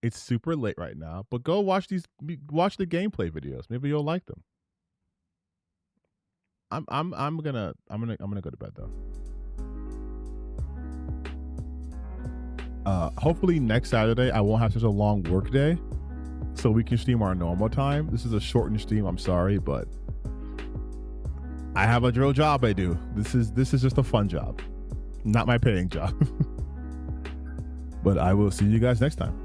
It's super late right now, but go watch the gameplay videos. Maybe you'll like them. I'm gonna go to bed though. Hopefully next Saturday I won't have such a long work day, so we can stream our normal time. This is a shortened stream. I'm sorry, but I have a real job I do. This is just a fun job, not my paying job. But I will see you guys next time.